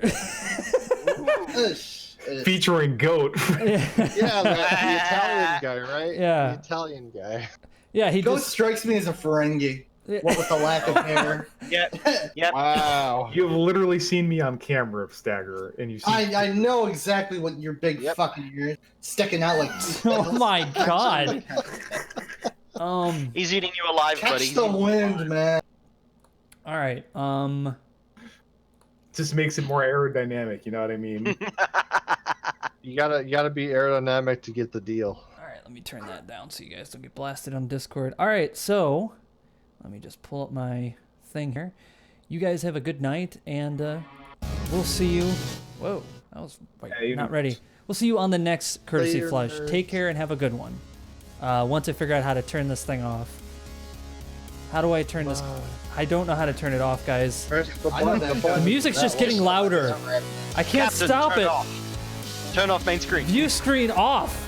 Featuring Goat. Yeah, the Italian guy, right? Yeah. The Italian guy. Yeah, he Ghost just strikes me as a Ferengi. What with the lack of hair. Yep. Wow. You've literally seen me on camera, Stagger, and you see. I know exactly what your big fucking ears sticking out like. oh my god. He's eating you alive, buddy. Catch the wind, man. All right. Just makes it more aerodynamic. You know what I mean? You gotta be aerodynamic to get the deal. All right, let me turn that down so you guys don't get blasted on Discord. All right, so let me just pull up my thing here. You guys have a good night, and we'll see you. Whoa, that was not ready. We'll see you on the next Courtesy Later, Flush. nerds. Take care and have a good one. Once I figure out how to turn this thing off. How do I turn this? I don't know how to turn it off, guys. Press the I know button, that the guy. button. The music's just getting louder. I can't Captain, stop turn it. Off. Turn off main screen. View screen off.